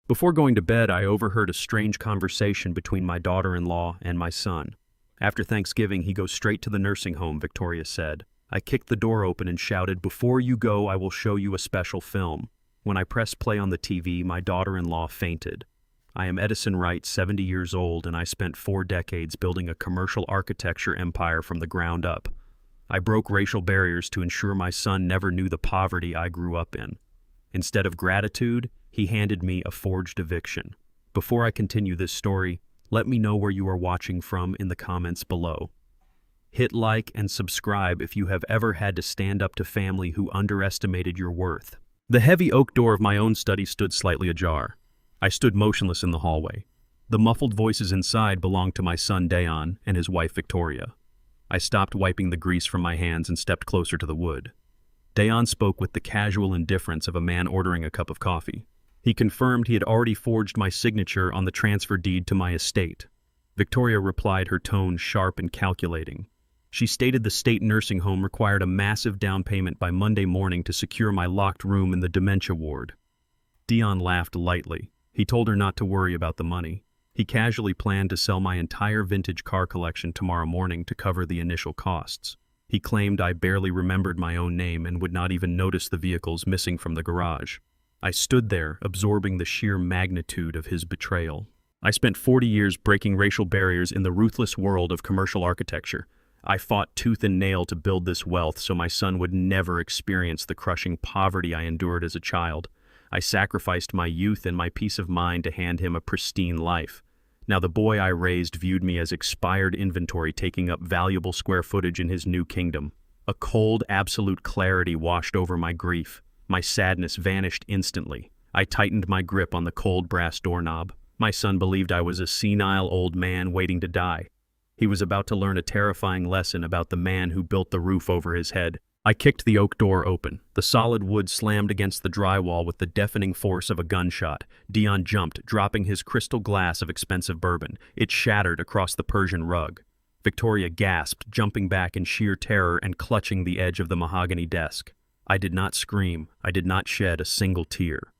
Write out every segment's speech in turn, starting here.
Before going to bed, I overheard a strange conversation between my daughter-in-law and my son. After Thanksgiving, he goes straight to the nursing home, Victoria said. I kicked the door open and shouted, "Before you go, I will show you a special film." When I pressed play on the TV, my daughter-in-law fainted. I am Edison Wright, 70 years old, and I spent 4 decades building a commercial architecture empire from the ground up. I broke racial barriers to ensure my son never knew the poverty I grew up in. Instead of gratitude, he handed me a forged eviction. Before I continue this story, let me know where you are watching from in the comments below. Hit like and subscribe if you have ever had to stand up to family who underestimated your worth. The heavy oak door of my own study stood slightly ajar. I stood motionless in the hallway. The muffled voices inside belonged to my son Dayon and his wife Victoria. I stopped wiping the grease from my hands and stepped closer to the wood. Dayon spoke with the casual indifference of a man ordering a cup of coffee. He confirmed he had already forged my signature on the transfer deed to my estate. Victoria replied, her tone sharp and calculating. She stated the state nursing home required a massive down payment by Monday morning to secure my locked room in the dementia ward. Dayon laughed lightly. He told her not to worry about the money. He casually planned to sell my entire vintage car collection tomorrow morning to cover the initial costs. He claimed I barely remembered my own name and would not even notice the vehicles missing from the garage. I stood there, absorbing the sheer magnitude of his betrayal. I spent 40 years breaking racial barriers in the ruthless world of commercial architecture. I fought tooth and nail to build this wealth so my son would never experience the crushing poverty I endured as a child. I sacrificed my youth and my peace of mind to hand him a pristine life. Now the boy I raised viewed me as expired inventory taking up valuable square footage in his new kingdom. A cold, absolute clarity washed over my grief. My sadness vanished instantly. I tightened my grip on the cold brass doorknob. My son believed I was a senile old man waiting to die. He was about to learn a terrifying lesson about the man who built the roof over his head. I kicked the oak door open. The solid wood slammed against the drywall with the deafening force of a gunshot. Dayon jumped, dropping his crystal glass of expensive bourbon. It shattered across the Persian rug. Victoria gasped, jumping back in sheer terror and clutching the edge of the mahogany desk. I did not scream. I did not shed a single tear.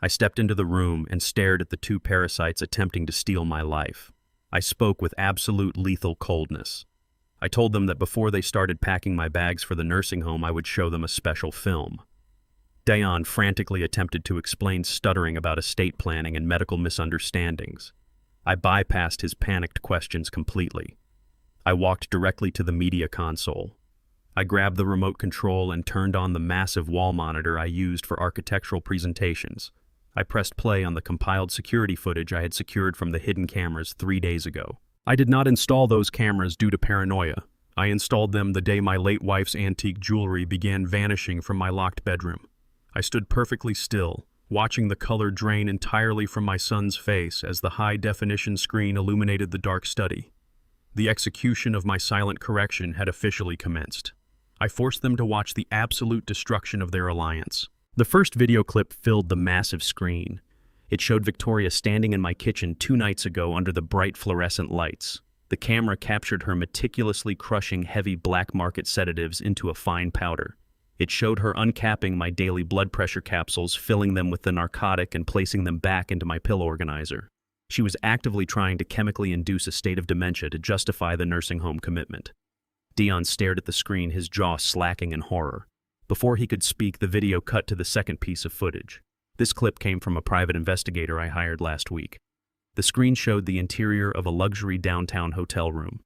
I stepped into the room and stared at the 2 parasites attempting to steal my life. I spoke with absolute lethal coldness. I told them that before they started packing my bags for the nursing home, I would show them a special film. Dayon frantically attempted to explain stuttering about estate planning and medical misunderstandings. I bypassed his panicked questions completely. I walked directly to the media console. I grabbed the remote control and turned on the massive wall monitor I used for architectural presentations. I pressed play on the compiled security footage I had secured from the hidden cameras 3 days ago. I did not install those cameras due to paranoia. I installed them the day my late wife's antique jewelry began vanishing from my locked bedroom. I stood perfectly still, watching the color drain entirely from my son's face as the high-definition screen illuminated the dark study. The execution of my silent correction had officially commenced. I forced them to watch the absolute destruction of their alliance. The first video clip filled the massive screen. It showed Victoria standing in my kitchen 2 nights ago under the bright fluorescent lights. The camera captured her meticulously crushing heavy black market sedatives into a fine powder. It showed her uncapping my daily blood pressure capsules, filling them with the narcotic and placing them back into my pill organizer. She was actively trying to chemically induce a state of dementia to justify the nursing home commitment. Dayon stared at the screen, his jaw slacking in horror. Before he could speak, the video cut to the second piece of footage. This clip came from a private investigator I hired last week. The screen showed the interior of a luxury downtown hotel room.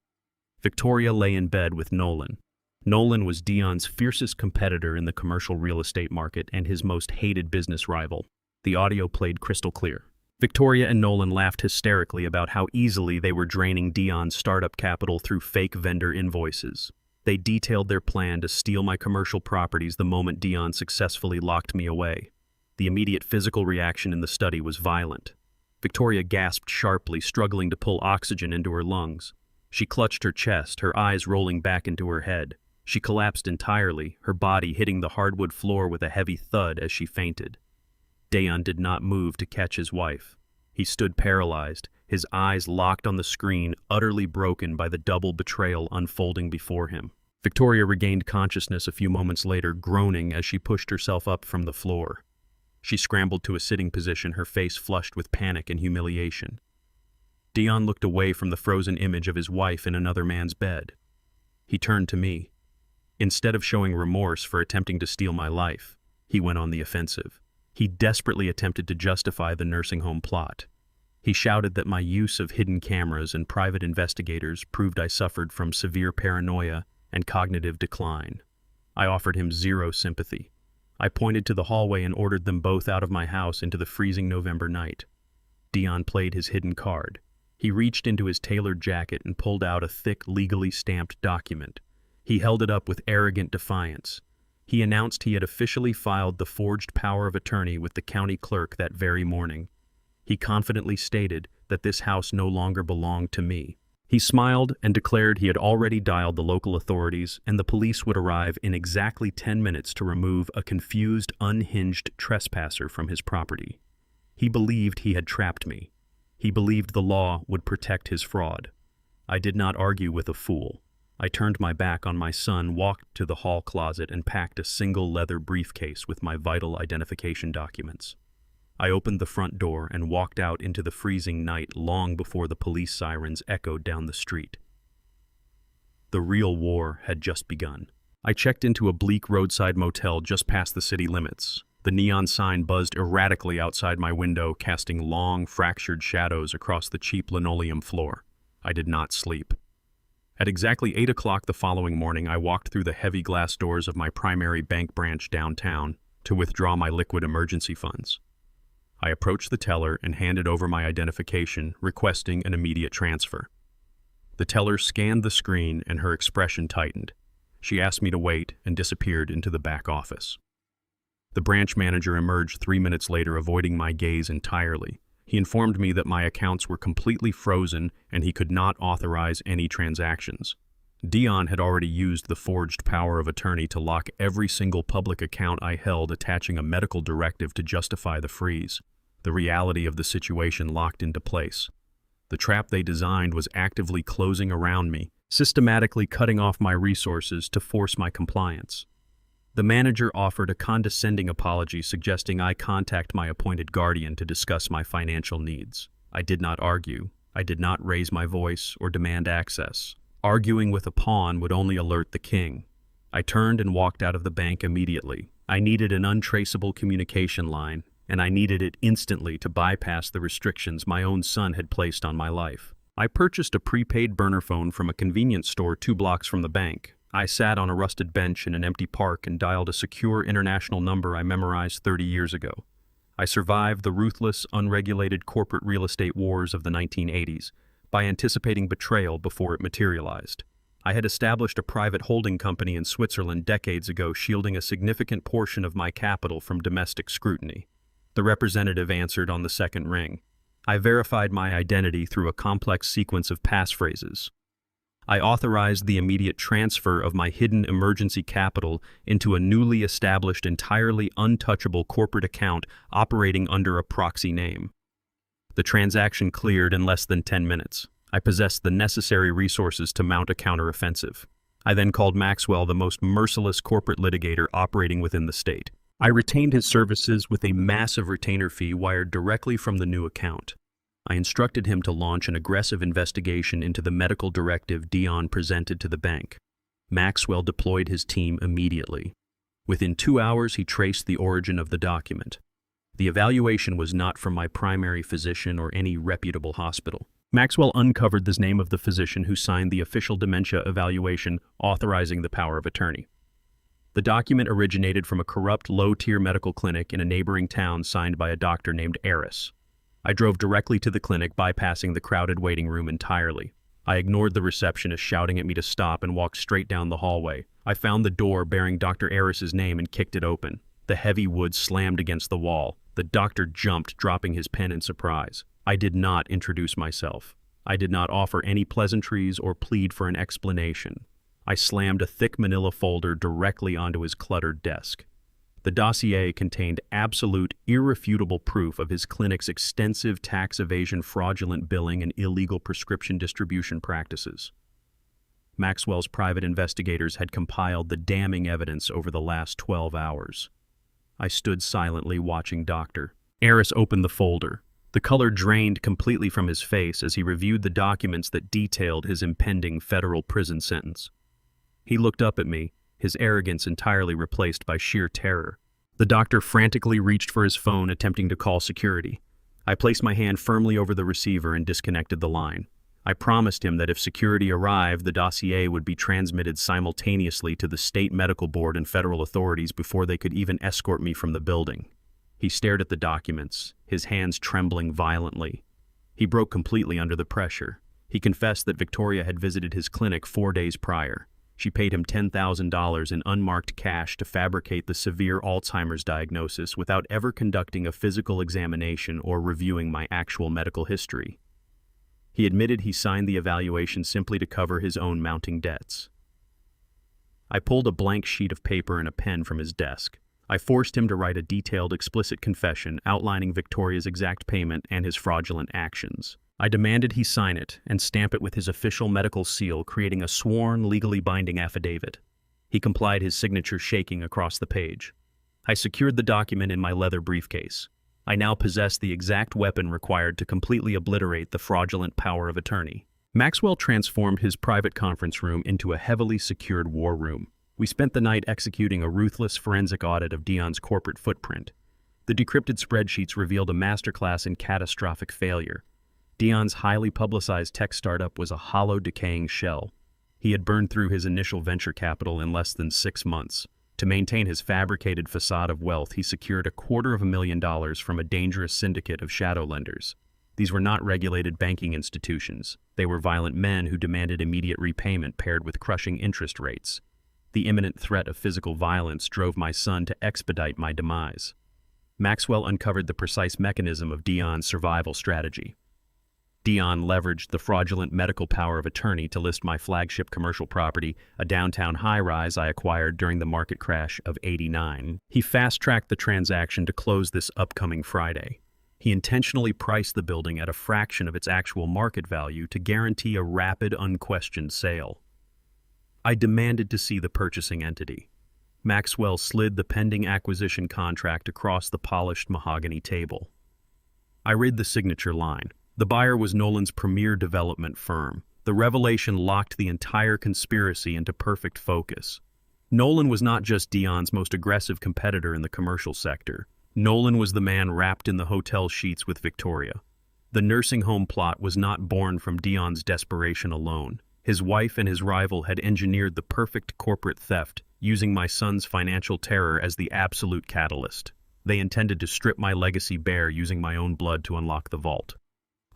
Victoria lay in bed with Nolan. Nolan was Dayon's fiercest competitor in the commercial real estate market and his most hated business rival. The audio played crystal clear. Victoria and Nolan laughed hysterically about how easily they were draining Dayon's startup capital through fake vendor invoices. They detailed their plan to steal my commercial properties the moment Dayon successfully locked me away. The immediate physical reaction in the study was violent. Victoria gasped sharply, struggling to pull oxygen into her lungs. She clutched her chest, her eyes rolling back into her head. She collapsed entirely, her body hitting the hardwood floor with a heavy thud as she fainted. Dayon did not move to catch his wife. He stood paralyzed, his eyes locked on the screen, utterly broken by the double betrayal unfolding before him. Victoria regained consciousness a few moments later, groaning as she pushed herself up from the floor. She scrambled to a sitting position, her face flushed with panic and humiliation. Dion looked away from the frozen image of his wife in another man's bed. He turned to me. Instead of showing remorse for attempting to steal my life, he went on the offensive. He desperately attempted to justify the nursing home plot. He shouted that my use of hidden cameras and private investigators proved I suffered from severe paranoia and cognitive decline. I offered him zero sympathy. I pointed to the hallway and ordered them both out of my house into the freezing November night. Dion played his hidden card. He reached into his tailored jacket and pulled out a thick, legally stamped document. He held it up with arrogant defiance. He announced he had officially filed the forged power of attorney with the county clerk that very morning. He confidently stated that this house no longer belonged to me. He smiled and declared he had already dialed the local authorities and the police would arrive in exactly 10 minutes to remove a confused, unhinged trespasser from his property. He believed he had trapped me. He believed the law would protect his fraud. I did not argue with a fool. I turned my back on my son, walked to the hall closet, and packed a single leather briefcase with my vital identification documents. I opened the front door and walked out into the freezing night long before the police sirens echoed down the street. The real war had just begun. I checked into a bleak roadside motel just past the city limits. The neon sign buzzed erratically outside my window, casting long, fractured shadows across the cheap linoleum floor. I did not sleep. At exactly 8 o'clock the following morning, I walked through the heavy glass doors of my primary bank branch downtown to withdraw my liquid emergency funds. I approached the teller and handed over my identification, requesting an immediate transfer. The teller scanned the screen and her expression tightened. She asked me to wait and disappeared into the back office. The branch manager emerged 3 minutes later, avoiding my gaze entirely. He informed me that my accounts were completely frozen and he could not authorize any transactions. Dion had already used the forged power of attorney to lock every single public account I held, attaching a medical directive to justify the freeze. The reality of the situation locked into place. The trap they designed was actively closing around me, systematically cutting off my resources to force my compliance. The manager offered a condescending apology, suggesting I contact my appointed guardian to discuss my financial needs. I did not argue. I did not raise my voice or demand access. Arguing with a pawn would only alert the king. I turned and walked out of the bank immediately. I needed an untraceable communication line, and I needed it instantly to bypass the restrictions my own son had placed on my life. I purchased a prepaid burner phone from a convenience store 2 blocks from the bank. I sat on a rusted bench in an empty park and dialed a secure international number I memorized 30 years ago. I survived the ruthless, unregulated corporate real estate wars of the 1980s by anticipating betrayal before it materialized. I had established a private holding company in Switzerland decades ago, shielding a significant portion of my capital from domestic scrutiny. The representative answered on the second ring. I verified my identity through a complex sequence of passphrases. I authorized the immediate transfer of my hidden emergency capital into a newly established, entirely untouchable corporate account operating under a proxy name. The transaction cleared in less than 10 minutes. I possessed the necessary resources to mount a counteroffensive. I then called Maxwell, the most merciless corporate litigator operating within the state. I retained his services with a massive retainer fee wired directly from the new account. I instructed him to launch an aggressive investigation into the medical directive Dion presented to the bank. Maxwell deployed his team immediately. Within 2 hours, he traced the origin of the document. The evaluation was not from my primary physician or any reputable hospital. Maxwell uncovered the name of the physician who signed the official dementia evaluation authorizing the power of attorney. The document originated from a corrupt, low-tier medical clinic in a neighboring town signed by a doctor named Eris. I drove directly to the clinic, bypassing the crowded waiting room entirely. I ignored the receptionist shouting at me to stop and walked straight down the hallway. I found the door bearing Dr. Eris's name and kicked it open. The heavy wood slammed against the wall. The doctor jumped, dropping his pen in surprise. I did not introduce myself. I did not offer any pleasantries or plead for an explanation. I slammed a thick manila folder directly onto his cluttered desk. The dossier contained absolute, irrefutable proof of his clinic's extensive tax evasion, fraudulent billing, and illegal prescription distribution practices. Maxwell's private investigators had compiled the damning evidence over the last 12 hours. I stood silently watching Dr. Eris open the folder. The color drained completely from his face as he reviewed the documents that detailed his impending federal prison sentence. He looked up at me, his arrogance entirely replaced by sheer terror. The doctor frantically reached for his phone, attempting to call security. I placed my hand firmly over the receiver and disconnected the line. I promised him that if security arrived, the dossier would be transmitted simultaneously to the state medical board and federal authorities before they could even escort me from the building. He stared at the documents, his hands trembling violently. He broke completely under the pressure. He confessed that Victoria had visited his clinic 4 days prior. She paid him $10,000 in unmarked cash to fabricate the severe Alzheimer's diagnosis without ever conducting a physical examination or reviewing my actual medical history. He admitted he signed the evaluation simply to cover his own mounting debts. I pulled a blank sheet of paper and a pen from his desk. I forced him to write a detailed, explicit confession outlining Victoria's exact payment and his fraudulent actions. I demanded he sign it and stamp it with his official medical seal, creating a sworn, legally binding affidavit. He complied, his signature shaking across the page. I secured the document in my leather briefcase. I now possessed the exact weapon required to completely obliterate the fraudulent power of attorney. Maxwell transformed his private conference room into a heavily secured war room. We spent the night executing a ruthless forensic audit of Dion's corporate footprint. The decrypted spreadsheets revealed a masterclass in catastrophic failure. Dion's highly publicized tech startup was a hollow, decaying shell. He had burned through his initial venture capital in less than 6 months. To maintain his fabricated facade of wealth, he secured $250,000 from a dangerous syndicate of shadow lenders. These were not regulated banking institutions. They were violent men who demanded immediate repayment paired with crushing interest rates. The imminent threat of physical violence drove my son to expedite my demise. Maxwell uncovered the precise mechanism of Dion's survival strategy. Dion leveraged the fraudulent medical power of attorney to list my flagship commercial property, a downtown high-rise I acquired during the market crash of '89. He fast-tracked the transaction to close this upcoming Friday. He intentionally priced the building at a fraction of its actual market value to guarantee a rapid, unquestioned sale. I demanded to see the purchasing entity. Maxwell slid the pending acquisition contract across the polished mahogany table. I read the signature line. The buyer was Nolan's premier development firm. The revelation locked the entire conspiracy into perfect focus. Nolan was not just Dion's most aggressive competitor in the commercial sector. Nolan was the man wrapped in the hotel sheets with Victoria. The nursing home plot was not born from Dion's desperation alone. His wife and his rival had engineered the perfect corporate theft, using my son's financial terror as the absolute catalyst. They intended to strip my legacy bare using my own blood to unlock the vault.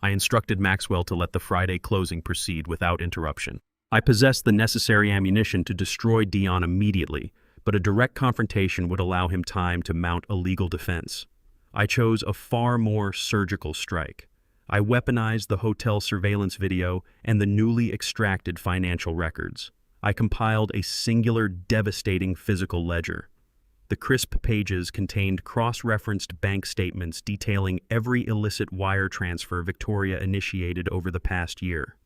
I instructed Maxwell to let the Friday closing proceed without interruption. I possessed the necessary ammunition to destroy Dion immediately, but a direct confrontation would allow him time to mount a legal defense. I chose a far more surgical strike. I weaponized the hotel surveillance video and the newly extracted financial records. I compiled a singular, devastating physical ledger. The crisp pages contained cross-referenced bank statements detailing every illicit wire transfer Victoria initiated over the past year.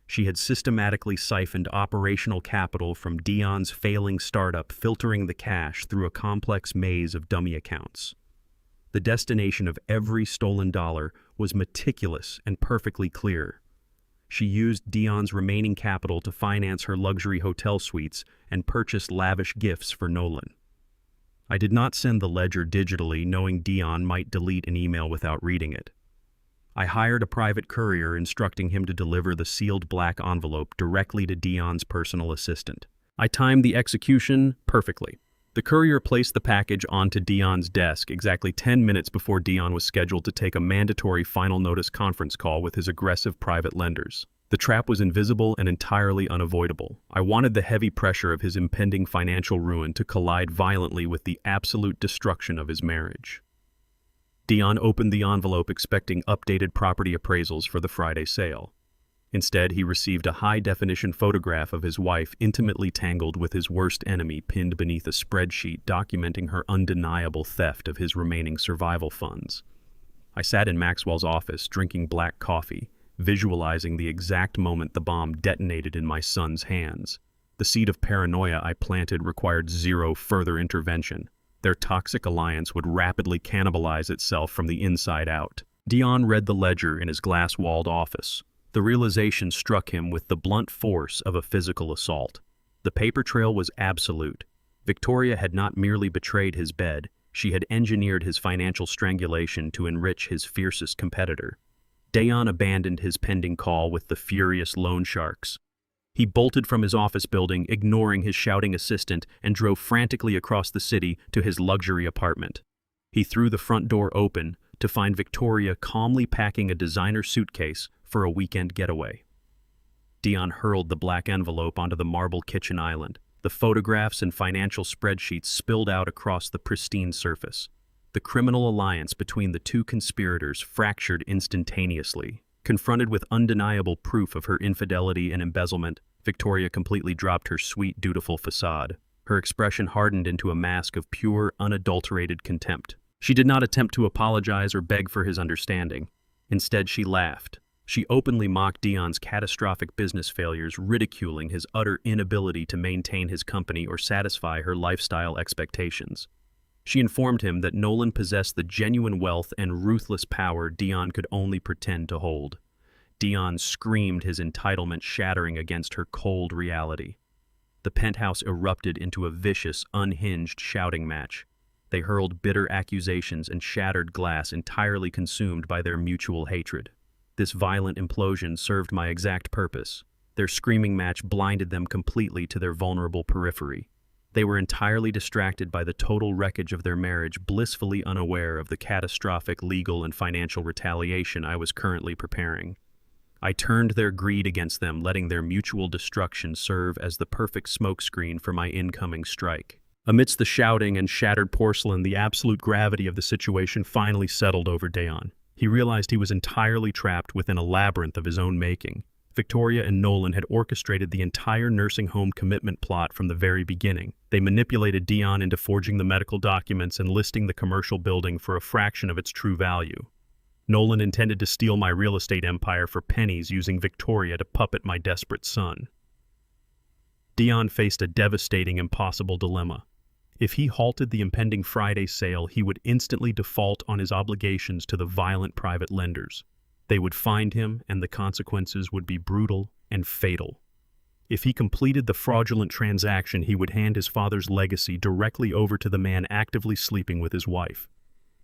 She had systematically siphoned operational capital from Dion's failing startup, filtering the cash through a complex maze of dummy accounts. The destination of every stolen dollar was meticulous and perfectly clear. She used Dion's remaining capital to finance her luxury hotel suites and purchase lavish gifts for Nolan. I did not send the ledger digitally, knowing Dion might delete an email without reading it. I hired a private courier, instructing him to deliver the sealed black envelope directly to Dion's personal assistant. I timed the execution perfectly. The courier placed the package onto Dion's desk exactly 10 minutes before Dion was scheduled to take a mandatory final notice conference call with his aggressive private lenders. The trap was invisible and entirely unavoidable. I wanted the heavy pressure of his impending financial ruin to collide violently with the absolute destruction of his marriage. Dion opened the envelope expecting updated property appraisals for the Friday sale. Instead, he received a high-definition photograph of his wife intimately tangled with his worst enemy pinned beneath a spreadsheet documenting her undeniable theft of his remaining survival funds. I sat in Maxwell's office drinking black coffee, visualizing the exact moment the bomb detonated in my son's hands. The seed of paranoia I planted required zero further intervention. Their toxic alliance would rapidly cannibalize itself from the inside out. Dion read the ledger in his glass-walled office. The realization struck him with the blunt force of a physical assault. The paper trail was absolute. Victoria had not merely betrayed his bed, she had engineered his financial strangulation to enrich his fiercest competitor. Dion abandoned his pending call with the furious loan sharks. He bolted from his office building, ignoring his shouting assistant, and drove frantically across the city to his luxury apartment. He threw the front door open to find Victoria calmly packing a designer suitcase for a weekend getaway. Dion hurled the black envelope onto the marble kitchen island. The photographs and financial spreadsheets spilled out across the pristine surface. The criminal alliance between the two conspirators fractured instantaneously. Confronted with undeniable proof of her infidelity and embezzlement, Victoria completely dropped her sweet, dutiful facade. Her expression hardened into a mask of pure, unadulterated contempt. She did not attempt to apologize or beg for his understanding. Instead, she laughed. She openly mocked Dion's catastrophic business failures, ridiculing his utter inability to maintain his company or satisfy her lifestyle expectations. She informed him that Nolan possessed the genuine wealth and ruthless power Dion could only pretend to hold. Dion screamed, his entitlement shattering against her cold reality. The penthouse erupted into a vicious, unhinged shouting match. They hurled bitter accusations and shattered glass entirely consumed by their mutual hatred. This violent implosion served my exact purpose. Their screaming match blinded them completely to their vulnerable periphery. They were entirely distracted by the total wreckage of their marriage, blissfully unaware of the catastrophic legal and financial retaliation I was currently preparing. I turned their greed against them, letting their mutual destruction serve as the perfect smokescreen for my incoming strike. Amidst the shouting and shattered porcelain, the absolute gravity of the situation finally settled over Dion. He realized he was entirely trapped within a labyrinth of his own making. Victoria and Nolan had orchestrated the entire nursing home commitment plot from the very beginning. They manipulated Dion into forging the medical documents and listing the commercial building for a fraction of its true value. Nolan intended to steal my real estate empire for pennies, using Victoria to puppet my desperate son. Dion faced a devastating, impossible dilemma. If he halted the impending Friday sale, he would instantly default on his obligations to the violent private lenders. They would find him, and the consequences would be brutal and fatal. If he completed the fraudulent transaction, he would hand his father's legacy directly over to the man actively sleeping with his wife.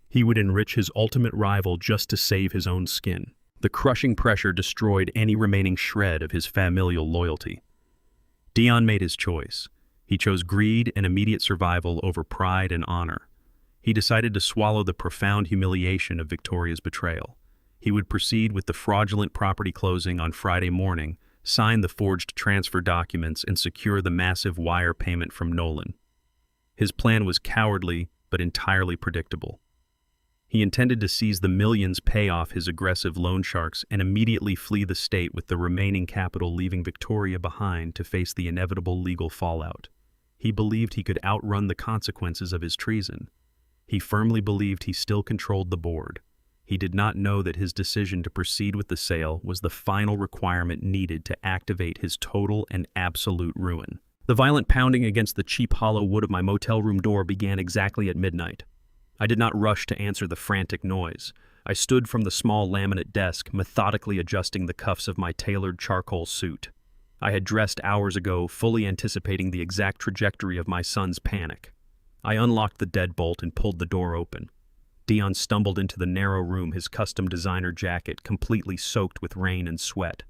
He would enrich his ultimate rival just to save his own skin. The crushing pressure destroyed any remaining shred of his familial loyalty. Dion made his choice. He chose greed and immediate survival over pride and honor. He decided to swallow the profound humiliation of Victoria's betrayal. He would proceed with the fraudulent property closing on Friday morning, sign the forged transfer documents, and secure the massive wire payment from Nolan. His plan was cowardly, but entirely predictable. He intended to seize the millions, pay off his aggressive loan sharks, and immediately flee the state with the remaining capital, leaving Victoria behind to face the inevitable legal fallout. He believed he could outrun the consequences of his treason. He firmly believed he still controlled the board. He did not know that his decision to proceed with the sale was the final requirement needed to activate his total and absolute ruin. The violent pounding against the cheap hollow wood of my motel room door began exactly at midnight. I did not rush to answer the frantic noise. I stood from the small laminate desk, methodically adjusting the cuffs of my tailored charcoal suit. I had dressed hours ago, fully anticipating the exact trajectory of my son's panic. I unlocked the deadbolt and pulled the door open. Dion stumbled into the narrow room, his custom designer jacket completely soaked with rain and sweat.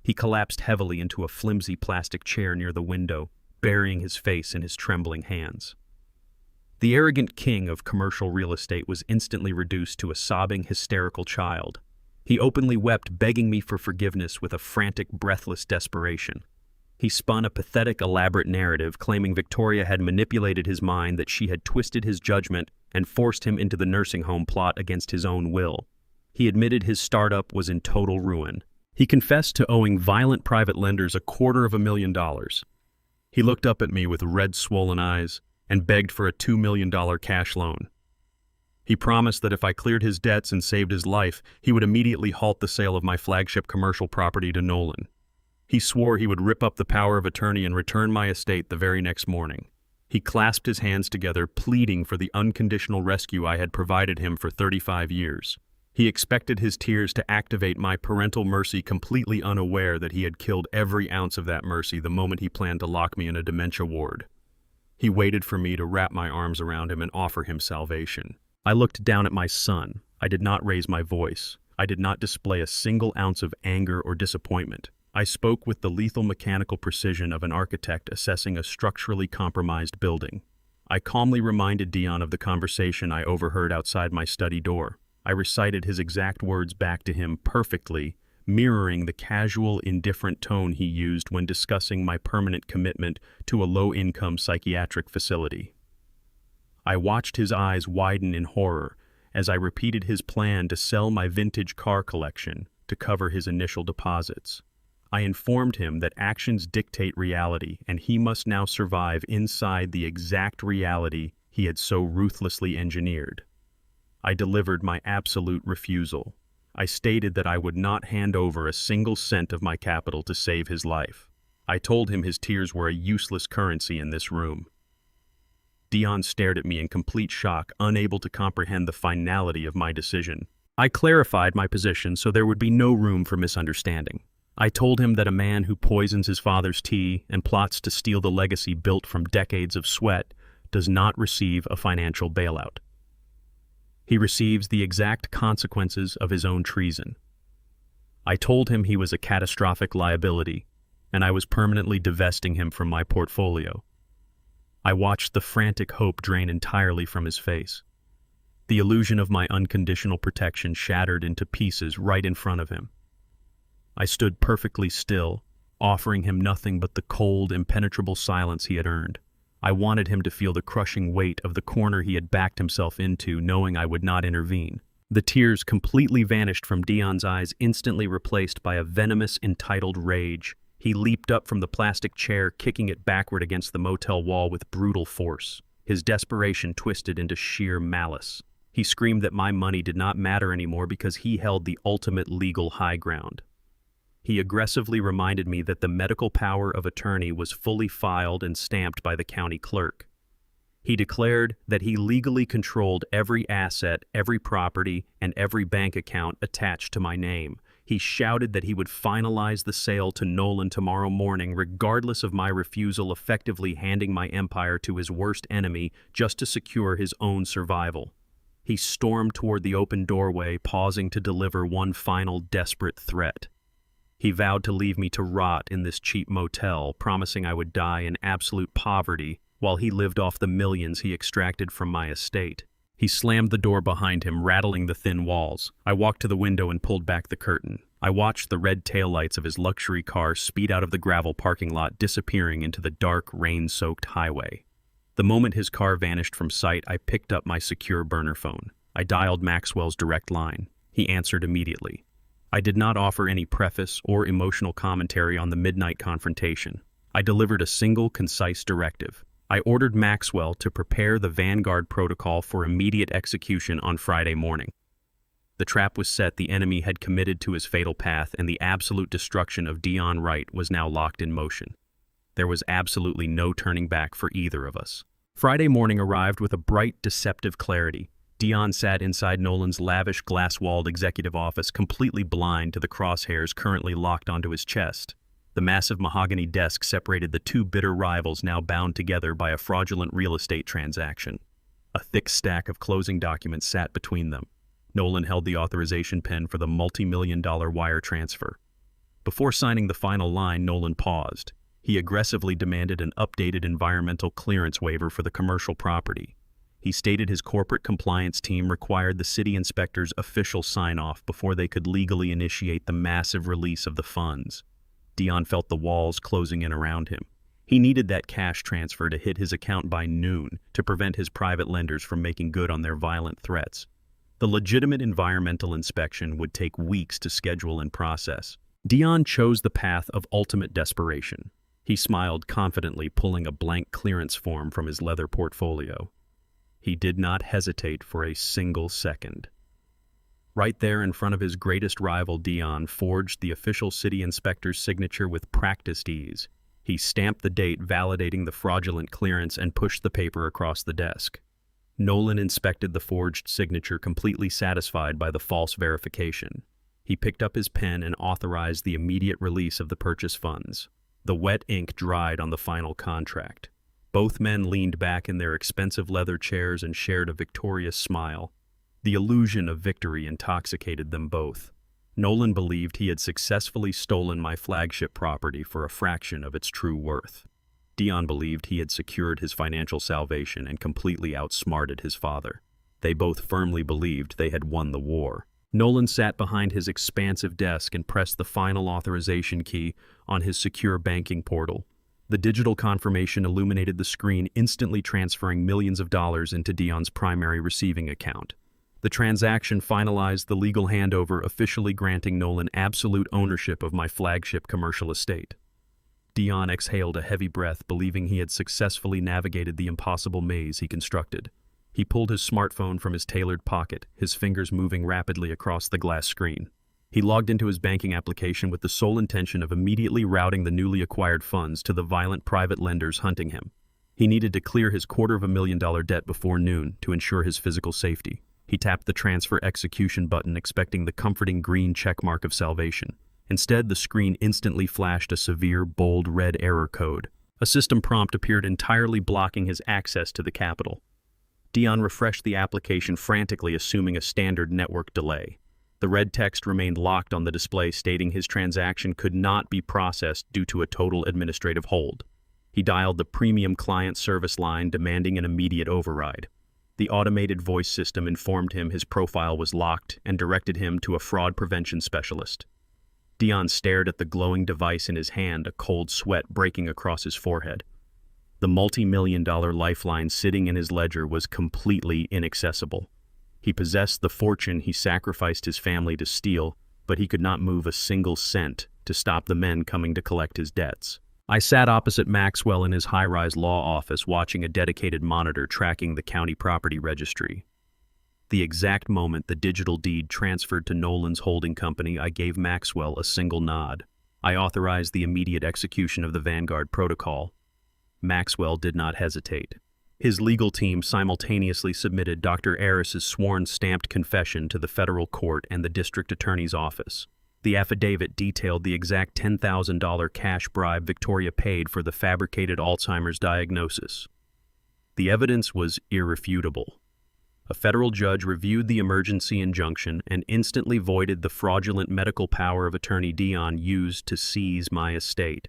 He collapsed heavily into a flimsy plastic chair near the window, burying his face in his trembling hands. The arrogant king of commercial real estate was instantly reduced to a sobbing, hysterical child. He openly wept, begging me for forgiveness with a frantic, breathless desperation. He spun a pathetic, elaborate narrative, claiming Victoria had manipulated his mind, that she had twisted his judgment and forced him into the nursing home plot against his own will. He admitted his startup was in total ruin. He confessed to owing violent private lenders $250,000. He looked up at me with red, swollen eyes and begged for a $2 million cash loan. He promised that if I cleared his debts and saved his life, he would immediately halt the sale of my flagship commercial property to Nolan. He swore he would rip up the power of attorney and return my estate the very next morning. He clasped his hands together, pleading for the unconditional rescue I had provided him for 35 years. He expected his tears to activate my parental mercy, completely unaware that he had killed every ounce of that mercy the moment he planned to lock me in a dementia ward. He waited for me to wrap my arms around him and offer him salvation. I looked down at my son. I did not raise my voice. I did not display a single ounce of anger or disappointment. I spoke with the lethal mechanical precision of an architect assessing a structurally compromised building. I calmly reminded Dion of the conversation I overheard outside my study door. I recited his exact words back to him perfectly, mirroring the casual, indifferent tone he used when discussing my permanent commitment to a low-income psychiatric facility. I watched his eyes widen in horror as I repeated his plan to sell my vintage car collection to cover his initial deposits. I informed him that actions dictate reality, and he must now survive inside the exact reality he had so ruthlessly engineered. I delivered my absolute refusal. I stated that I would not hand over a single cent of my capital to save his life. I told him his tears were a useless currency in this room. Dion stared at me in complete shock, unable to comprehend the finality of my decision. I clarified my position so there would be no room for misunderstanding. I told him that a man who poisons his father's tea and plots to steal the legacy built from decades of sweat does not receive a financial bailout. He receives the exact consequences of his own treason. I told him he was a catastrophic liability, and I was permanently divesting him from my portfolio. I watched the frantic hope drain entirely from his face. The illusion of my unconditional protection shattered into pieces right in front of him. I stood perfectly still, offering him nothing but the cold, impenetrable silence he had earned. I wanted him to feel the crushing weight of the corner he had backed himself into, knowing I would not intervene. The tears completely vanished from Dion's eyes, instantly replaced by a venomous, entitled rage. He leaped up from the plastic chair, kicking it backward against the motel wall with brutal force. His desperation twisted into sheer malice. He screamed that my money did not matter anymore because he held the ultimate legal high ground. He aggressively reminded me that the medical power of attorney was fully filed and stamped by the county clerk. He declared that he legally controlled every asset, every property, and every bank account attached to my name. He shouted that he would finalize the sale to Nolan tomorrow morning, regardless of my refusal, effectively handing my empire to his worst enemy just to secure his own survival. He stormed toward the open doorway, pausing to deliver one final desperate threat. He vowed to leave me to rot in this cheap motel, promising I would die in absolute poverty while he lived off the millions he extracted from my estate. He slammed the door behind him, rattling the thin walls. I walked to the window and pulled back the curtain. I watched the red taillights of his luxury car speed out of the gravel parking lot, disappearing into the dark, rain-soaked highway. The moment his car vanished from sight, I picked up my secure burner phone. I dialed Maxwell's direct line. He answered immediately. I did not offer any preface or emotional commentary on the midnight confrontation. I delivered a single, concise directive. I ordered Maxwell to prepare the Vanguard protocol for immediate execution on Friday morning. The trap was set, the enemy had committed to his fatal path, and the absolute destruction of Edison Wright was now locked in motion. There was absolutely no turning back for either of us. Friday morning arrived with a bright, deceptive clarity. Dion sat inside Nolan's lavish, glass-walled executive office, completely blind to the crosshairs currently locked onto his chest. The massive mahogany desk separated the two bitter rivals now bound together by a fraudulent real estate transaction. A thick stack of closing documents sat between them. Nolan held the authorization pen for the multi-million-dollar wire transfer. Before signing the final line, Nolan paused. He aggressively demanded an updated environmental clearance waiver for the commercial property. He stated his corporate compliance team required the city inspector's official sign-off before they could legally initiate the massive release of the funds. Dion felt the walls closing in around him. He needed that cash transfer to hit his account by noon to prevent his private lenders from making good on their violent threats. The legitimate environmental inspection would take weeks to schedule and process. Dion chose the path of ultimate desperation. He smiled confidently, pulling a blank clearance form from his leather portfolio. He did not hesitate for a single second. Right there in front of his greatest rival, Dion forged the official city inspector's signature with practiced ease. He stamped the date validating the fraudulent clearance and pushed the paper across the desk. Nolan inspected the forged signature, completely satisfied by the false verification. He picked up his pen and authorized the immediate release of the purchase funds. The wet ink dried on the final contract. Both men leaned back in their expensive leather chairs and shared a victorious smile. The illusion of victory intoxicated them both. Nolan believed he had successfully stolen my flagship property for a fraction of its true worth. Dion believed he had secured his financial salvation and completely outsmarted his father. They both firmly believed they had won the war. Nolan sat behind his expansive desk and pressed the final authorization key on his secure banking portal. The digital confirmation illuminated the screen, instantly transferring millions of dollars into Dion's primary receiving account. The transaction finalized the legal handover, officially granting Nolan absolute ownership of my flagship commercial estate. Dion exhaled a heavy breath, believing he had successfully navigated the impossible maze he constructed. He pulled his smartphone from his tailored pocket, his fingers moving rapidly across the glass screen. He logged into his banking application with the sole intention of immediately routing the newly acquired funds to the violent private lenders hunting him. He needed to clear his $250,000 debt before noon to ensure his physical safety. He tapped the transfer execution button, expecting the comforting green checkmark of salvation. Instead, the screen instantly flashed a severe, bold red error code. A system prompt appeared, entirely blocking his access to the capital. Dion refreshed the application frantically, assuming a standard network delay. The red text remained locked on the display, stating his transaction could not be processed due to a total administrative hold. He dialed the premium client service line, demanding an immediate override. The automated voice system informed him his profile was locked and directed him to a fraud prevention specialist. Dion stared at the glowing device in his hand, a cold sweat breaking across his forehead. The multi-million-dollar lifeline sitting in his ledger was completely inaccessible. He possessed the fortune he sacrificed his family to steal, but he could not move a single cent to stop the men coming to collect his debts. I sat opposite Maxwell in his high-rise law office, watching a dedicated monitor tracking the county property registry. The exact moment the digital deed transferred to Nolan's holding company, I gave Maxwell a single nod. I authorized the immediate execution of the Vanguard Protocol. Maxwell did not hesitate. His legal team simultaneously submitted Dr. Aris's sworn stamped confession to the federal court and the district attorney's office. The affidavit detailed the exact $10,000 cash bribe Victoria paid for the fabricated Alzheimer's diagnosis. The evidence was irrefutable. A federal judge reviewed the emergency injunction and instantly voided the fraudulent medical power of attorney Dion used to seize my estate.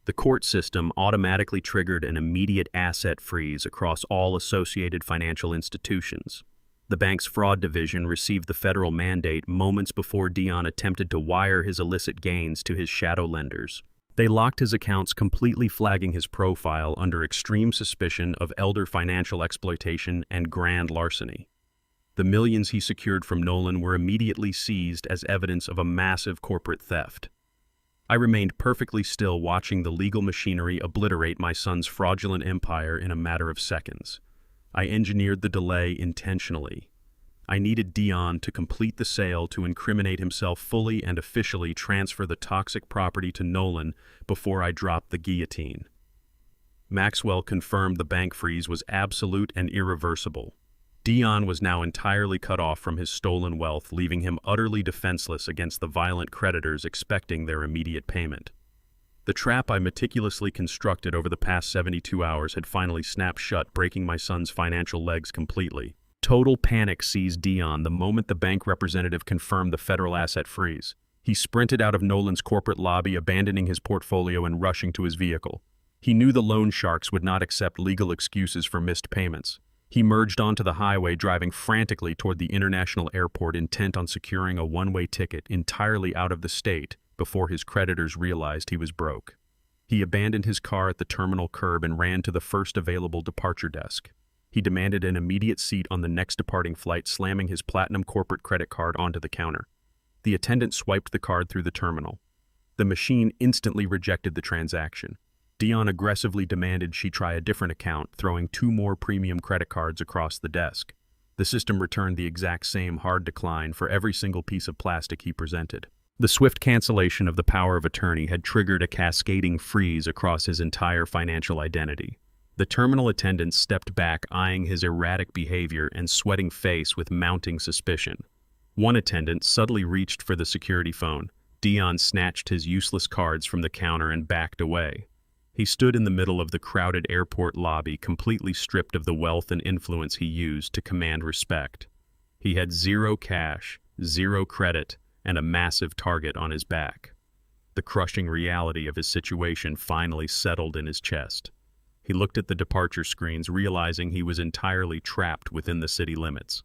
The court system automatically triggered an immediate asset freeze across all associated financial institutions. The bank's fraud division received the federal mandate moments before Dion attempted to wire his illicit gains to his shadow lenders. They locked his accounts, completely flagging his profile under extreme suspicion of elder financial exploitation and grand larceny. The millions he secured from Nolan were immediately seized as evidence of a massive corporate theft. I remained perfectly still, watching the legal machinery obliterate my son's fraudulent empire in a matter of seconds. I engineered the delay intentionally. I needed Dion to complete the sale to incriminate himself fully and officially transfer the toxic property to Nolan before I dropped the guillotine. Maxwell confirmed the bank freeze was absolute and irreversible. Dion was now entirely cut off from his stolen wealth, leaving him utterly defenseless against the violent creditors expecting their immediate payment. The trap I meticulously constructed over the past 72 hours had finally snapped shut, breaking my son's financial legs completely. Total panic seized Dion the moment the bank representative confirmed the federal asset freeze. He sprinted out of Nolan's corporate lobby, abandoning his portfolio and rushing to his vehicle. He knew the loan sharks would not accept legal excuses for missed payments. He merged onto the highway, driving frantically toward the international airport, intent on securing a one-way ticket entirely out of the state before his creditors realized he was broke. He abandoned his car at the terminal curb and ran to the first available departure desk. He demanded an immediate seat on the next departing flight, slamming his platinum corporate credit card onto the counter. The attendant swiped the card through the terminal. The machine instantly rejected the transaction. Dion aggressively demanded she try a different account, throwing 2 more premium credit cards across the desk. The system returned the exact same hard decline for every single piece of plastic he presented. The swift cancellation of the power of attorney had triggered a cascading freeze across his entire financial identity. The terminal attendant stepped back, eyeing his erratic behavior and sweating face with mounting suspicion. One attendant subtly reached for the security phone. Dion snatched his useless cards from the counter and backed away. He stood in the middle of the crowded airport lobby, completely stripped of the wealth and influence he used to command respect. He had zero cash, zero credit, and a massive target on his back. The crushing reality of his situation finally settled in his chest. He looked at the departure screens, realizing he was entirely trapped within the city limits.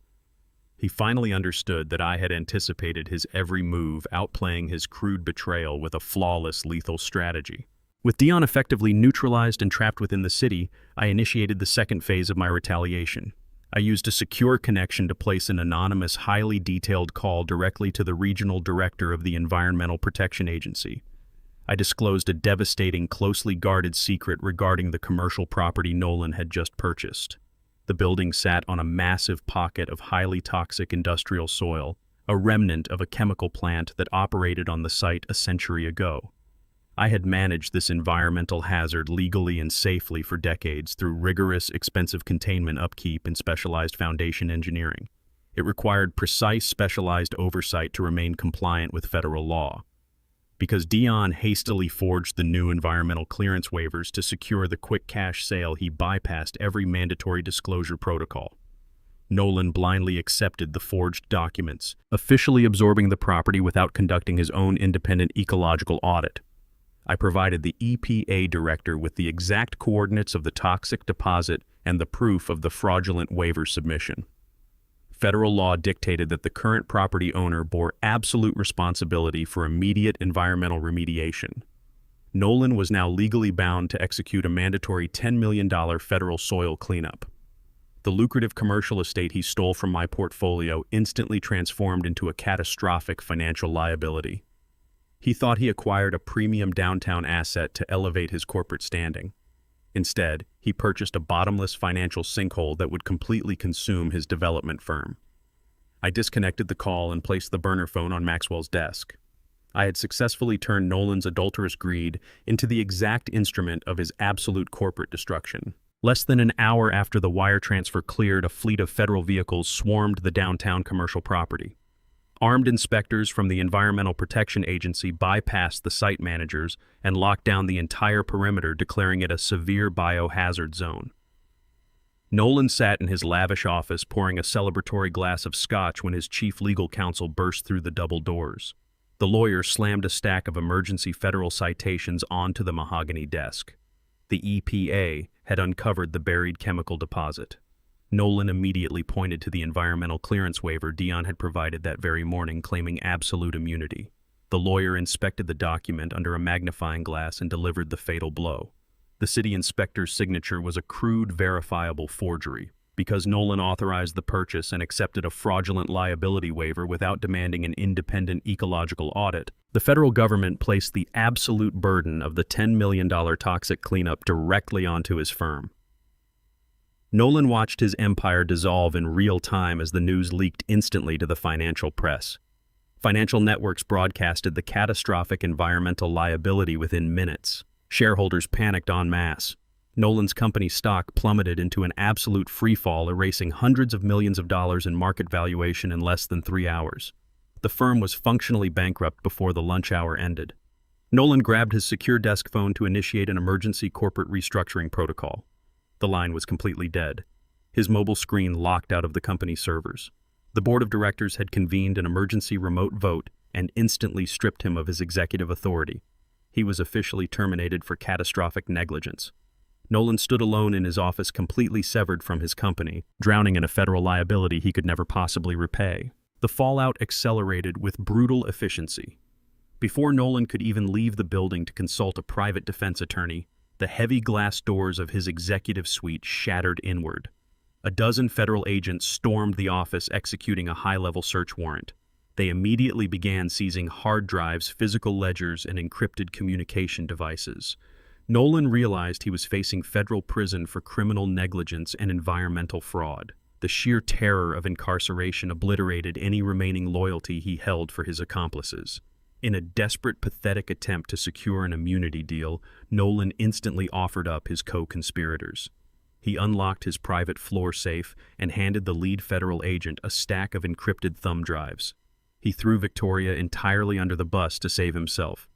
He finally understood that I had anticipated his every move, outplaying his crude betrayal with a flawless, lethal strategy. With Dion effectively neutralized and trapped within the city, I initiated the second phase of my retaliation. I used a secure connection to place an anonymous, highly detailed call directly to the regional director of the Environmental Protection Agency. I disclosed a devastating, closely guarded secret regarding the commercial property Nolan had just purchased. The building sat on a massive pocket of highly toxic industrial soil, a remnant of a chemical plant that operated on the site a century ago. I had managed this environmental hazard legally and safely for decades through rigorous, expensive containment upkeep and specialized foundation engineering. It required precise, specialized oversight to remain compliant with federal law. Because Dion hastily forged the new environmental clearance waivers to secure the quick cash sale, he bypassed every mandatory disclosure protocol. Nolan blindly accepted the forged documents, officially absorbing the property without conducting his own independent ecological audit. I provided the EPA director with the exact coordinates of the toxic deposit and the proof of the fraudulent waiver submission. Federal law dictated that the current property owner bore absolute responsibility for immediate environmental remediation. Nolan was now legally bound to execute a mandatory $10 million federal soil cleanup. The lucrative commercial estate he stole from my portfolio instantly transformed into a catastrophic financial liability. He thought he acquired a premium downtown asset to elevate his corporate standing. Instead, he purchased a bottomless financial sinkhole that would completely consume his development firm. I disconnected the call and placed the burner phone on Maxwell's desk. I had successfully turned Nolan's adulterous greed into the exact instrument of his absolute corporate destruction. Less than an hour after the wire transfer cleared, a fleet of federal vehicles swarmed the downtown commercial property. Armed inspectors from the Environmental Protection Agency bypassed the site managers and locked down the entire perimeter, declaring it a severe biohazard zone. Nolan sat in his lavish office pouring a celebratory glass of scotch when his chief legal counsel burst through the double doors. The lawyer slammed a stack of emergency federal citations onto the mahogany desk. The EPA had uncovered the buried chemical deposit. Nolan immediately pointed to the environmental clearance waiver Dion had provided that very morning, claiming absolute immunity. The lawyer inspected the document under a magnifying glass and delivered the fatal blow. The city inspector's signature was a crude, verifiable forgery. Because Nolan authorized the purchase and accepted a fraudulent liability waiver without demanding an independent ecological audit, the federal government placed the absolute burden of the $10 million toxic cleanup directly onto his firm. Nolan watched his empire dissolve in real time as the news leaked instantly to the financial press. Financial networks broadcasted the catastrophic environmental liability within minutes. Shareholders panicked en masse. Nolan's company's stock plummeted into an absolute freefall, erasing hundreds of millions of dollars in market valuation in less than 3 hours. The firm was functionally bankrupt before the lunch hour ended. Nolan grabbed his secure desk phone to initiate an emergency corporate restructuring protocol. The line was completely dead. His mobile screen locked out of the company's servers. The board of directors had convened an emergency remote vote and instantly stripped him of his executive authority. He was officially terminated for catastrophic negligence. Nolan stood alone in his office, completely severed from his company, drowning in a federal liability he could never possibly repay. The fallout accelerated with brutal efficiency. Before Nolan could even leave the building to consult a private defense attorney, the heavy glass doors of his executive suite shattered inward. A dozen federal agents stormed the office, executing a high-level search warrant. They immediately began seizing hard drives, physical ledgers, and encrypted communication devices. Nolan realized he was facing federal prison for criminal negligence and environmental fraud. The sheer terror of incarceration obliterated any remaining loyalty he held for his accomplices. In a desperate, pathetic attempt to secure an immunity deal, Nolan instantly offered up his co-conspirators. He unlocked his private floor safe and handed the lead federal agent a stack of encrypted thumb drives. He threw Victoria entirely under the bus to save himself.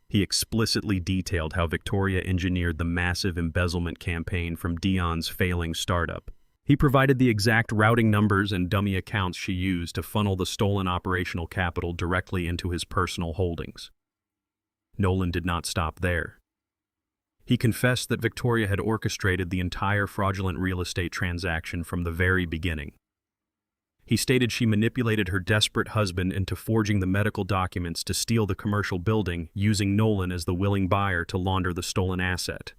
He explicitly detailed how Victoria engineered the massive embezzlement campaign from Dion's failing startup. He provided the exact routing numbers and dummy accounts she used to funnel the stolen operational capital directly into his personal holdings. Nolan did not stop there. He confessed that Victoria had orchestrated the entire fraudulent real estate transaction from the very beginning. He stated she manipulated her desperate husband into forging the medical documents to steal the commercial building, using Nolan as the willing buyer to launder the stolen asset.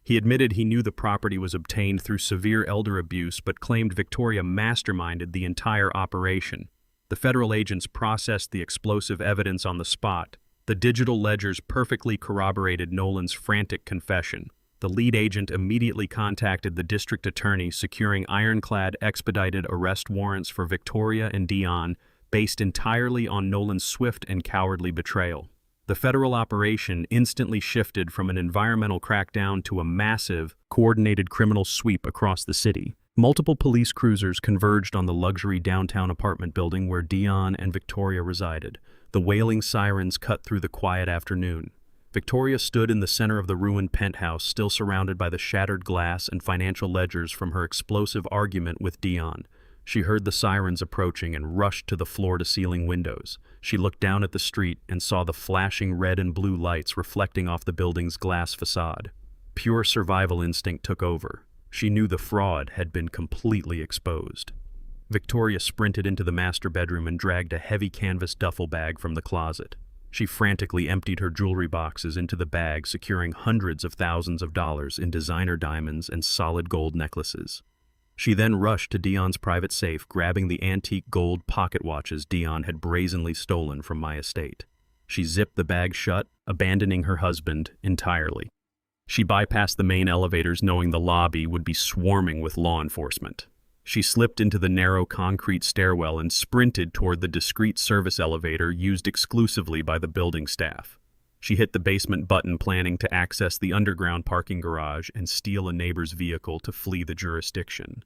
He admitted he knew the property was obtained through severe elder abuse, but claimed Victoria masterminded the entire operation. The federal agents processed the explosive evidence on the spot. The digital ledgers perfectly corroborated Nolan's frantic confession. The lead agent immediately contacted the district attorney, securing ironclad expedited arrest warrants for Victoria and Dion, based entirely on Nolan's swift and cowardly betrayal. The federal operation instantly shifted from an environmental crackdown to a massive, coordinated criminal sweep across the city. Multiple police cruisers converged on the luxury downtown apartment building where Dion and Victoria resided. The wailing sirens cut through the quiet afternoon. Victoria stood in the center of the ruined penthouse, still surrounded by the shattered glass and financial ledgers from her explosive argument with Dion. She heard the sirens approaching and rushed to the floor-to-ceiling windows. She looked down at the street and saw the flashing red and blue lights reflecting off the building's glass facade. Pure survival instinct took over. She knew the fraud had been completely exposed. Victoria sprinted into the master bedroom and dragged a heavy canvas duffel bag from the closet. She frantically emptied her jewelry boxes into the bag, securing hundreds of thousands of dollars in designer diamonds and solid gold necklaces. She then rushed to Dion's private safe, grabbing the antique gold pocket watches Dion had brazenly stolen from my estate. She zipped the bag shut, abandoning her husband entirely. She bypassed the main elevators, knowing the lobby would be swarming with law enforcement. She slipped into the narrow concrete stairwell and sprinted toward the discreet service elevator used exclusively by the building staff. She hit the basement button, planning to access the underground parking garage and steal a neighbor's vehicle to flee the jurisdiction.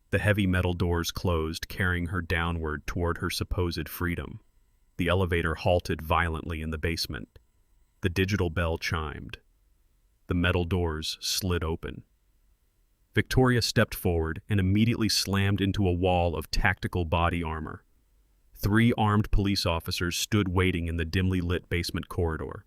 The heavy metal doors closed, carrying her downward toward her supposed freedom. The elevator halted violently in the basement. The digital bell chimed. The metal doors slid open. Victoria stepped forward and immediately slammed into a wall of tactical body armor. 3 armed police officers stood waiting in the dimly lit basement corridor.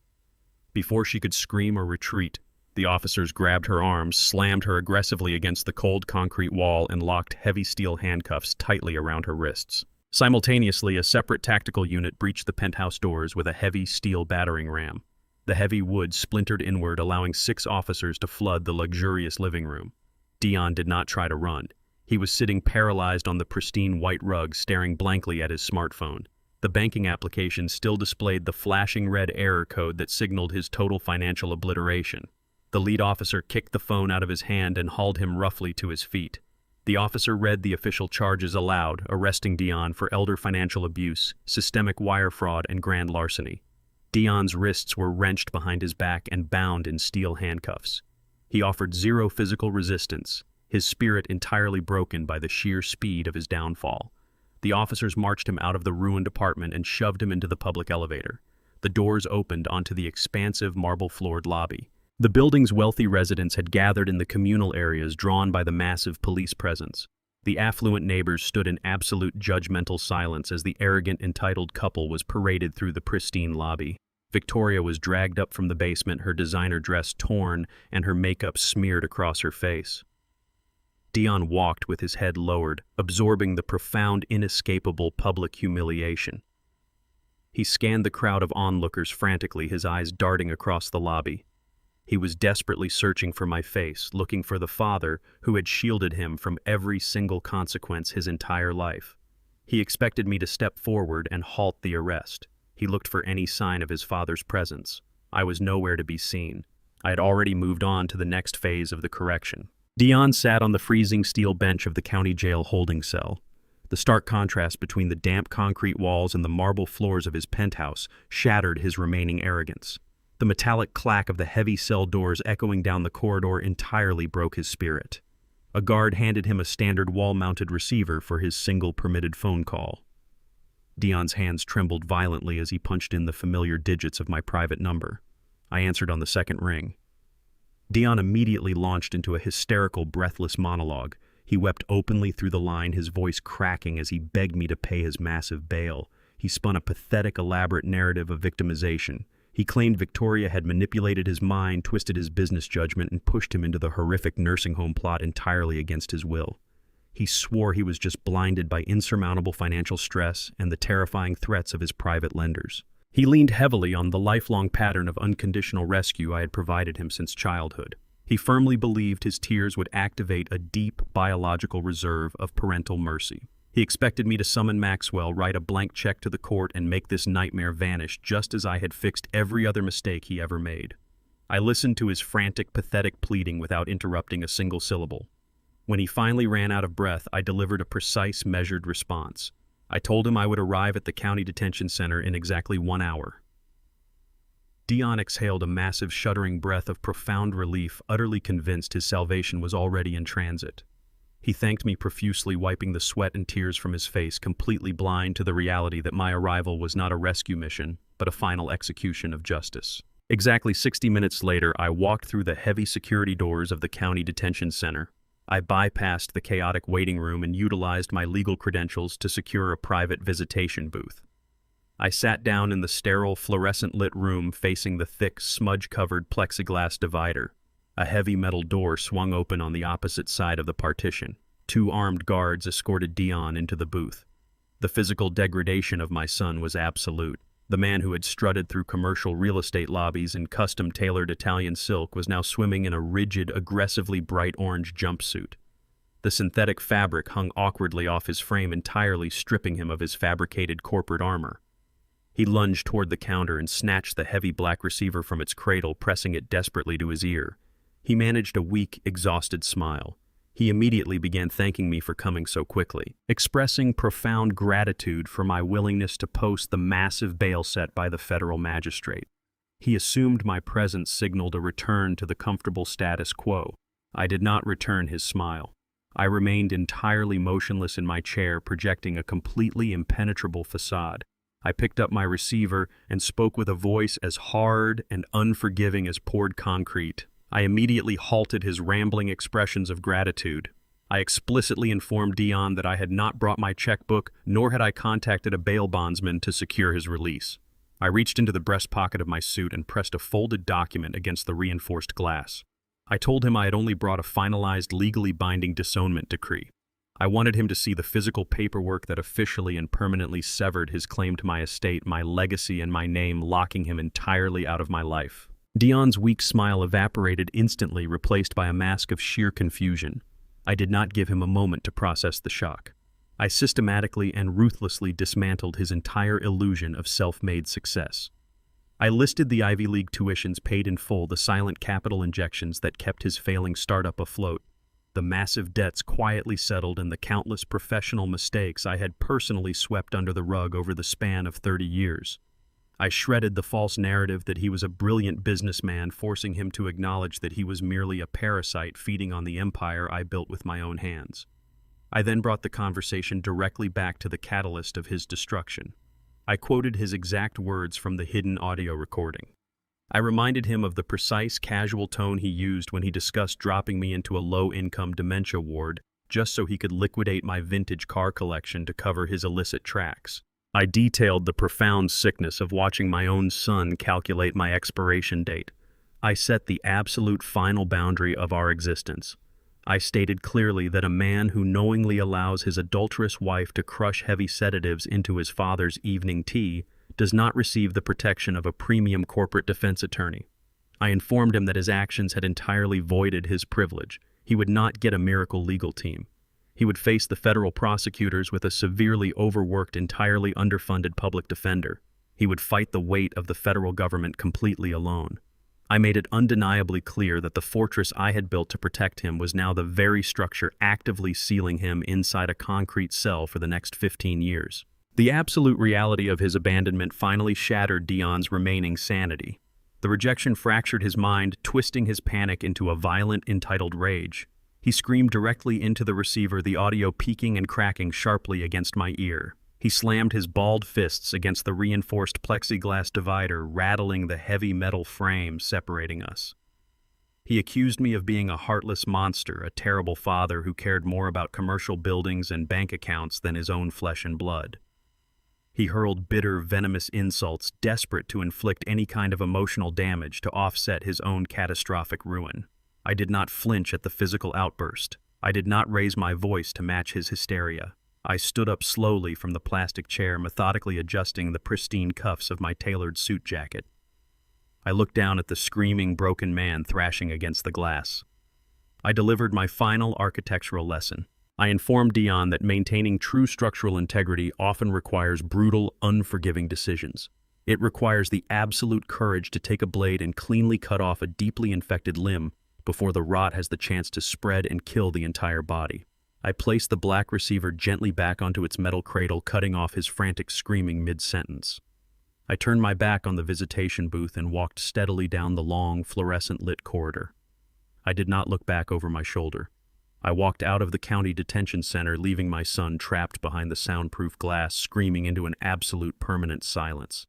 Before she could scream or retreat, the officers grabbed her arms, slammed her aggressively against the cold concrete wall, and locked heavy steel handcuffs tightly around her wrists. Simultaneously, a separate tactical unit breached the penthouse doors with a heavy steel battering ram. The heavy wood splintered inward, allowing 6 officers to flood the luxurious living room. Dion did not try to run. He was sitting paralyzed on the pristine white rug, staring blankly at his smartphone. The banking application still displayed the flashing red error code that signaled his total financial obliteration. The lead officer kicked the phone out of his hand and hauled him roughly to his feet. The officer read the official charges aloud, arresting Dion for elder financial abuse, systemic wire fraud, and grand larceny. Dion's wrists were wrenched behind his back and bound in steel handcuffs. He offered zero physical resistance, his spirit entirely broken by the sheer speed of his downfall. The officers marched him out of the ruined apartment and shoved him into the public elevator. The doors opened onto the expansive marble-floored lobby. The building's wealthy residents had gathered in the communal areas, drawn by the massive police presence. The affluent neighbors stood in absolute judgmental silence as the arrogant, entitled couple was paraded through the pristine lobby. Victoria was dragged up from the basement, her designer dress torn and her makeup smeared across her face. Dion walked with his head lowered, absorbing the profound, inescapable public humiliation. He scanned the crowd of onlookers frantically, his eyes darting across the lobby. He was desperately searching for my face, looking for the father who had shielded him from every single consequence his entire life. He expected me to step forward and halt the arrest. He looked for any sign of his father's presence. I was nowhere to be seen. I had already moved on to the next phase of the correction. Dion sat on the freezing steel bench of the county jail holding cell. The The stark contrast between the damp concrete walls and the marble floors of his penthouse shattered his remaining arrogance. The metallic clack of the heavy cell doors echoing down the corridor entirely broke his spirit. A guard handed him a standard wall-mounted receiver for his single permitted phone call. Dion's hands trembled violently as he punched in the familiar digits of my private number. I answered on the second ring. Dion immediately launched into a hysterical, breathless monologue. He wept openly through the line, his voice cracking as he begged me to pay his massive bail. He spun a pathetic, elaborate narrative of victimization. He claimed Victoria had manipulated his mind, twisted his business judgment, and pushed him into the horrific nursing home plot entirely against his will. He swore he was just blinded by insurmountable financial stress and the terrifying threats of his private lenders. He leaned heavily on the lifelong pattern of unconditional rescue I had provided him since childhood. He firmly believed his tears would activate a deep biological reserve of parental mercy. He expected me to summon Maxwell, write a blank check to the court, and make this nightmare vanish just as I had fixed every other mistake he ever made. I listened to his frantic, pathetic pleading without interrupting a single syllable. When he finally ran out of breath, I delivered a precise, measured response. I told him I would arrive at the county detention center in exactly 1 hour. Dion exhaled a massive, shuddering breath of profound relief, utterly convinced his salvation was already in transit. He thanked me profusely, wiping the sweat and tears from his face, completely blind to the reality that my arrival was not a rescue mission, but a final execution of justice. Exactly 60 minutes later, I walked through the heavy security doors of the county detention center. I bypassed the chaotic waiting room and utilized my legal credentials to secure a private visitation booth. I sat down in the sterile, fluorescent-lit room facing the thick, smudge-covered plexiglass divider. A heavy metal door swung open on the opposite side of the partition. 2 armed guards escorted Dion into the booth. The physical degradation of my son was absolute. The man who had strutted through commercial real estate lobbies in custom-tailored Italian silk was now swimming in a rigid, aggressively bright orange jumpsuit. The synthetic fabric hung awkwardly off his frame, entirely stripping him of his fabricated corporate armor. He lunged toward the counter and snatched the heavy black receiver from its cradle, pressing it desperately to his ear. He managed a weak, exhausted smile. He immediately began thanking me for coming so quickly, expressing profound gratitude for my willingness to post the massive bail set by the federal magistrate. He assumed my presence signaled a return to the comfortable status quo. I did not return his smile. I remained entirely motionless in my chair, projecting a completely impenetrable facade. I picked up my receiver and spoke with a voice as hard and unforgiving as poured concrete. I immediately halted his rambling expressions of gratitude. I explicitly informed Dion that I had not brought my checkbook, nor had I contacted a bail bondsman to secure his release. I reached into the breast pocket of my suit and pressed a folded document against the reinforced glass. I told him I had only brought a finalized, legally binding disownment decree. I wanted him to see the physical paperwork that officially and permanently severed his claim to my estate, my legacy, and my name, locking him entirely out of my life. Dion's weak smile evaporated instantly, replaced by a mask of sheer confusion. I did not give him a moment to process the shock. I systematically and ruthlessly dismantled his entire illusion of self-made success. I listed the Ivy League tuitions paid in full, the silent capital injections that kept his failing startup afloat, the massive debts quietly settled, and the countless professional mistakes I had personally swept under the rug over the span of 30 years. I shredded the false narrative that he was a brilliant businessman, forcing him to acknowledge that he was merely a parasite feeding on the empire I built with my own hands. I then brought the conversation directly back to the catalyst of his destruction. I quoted his exact words from the hidden audio recording. I reminded him of the precise, casual tone he used when he discussed dropping me into a low-income dementia ward just so he could liquidate my vintage car collection to cover his illicit tracks. I detailed the profound sickness of watching my own son calculate my expiration date. I set the absolute final boundary of our existence. I stated clearly that a man who knowingly allows his adulterous wife to crush heavy sedatives into his father's evening tea does not receive the protection of a premium corporate defense attorney. I informed him that his actions had entirely voided his privilege. He would not get a miracle legal team. He would face the federal prosecutors with a severely overworked, entirely underfunded public defender. He would fight the weight of the federal government completely alone. I made it undeniably clear that the fortress I had built to protect him was now the very structure actively sealing him inside a concrete cell for the next 15 years. The absolute reality of his abandonment finally shattered Dion's remaining sanity. The rejection fractured his mind, twisting his panic into a violent, entitled rage. He screamed directly into the receiver, the audio peaking and cracking sharply against my ear. He slammed his balled fists against the reinforced plexiglass divider, rattling the heavy metal frame separating us. He accused me of being a heartless monster, a terrible father who cared more about commercial buildings and bank accounts than his own flesh and blood. He hurled bitter, venomous insults, desperate to inflict any kind of emotional damage to offset his own catastrophic ruin. I did not flinch at the physical outburst. I did not raise my voice to match his hysteria. I stood up slowly from the plastic chair, methodically adjusting the pristine cuffs of my tailored suit jacket. I looked down at the screaming, broken man thrashing against the glass. I delivered my final architectural lesson. I informed Dion that maintaining true structural integrity often requires brutal, unforgiving decisions. It requires the absolute courage to take a blade and cleanly cut off a deeply infected limb before the rot has the chance to spread and kill the entire body. I placed the black receiver gently back onto its metal cradle, cutting off his frantic screaming mid-sentence. I turned my back on the visitation booth and walked steadily down the long, fluorescent-lit corridor. I did not look back over my shoulder. I walked out of the county detention center, leaving my son trapped behind the soundproof glass, screaming into an absolute permanent silence.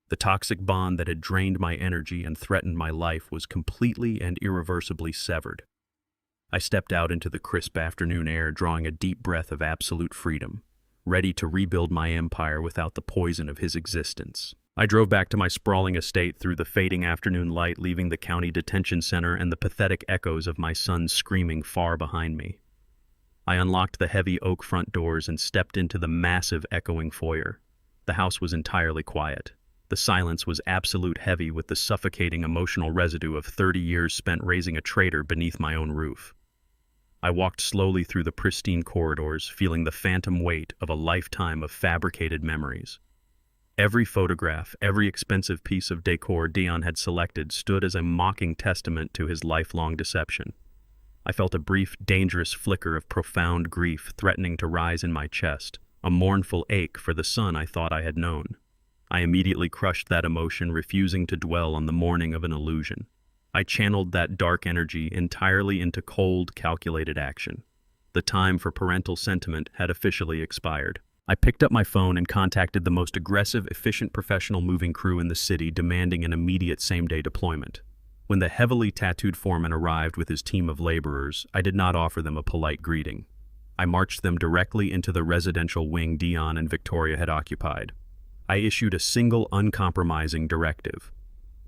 The toxic bond that had drained my energy and threatened my life was completely and irreversibly severed. I stepped out into the crisp afternoon air, drawing a deep breath of absolute freedom, ready to rebuild my empire without the poison of his existence. I drove back to my sprawling estate through the fading afternoon light, leaving the county detention center and the pathetic echoes of my son's screaming far behind me. I unlocked the heavy oak front doors and stepped into the massive echoing foyer. The house was entirely quiet. The silence was absolute, heavy with the suffocating emotional residue of 30 years spent raising a traitor beneath my own roof. I walked slowly through the pristine corridors, feeling the phantom weight of a lifetime of fabricated memories. Every photograph, every expensive piece of decor Dion had selected stood as a mocking testament to his lifelong deception. I felt a brief, dangerous flicker of profound grief threatening to rise in my chest, a mournful ache for the son I thought I had known. I immediately crushed that emotion, refusing to dwell on the morning of an illusion. I channeled that dark energy entirely into cold, calculated action. The time for parental sentiment had officially expired. I picked up my phone and contacted the most aggressive, efficient professional moving crew in the city, demanding an immediate same-day deployment. When the heavily tattooed foreman arrived with his team of laborers, I did not offer them a polite greeting. I marched them directly into the residential wing Dion and Victoria had occupied. I issued a single, uncompromising directive.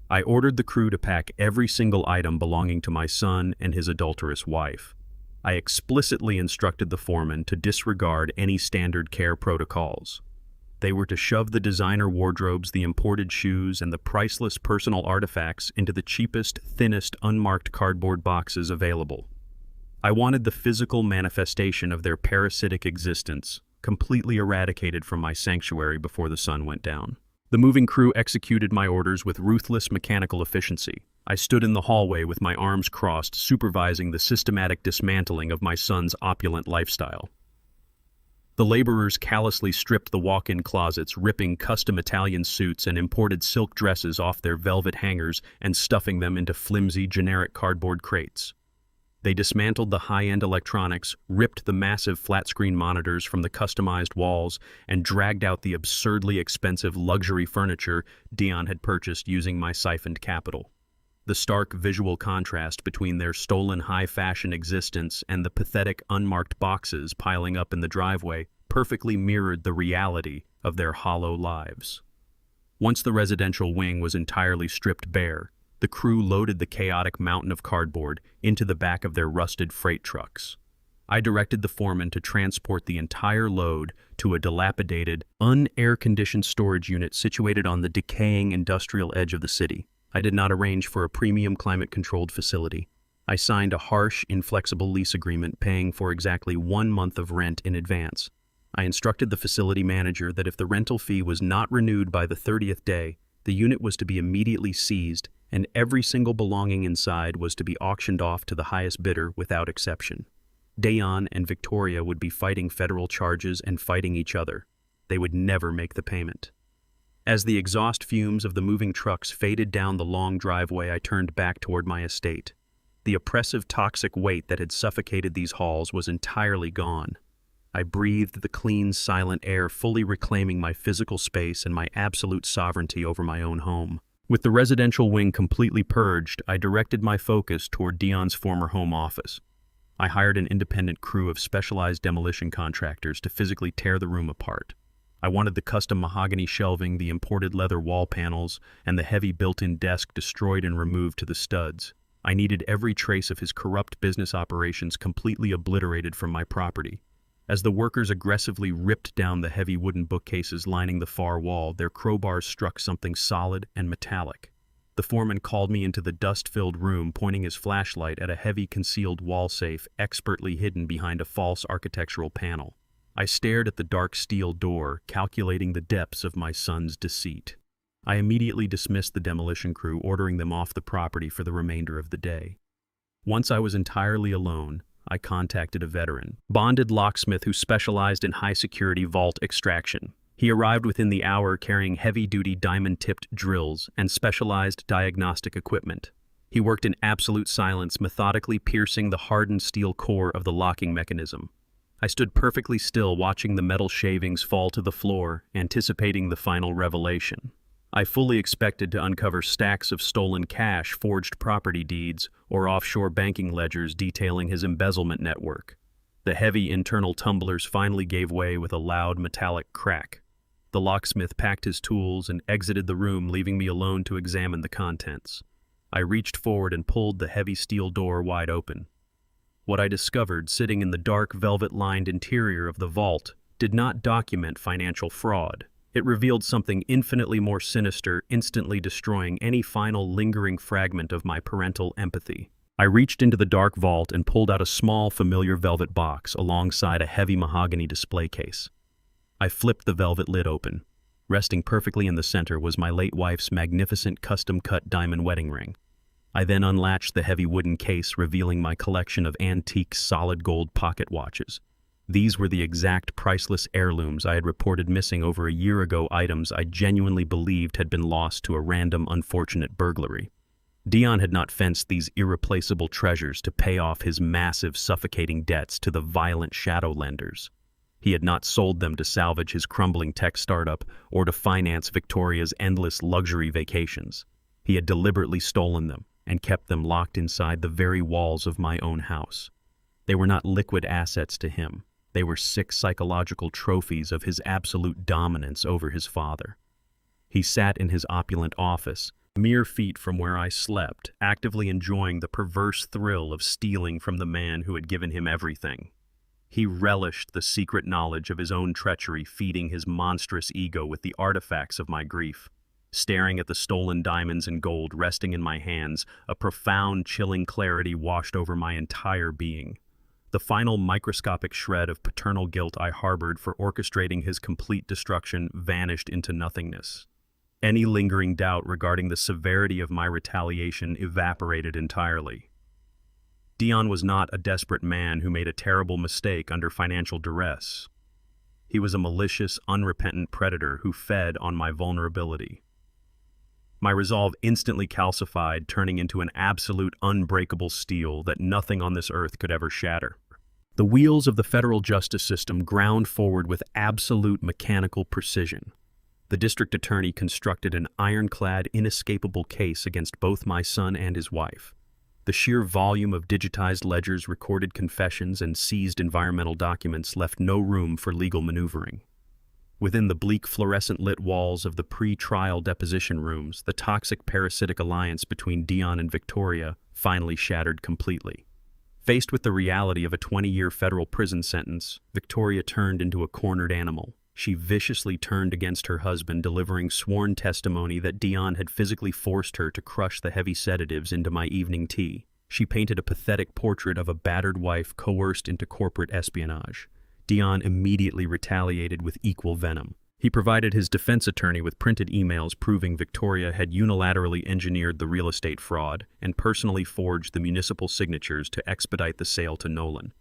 I ordered the crew to pack every single item belonging to my son and his adulterous wife. I explicitly instructed the foreman to disregard any standard care protocols. They were to shove the designer wardrobes, the imported shoes, and the priceless personal artifacts into the cheapest, thinnest, unmarked cardboard boxes available. I wanted the physical manifestation of their parasitic existence completely eradicated from my sanctuary before the sun went down. The moving crew executed my orders with ruthless mechanical efficiency. I stood in the hallway with my arms crossed, supervising the systematic dismantling of my son's opulent lifestyle. The laborers callously stripped the walk-in closets, ripping custom Italian suits and imported silk dresses off their velvet hangers and stuffing them into flimsy, generic cardboard crates. They dismantled the high-end electronics, ripped the massive flat-screen monitors from the customized walls, and dragged out the absurdly expensive luxury furniture Dion had purchased using my siphoned capital. The stark visual contrast between their stolen high-fashion existence and the pathetic unmarked boxes piling up in the driveway perfectly mirrored the reality of their hollow lives. Once the residential wing was entirely stripped bare, the crew loaded the chaotic mountain of cardboard into the back of their rusted freight trucks. I directed the foreman to transport the entire load to a dilapidated, un-air-conditioned storage unit situated on the decaying industrial edge of the city. I did not arrange for a premium climate-controlled facility. I signed a harsh, inflexible lease agreement paying for exactly 1 month of rent in advance. I instructed the facility manager that if the rental fee was not renewed by the 30th day, The unit was to be immediately seized, and every single belonging inside was to be auctioned off to the highest bidder without exception. Dion and Victoria would be fighting federal charges and fighting each other. They would never make the payment. As the exhaust fumes of the moving trucks faded down the long driveway, I turned back toward my estate. The oppressive, toxic weight that had suffocated these halls was entirely gone. I breathed the clean, silent air, fully reclaiming my physical space and my absolute sovereignty over my own home. With the residential wing completely purged, I directed my focus toward Dion's former home office. I hired an independent crew of specialized demolition contractors to physically tear the room apart. I wanted the custom mahogany shelving, the imported leather wall panels, and the heavy built-in desk destroyed and removed to the studs. I needed every trace of his corrupt business operations completely obliterated from my property. As the workers aggressively ripped down the heavy wooden bookcases lining the far wall, their crowbars struck something solid and metallic. The foreman called me into the dust-filled room, pointing his flashlight at a heavy concealed wall safe expertly hidden behind a false architectural panel. I stared at the dark steel door, calculating the depths of my son's deceit. I immediately dismissed the demolition crew, ordering them off the property for the remainder of the day. Once I was entirely alone, I contacted a veteran, bonded locksmith who specialized in high-security vault extraction. He arrived within the hour carrying heavy-duty diamond-tipped drills and specialized diagnostic equipment. He worked in absolute silence, methodically piercing the hardened steel core of the locking mechanism. I stood perfectly still, watching the metal shavings fall to the floor, anticipating the final revelation. I fully expected to uncover stacks of stolen cash, forged property deeds, or offshore banking ledgers detailing his embezzlement network. The heavy internal tumblers finally gave way with a loud metallic crack. The locksmith packed his tools and exited the room, leaving me alone to examine the contents. I reached forward and pulled the heavy steel door wide open. What I discovered, sitting in the dark, velvet-lined interior of the vault, did not document financial fraud. It revealed something infinitely more sinister, instantly destroying any final lingering fragment of my parental empathy. I reached into the dark vault and pulled out a small, familiar velvet box alongside a heavy mahogany display case. I flipped the velvet lid open. Resting perfectly in the center was my late wife's magnificent custom-cut diamond wedding ring. I then unlatched the heavy wooden case, revealing my collection of antique solid gold pocket watches. These were the exact priceless heirlooms I had reported missing over a year ago, items I genuinely believed had been lost to a random, unfortunate burglary. Dion had not fenced these irreplaceable treasures to pay off his massive, suffocating debts to the violent shadow lenders. He had not sold them to salvage his crumbling tech startup or to finance Victoria's endless luxury vacations. He had deliberately stolen them and kept them locked inside the very walls of my own house. They were not liquid assets to him. They were sick psychological trophies of his absolute dominance over his father. He sat in his opulent office, mere feet from where I slept, actively enjoying the perverse thrill of stealing from the man who had given him everything. He relished the secret knowledge of his own treachery, feeding his monstrous ego with the artifacts of my grief. Staring at the stolen diamonds and gold resting in my hands, a profound, chilling clarity washed over my entire being. The final microscopic shred of paternal guilt I harbored for orchestrating his complete destruction vanished into nothingness. Any lingering doubt regarding the severity of my retaliation evaporated entirely. Dion was not a desperate man who made a terrible mistake under financial duress. He was a malicious, unrepentant predator who fed on my vulnerability. My resolve instantly calcified, turning into an absolute unbreakable steel that nothing on this earth could ever shatter. The wheels of the federal justice system ground forward with absolute mechanical precision. The district attorney constructed an ironclad, inescapable case against both my son and his wife. The sheer volume of digitized ledgers, recorded confessions, and seized environmental documents left no room for legal maneuvering. Within the bleak, fluorescent-lit walls of the pre-trial deposition rooms, the toxic parasitic alliance between Dion and Victoria finally shattered completely. Faced with the reality of a 20-year federal prison sentence, Victoria turned into a cornered animal. She viciously turned against her husband, delivering sworn testimony that Dion had physically forced her to crush the heavy sedatives into my evening tea. She painted a pathetic portrait of a battered wife coerced into corporate espionage. Dion immediately retaliated with equal venom. He provided his defense attorney with printed emails proving Victoria had unilaterally engineered the real estate fraud and personally forged the municipal signatures to expedite the sale to Nolan.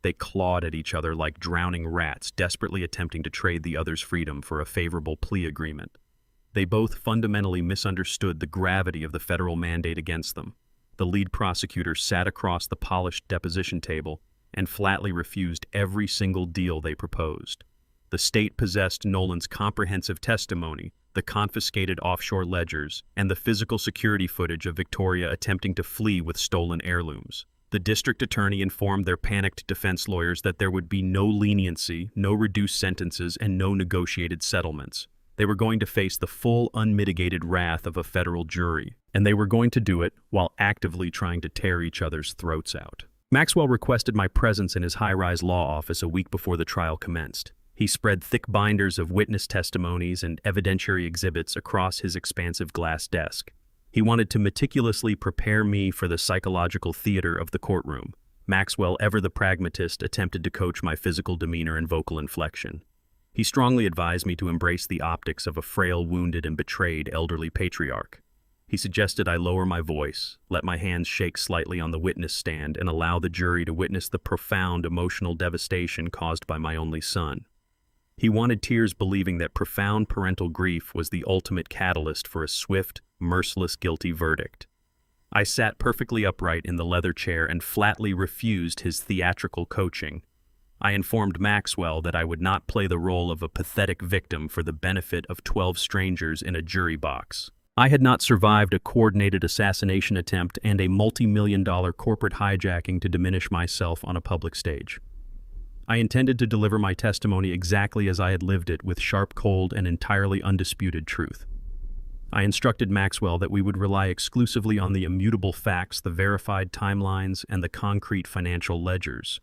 They clawed at each other like drowning rats, desperately attempting to trade the other's freedom for a favorable plea agreement. They both fundamentally misunderstood the gravity of the federal mandate against them. The lead prosecutor sat across the polished deposition table and flatly refused every single deal they proposed. The state possessed Nolan's comprehensive testimony, the confiscated offshore ledgers, and the physical security footage of Victoria attempting to flee with stolen heirlooms. The district attorney informed their panicked defense lawyers that there would be no leniency, no reduced sentences, and no negotiated settlements. They were going to face the full, unmitigated wrath of a federal jury, and they were going to do it while actively trying to tear each other's throats out. Maxwell requested my presence in his high-rise law office a week before the trial commenced. He spread thick binders of witness testimonies and evidentiary exhibits across his expansive glass desk. He wanted to meticulously prepare me for the psychological theater of the courtroom. Maxwell, ever the pragmatist, attempted to coach my physical demeanor and vocal inflection. He strongly advised me to embrace the optics of a frail, wounded, and betrayed elderly patriarch. He suggested I lower my voice, let my hands shake slightly on the witness stand, and allow the jury to witness the profound emotional devastation caused by my only son. He wanted tears, believing that profound parental grief was the ultimate catalyst for a swift, merciless guilty verdict. I sat perfectly upright in the leather chair and flatly refused his theatrical coaching. I informed Maxwell that I would not play the role of a pathetic victim for the benefit of 12 strangers in a jury box. I had not survived a coordinated assassination attempt and a multi-million-dollar corporate hijacking to diminish myself on a public stage. I intended to deliver my testimony exactly as I had lived it, with sharp, cold, and entirely undisputed truth. I instructed Maxwell that we would rely exclusively on the immutable facts, the verified timelines, and the concrete financial ledgers.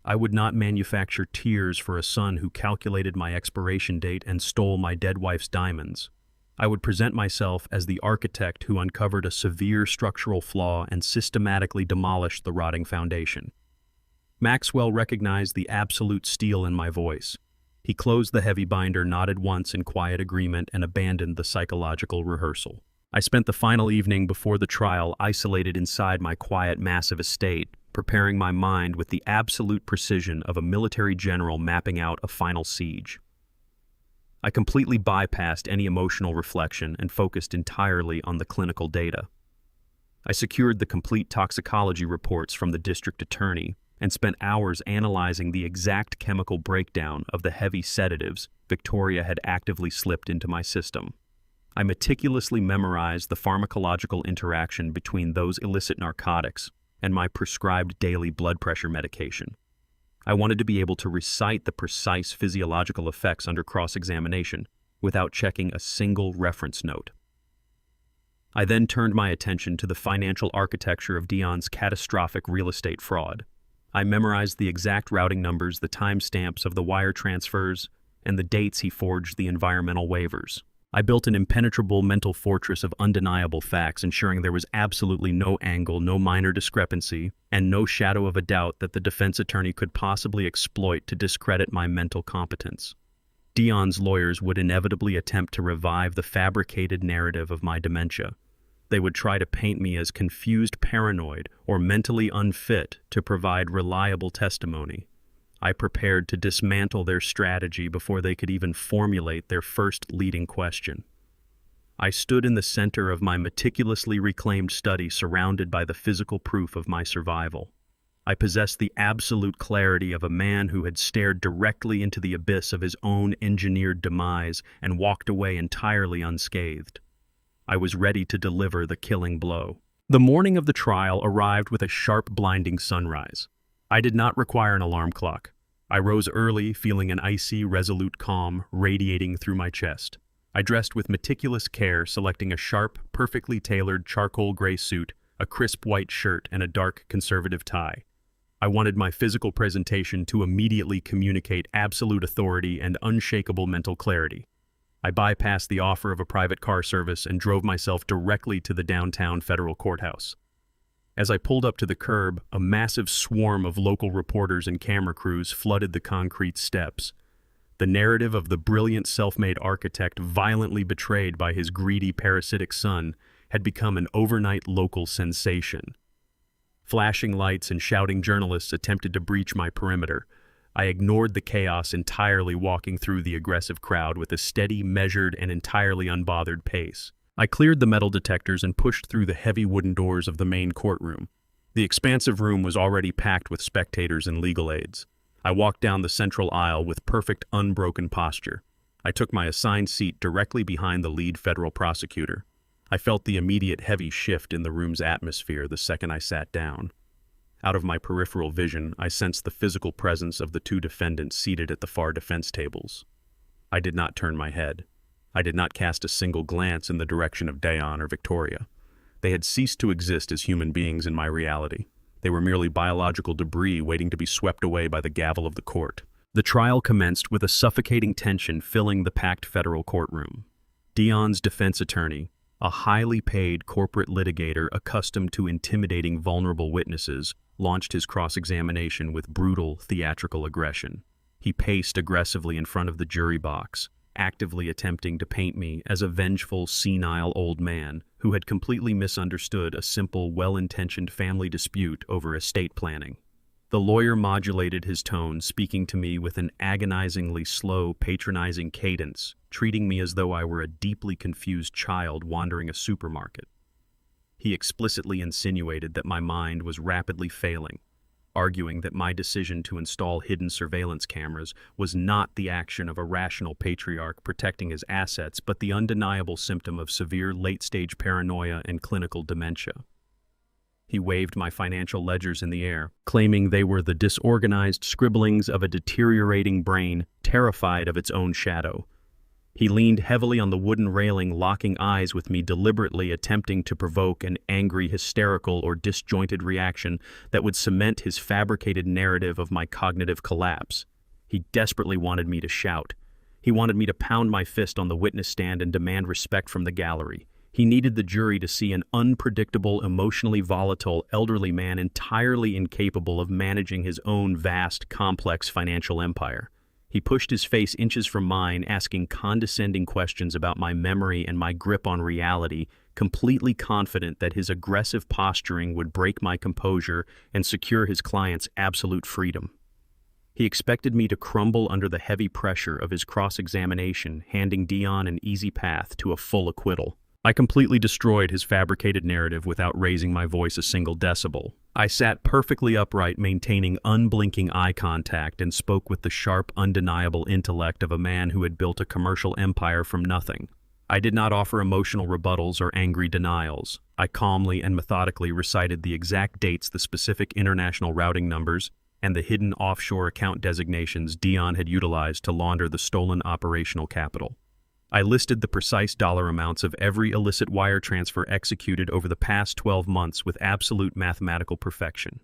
I would not manufacture tears for a son who calculated my expiration date and stole my dead wife's diamonds. I would present myself as the architect who uncovered a severe structural flaw and systematically demolished the rotting foundation. Maxwell recognized the absolute steel in my voice. He closed the heavy binder, nodded once in quiet agreement, and abandoned the psychological rehearsal. I spent the final evening before the trial isolated inside my quiet, massive estate, preparing my mind with the absolute precision of a military general mapping out a final siege. I completely bypassed any emotional reflection and focused entirely on the clinical data. I secured the complete toxicology reports from the district attorney and spent hours analyzing the exact chemical breakdown of the heavy sedatives Victoria had actively slipped into my system. I meticulously memorized the pharmacological interaction between those illicit narcotics and my prescribed daily blood pressure medication. I wanted to be able to recite the precise physiological effects under cross-examination without checking a single reference note. I then turned my attention to the financial architecture of Dion's catastrophic real estate fraud. I memorized the exact routing numbers, the timestamps of the wire transfers, and the dates he forged the environmental waivers. I built an impenetrable mental fortress of undeniable facts, ensuring there was absolutely no angle, no minor discrepancy, and no shadow of a doubt that the defense attorney could possibly exploit to discredit my mental competence. Dion's lawyers would inevitably attempt to revive the fabricated narrative of my dementia. They would try to paint me as confused, paranoid, or mentally unfit to provide reliable testimony. I prepared to dismantle their strategy before they could even formulate their first leading question. I stood in the center of my meticulously reclaimed study, surrounded by the physical proof of my survival. I possessed the absolute clarity of a man who had stared directly into the abyss of his own engineered demise and walked away entirely unscathed. I was ready to deliver the killing blow. The morning of the trial arrived with a sharp, blinding sunrise. I did not require an alarm clock. I rose early, feeling an icy, resolute calm radiating through my chest. I dressed with meticulous care, selecting a sharp, perfectly tailored charcoal gray suit, a crisp white shirt, and a dark, conservative tie. I wanted my physical presentation to immediately communicate absolute authority and unshakable mental clarity. I bypassed the offer of a private car service and drove myself directly to the downtown federal courthouse. As I pulled up to the curb, a massive swarm of local reporters and camera crews flooded the concrete steps. The narrative of the brilliant self-made architect violently betrayed by his greedy parasitic son had become an overnight local sensation. Flashing lights and shouting journalists attempted to breach my perimeter. I ignored the chaos entirely, walking through the aggressive crowd with a steady, measured, and entirely unbothered pace. I cleared the metal detectors and pushed through the heavy wooden doors of the main courtroom. The expansive room was already packed with spectators and legal aides. I walked down the central aisle with perfect, unbroken posture. I took my assigned seat directly behind the lead federal prosecutor. I felt the immediate heavy shift in the room's atmosphere the second I sat down. Out of my peripheral vision, I sensed the physical presence of the two defendants seated at the far defense tables. I did not turn my head. I did not cast a single glance in the direction of Dion or Victoria. They had ceased to exist as human beings in my reality. They were merely biological debris waiting to be swept away by the gavel of the court. The trial commenced with a suffocating tension filling the packed federal courtroom. Dion's defense attorney, a highly paid corporate litigator accustomed to intimidating vulnerable witnesses, launched his cross-examination with brutal, theatrical aggression. He paced aggressively in front of the jury box, actively attempting to paint me as a vengeful, senile old man who had completely misunderstood a simple, well-intentioned family dispute over estate planning. The lawyer modulated his tone, speaking to me with an agonizingly slow, patronizing cadence, treating me as though I were a deeply confused child wandering a supermarket. He explicitly insinuated that my mind was rapidly failing, arguing that my decision to install hidden surveillance cameras was not the action of a rational patriarch protecting his assets, but the undeniable symptom of severe late-stage paranoia and clinical dementia. He waved my financial ledgers in the air, claiming they were the disorganized scribblings of a deteriorating brain terrified of its own shadow. He leaned heavily on the wooden railing, locking eyes with me, deliberately attempting to provoke an angry, hysterical, or disjointed reaction that would cement his fabricated narrative of my cognitive collapse. He desperately wanted me to shout. He wanted me to pound my fist on the witness stand and demand respect from the gallery. He needed the jury to see an unpredictable, emotionally volatile, elderly man entirely incapable of managing his own vast, complex financial empire. He pushed his face inches from mine, asking condescending questions about my memory and my grip on reality, completely confident that his aggressive posturing would break my composure and secure his client's absolute freedom. He expected me to crumble under the heavy pressure of his cross-examination, handing Dion an easy path to a full acquittal. I completely destroyed his fabricated narrative without raising my voice a single decibel. I sat perfectly upright, maintaining unblinking eye contact, and spoke with the sharp, undeniable intellect of a man who had built a commercial empire from nothing. I did not offer emotional rebuttals or angry denials. I calmly and methodically recited the exact dates, the specific international routing numbers, and the hidden offshore account designations Dion had utilized to launder the stolen operational capital. I listed the precise dollar amounts of every illicit wire transfer executed over the past 12 months with absolute mathematical perfection.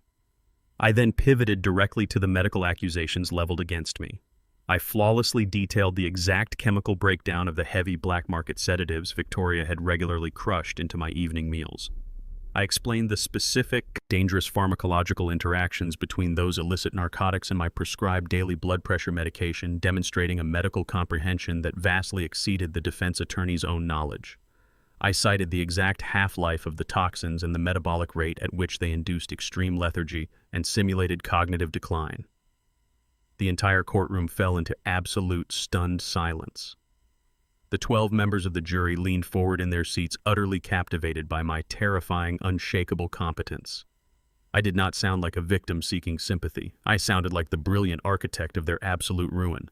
I then pivoted directly to the medical accusations leveled against me. I flawlessly detailed the exact chemical breakdown of the heavy black market sedatives Victoria had regularly crushed into my evening meals. I explained the specific, dangerous pharmacological interactions between those illicit narcotics and my prescribed daily blood pressure medication, demonstrating a medical comprehension that vastly exceeded the defense attorney's own knowledge. I cited the exact half-life of the toxins and the metabolic rate at which they induced extreme lethargy and simulated cognitive decline. The entire courtroom fell into absolute stunned silence. The 12 members of the jury leaned forward in their seats, utterly captivated by my terrifying, unshakable competence. I did not sound like a victim seeking sympathy. I sounded like the brilliant architect of their absolute ruin.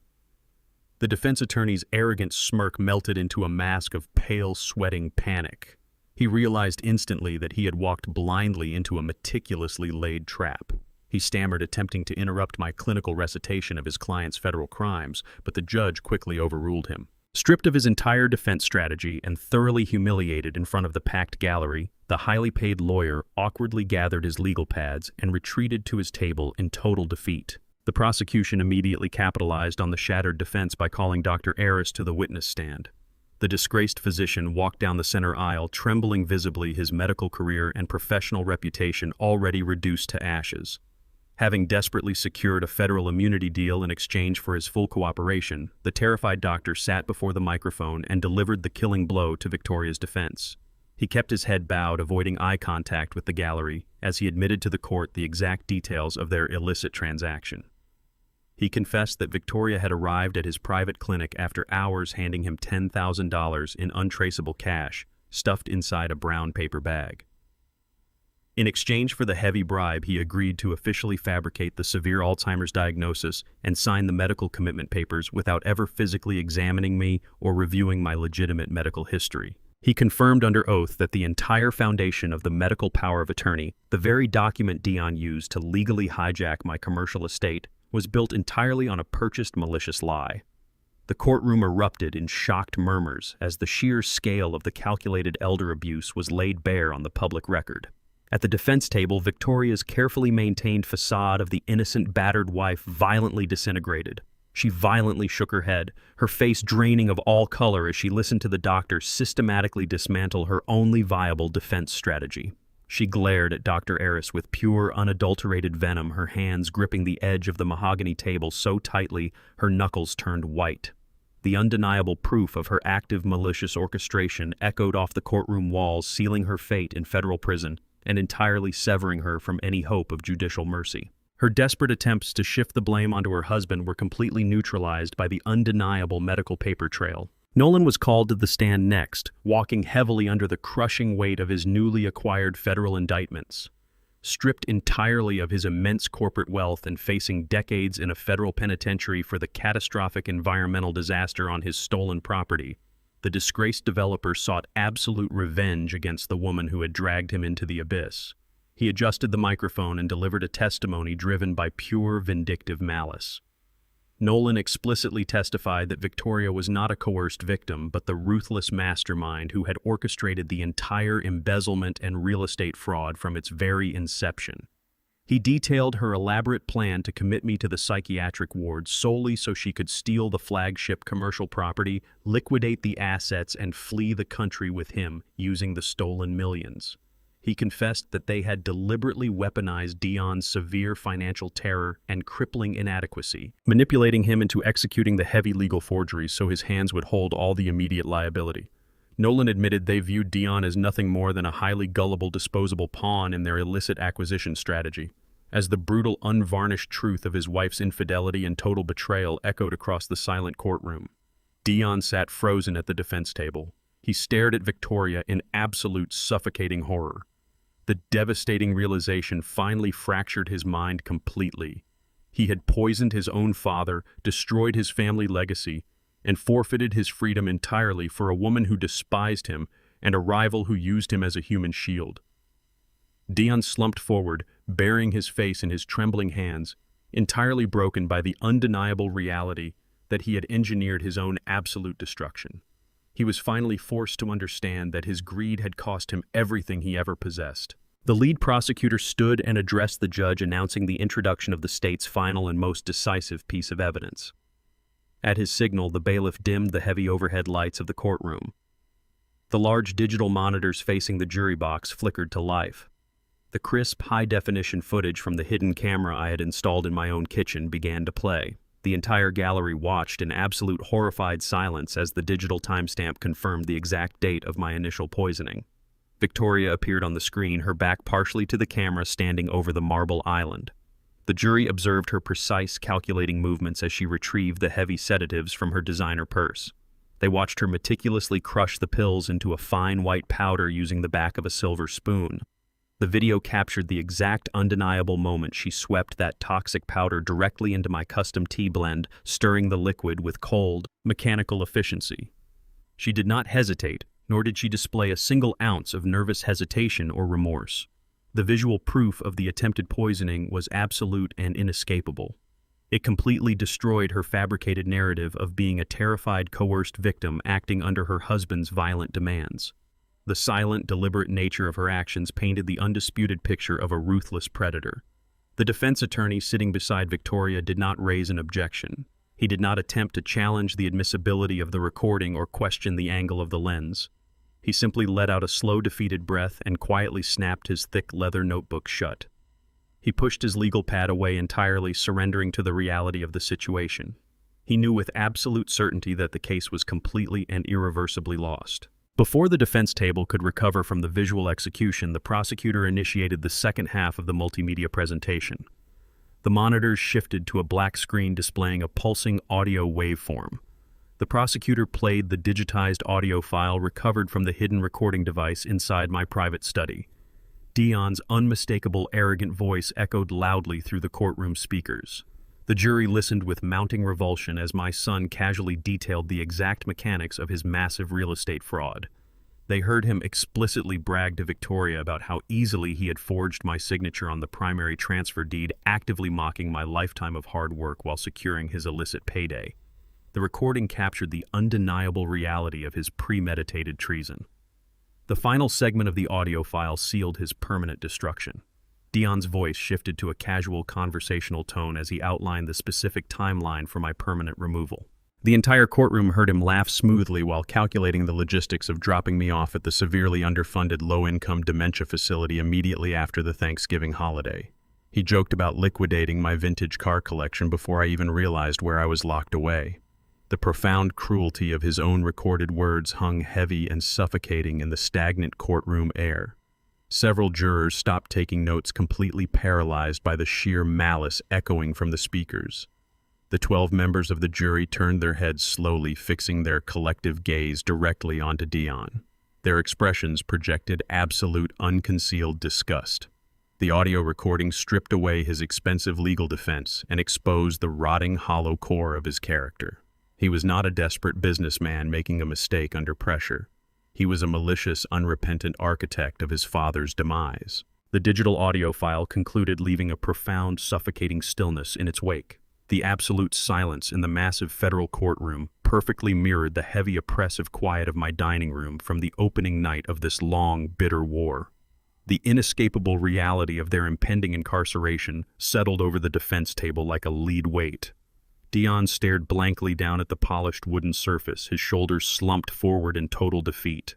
The defense attorney's arrogant smirk melted into a mask of pale, sweating panic. He realized instantly that he had walked blindly into a meticulously laid trap. He stammered, attempting to interrupt my clinical recitation of his client's federal crimes, but the judge quickly overruled him. Stripped of his entire defense strategy and thoroughly humiliated in front of the packed gallery, the highly paid lawyer awkwardly gathered his legal pads and retreated to his table in total defeat. The prosecution immediately capitalized on the shattered defense by calling Dr. Aris to the witness stand. The disgraced physician walked down the center aisle, trembling visibly, his medical career and professional reputation already reduced to ashes. Having desperately secured a federal immunity deal in exchange for his full cooperation, the terrified doctor sat before the microphone and delivered the killing blow to Victoria's defense. He kept his head bowed, avoiding eye contact with the gallery, as he admitted to the court the exact details of their illicit transaction. He confessed that Victoria had arrived at his private clinic after hours, handing him $10,000 in untraceable cash, stuffed inside a brown paper bag. In exchange for the heavy bribe, he agreed to officially fabricate the severe Alzheimer's diagnosis and sign the medical commitment papers without ever physically examining me or reviewing my legitimate medical history. He confirmed under oath that the entire foundation of the medical power of attorney, the very document Dion used to legally hijack my commercial estate, was built entirely on a purchased malicious lie. The courtroom erupted in shocked murmurs as the sheer scale of the calculated elder abuse was laid bare on the public record. At the defense table, Victoria's carefully maintained facade of the innocent, battered wife violently disintegrated. She violently shook her head, her face draining of all color as she listened to the doctor systematically dismantle her only viable defense strategy. She glared at Dr. Eris with pure, unadulterated venom, her hands gripping the edge of the mahogany table so tightly her knuckles turned white. The undeniable proof of her active, malicious orchestration echoed off the courtroom walls, sealing her fate in federal prison and entirely severing her from any hope of judicial mercy. Her desperate attempts to shift the blame onto her husband were completely neutralized by the undeniable medical paper trail. Nolan was called to the stand next, walking heavily under the crushing weight of his newly acquired federal indictments. Stripped entirely of his immense corporate wealth and facing decades in a federal penitentiary for the catastrophic environmental disaster on his stolen property, the disgraced developer sought absolute revenge against the woman who had dragged him into the abyss. He adjusted the microphone and delivered a testimony driven by pure vindictive malice. Nolan explicitly testified that Victoria was not a coerced victim, but the ruthless mastermind who had orchestrated the entire embezzlement and real estate fraud from its very inception. He detailed her elaborate plan to commit me to the psychiatric ward solely so she could steal the flagship commercial property, liquidate the assets, and flee the country with him using the stolen millions. He confessed that they had deliberately weaponized Dion's severe financial terror and crippling inadequacy, manipulating him into executing the heavy legal forgeries so his hands would hold all the immediate liability. Nolan admitted they viewed Dion as nothing more than a highly gullible, disposable pawn in their illicit acquisition strategy. As the brutal, unvarnished truth of his wife's infidelity and total betrayal echoed across the silent courtroom, Dion sat frozen at the defense table. He stared at Victoria in absolute suffocating horror. The devastating realization finally fractured his mind completely. He had poisoned his own father, destroyed his family legacy, and forfeited his freedom entirely for a woman who despised him and a rival who used him as a human shield. Dion slumped forward, burying his face in his trembling hands, entirely broken by the undeniable reality that he had engineered his own absolute destruction. He was finally forced to understand that his greed had cost him everything he ever possessed. The lead prosecutor stood and addressed the judge, announcing the introduction of the state's final and most decisive piece of evidence. At his signal, the bailiff dimmed the heavy overhead lights of the courtroom. The large digital monitors facing the jury box flickered to life. The crisp, high-definition footage from the hidden camera I had installed in my own kitchen began to play. The entire gallery watched in absolute horrified silence as the digital timestamp confirmed the exact date of my initial poisoning. Victoria appeared on the screen, her back partially to the camera, standing over the marble island. The jury observed her precise, calculating movements as she retrieved the heavy sedatives from her designer purse. They watched her meticulously crush the pills into a fine white powder using the back of a silver spoon. The video captured the exact undeniable moment she swept that toxic powder directly into my custom tea blend, stirring the liquid with cold, mechanical efficiency. She did not hesitate, nor did she display a single ounce of nervous hesitation or remorse. The visual proof of the attempted poisoning was absolute and inescapable. It completely destroyed her fabricated narrative of being a terrified, coerced victim acting under her husband's violent demands. The silent, deliberate nature of her actions painted the undisputed picture of a ruthless predator. The defense attorney sitting beside Victoria did not raise an objection. He did not attempt to challenge the admissibility of the recording or question the angle of the lens. He simply let out a slow, defeated breath and quietly snapped his thick leather notebook shut. He pushed his legal pad away entirely, surrendering to the reality of the situation. He knew with absolute certainty that the case was completely and irreversibly lost. Before the defense table could recover from the visual execution, the prosecutor initiated the second half of the multimedia presentation. The monitors shifted to a black screen displaying a pulsing audio waveform. The prosecutor played the digitized audio file recovered from the hidden recording device inside my private study. Dion's unmistakable, arrogant voice echoed loudly through the courtroom speakers. The jury listened with mounting revulsion as my son casually detailed the exact mechanics of his massive real estate fraud. They heard him explicitly brag to Victoria about how easily he had forged my signature on the primary transfer deed, actively mocking my lifetime of hard work while securing his illicit payday. The recording captured the undeniable reality of his premeditated treason. The final segment of the audio file sealed his permanent destruction. Dion's voice shifted to a casual conversational tone as he outlined the specific timeline for my permanent removal. The entire courtroom heard him laugh smoothly while calculating the logistics of dropping me off at the severely underfunded low-income dementia facility immediately after the Thanksgiving holiday. He joked about liquidating my vintage car collection before I even realized where I was locked away. The profound cruelty of his own recorded words hung heavy and suffocating in the stagnant courtroom air. Several jurors stopped taking notes, completely paralyzed by the sheer malice echoing from the speakers. The 12 members of the jury turned their heads slowly, fixing their collective gaze directly onto Dion. Their expressions projected absolute, unconcealed disgust. The audio recording stripped away his expensive legal defense and exposed the rotting, hollow core of his character. He was not a desperate businessman making a mistake under pressure. He was a malicious, unrepentant architect of his father's demise. The digital audio file concluded, leaving a profound, suffocating stillness in its wake. The absolute silence in the massive federal courtroom perfectly mirrored the heavy, oppressive quiet of my dining room from the opening night of this long, bitter war. The inescapable reality of their impending incarceration settled over the defense table like a lead weight. Dion stared blankly down at the polished wooden surface, his shoulders slumped forward in total defeat.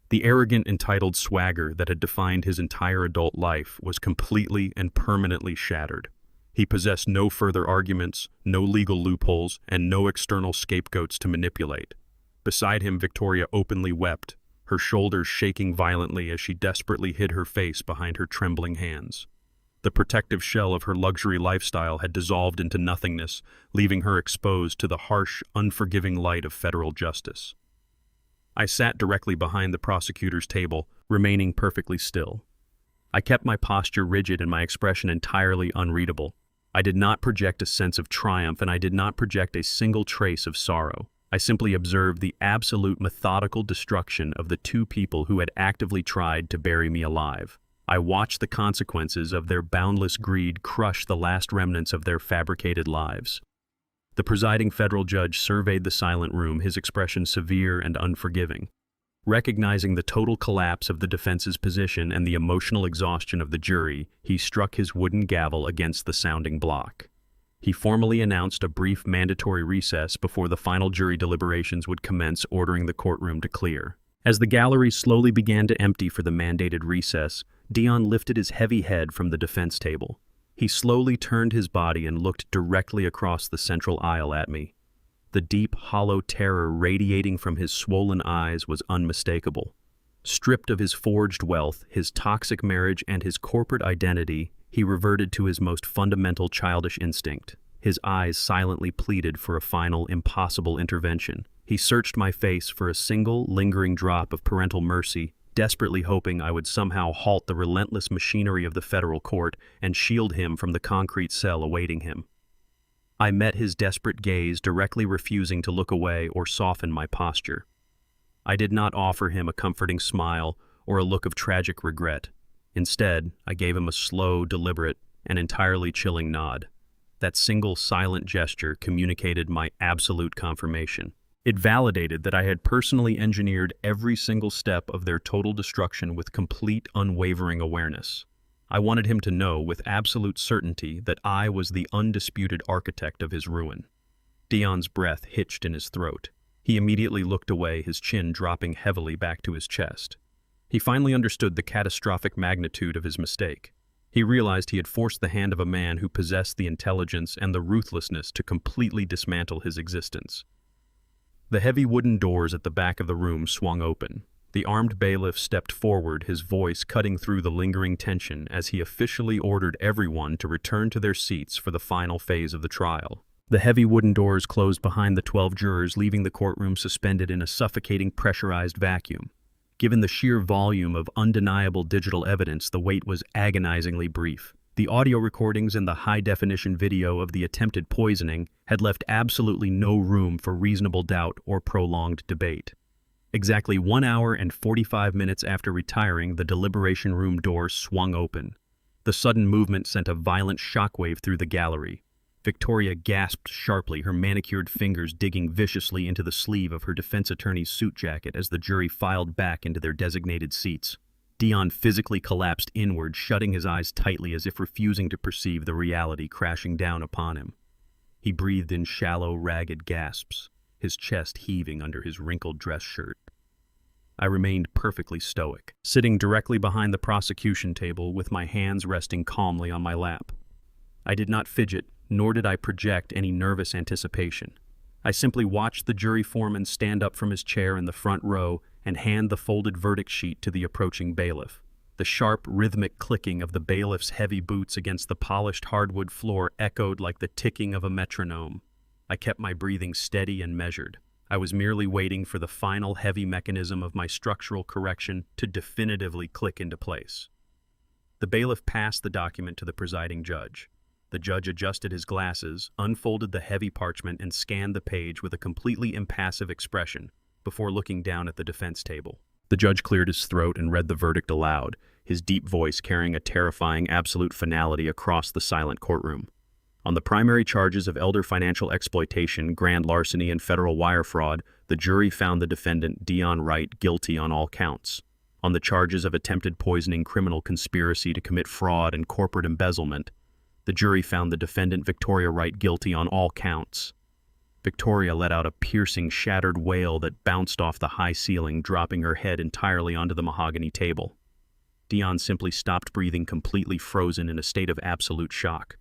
The arrogant, entitled swagger that had defined his entire adult life was completely and permanently shattered. He possessed no further arguments, no legal loopholes, and no external scapegoats to manipulate. Beside him, Victoria openly wept, her shoulders shaking violently as she desperately hid her face behind her trembling hands. The protective shell of her luxury lifestyle had dissolved into nothingness, leaving her exposed to the harsh, unforgiving light of federal justice. I sat directly behind the prosecutor's table, remaining perfectly still. I kept my posture rigid and my expression entirely unreadable. I did not project a sense of triumph, and I did not project a single trace of sorrow. I simply observed the absolute methodical destruction of the two people who had actively tried to bury me alive. I watched the consequences of their boundless greed crush the last remnants of their fabricated lives. The presiding federal judge surveyed the silent room, his expression severe and unforgiving. Recognizing the total collapse of the defense's position and the emotional exhaustion of the jury, he struck his wooden gavel against the sounding block. He formally announced a brief mandatory recess before the final jury deliberations would commence, ordering the courtroom to clear. As the gallery slowly began to empty for the mandated recess, Dion lifted his heavy head from the defense table. He slowly turned his body and looked directly across the central aisle at me. The deep, hollow terror radiating from his swollen eyes was unmistakable. Stripped of his forged wealth, his toxic marriage, and his corporate identity, he reverted to his most fundamental childish instinct. His eyes silently pleaded for a final, impossible intervention. He searched my face for a single, lingering drop of parental mercy, desperately hoping I would somehow halt the relentless machinery of the federal court and shield him from the concrete cell awaiting him. I met his desperate gaze, directly refusing to look away or soften my posture. I did not offer him a comforting smile or a look of tragic regret. Instead, I gave him a slow, deliberate, and entirely chilling nod. That single silent gesture communicated my absolute confirmation. It validated that I had personally engineered every single step of their total destruction with complete, unwavering awareness. I wanted him to know with absolute certainty that I was the undisputed architect of his ruin. Dion's breath hitched in his throat. He immediately looked away, his chin dropping heavily back to his chest. He finally understood the catastrophic magnitude of his mistake. He realized he had forced the hand of a man who possessed the intelligence and the ruthlessness to completely dismantle his existence. The heavy wooden doors at the back of the room swung open. The armed bailiff stepped forward, his voice cutting through the lingering tension as he officially ordered everyone to return to their seats for the final phase of the trial. The heavy wooden doors closed behind the 12 jurors, leaving the courtroom suspended in a suffocating pressurized vacuum. Given the sheer volume of undeniable digital evidence, the wait was agonizingly brief. The audio recordings and the high-definition video of the attempted poisoning had left absolutely no room for reasonable doubt or prolonged debate. Exactly 1 hour and 45 minutes after retiring, the deliberation room door swung open. The sudden movement sent a violent shockwave through the gallery. Victoria gasped sharply, her manicured fingers digging viciously into the sleeve of her defense attorney's suit jacket as the jury filed back into their designated seats. Dion physically collapsed inward, shutting his eyes tightly as if refusing to perceive the reality crashing down upon him. He breathed in shallow, ragged gasps, his chest heaving under his wrinkled dress shirt. I remained perfectly stoic, sitting directly behind the prosecution table with my hands resting calmly on my lap. I did not fidget, nor did I project any nervous anticipation. I simply watched the jury foreman stand up from his chair in the front row and hand the folded verdict sheet to the approaching bailiff. The sharp, rhythmic clicking of the bailiff's heavy boots against the polished hardwood floor echoed like the ticking of a metronome. I kept my breathing steady and measured. I was merely waiting for the final heavy mechanism of my structural correction to definitively click into place. The bailiff passed the document to the presiding judge. The judge adjusted his glasses, unfolded the heavy parchment, and scanned the page with a completely impassive expression before looking down at the defense table. The judge cleared his throat and read the verdict aloud, his deep voice carrying a terrifying absolute finality across the silent courtroom. On the primary charges of elder financial exploitation, grand larceny, and federal wire fraud, the jury found the defendant, Edison Wright, guilty on all counts. On the charges of attempted poisoning, criminal conspiracy to commit fraud, and corporate embezzlement, the jury found the defendant, Victoria Wright, guilty on all counts. Victoria let out a piercing, shattered wail that bounced off the high ceiling, dropping her head entirely onto the mahogany table. Dion simply stopped breathing, completely frozen in a state of absolute shock.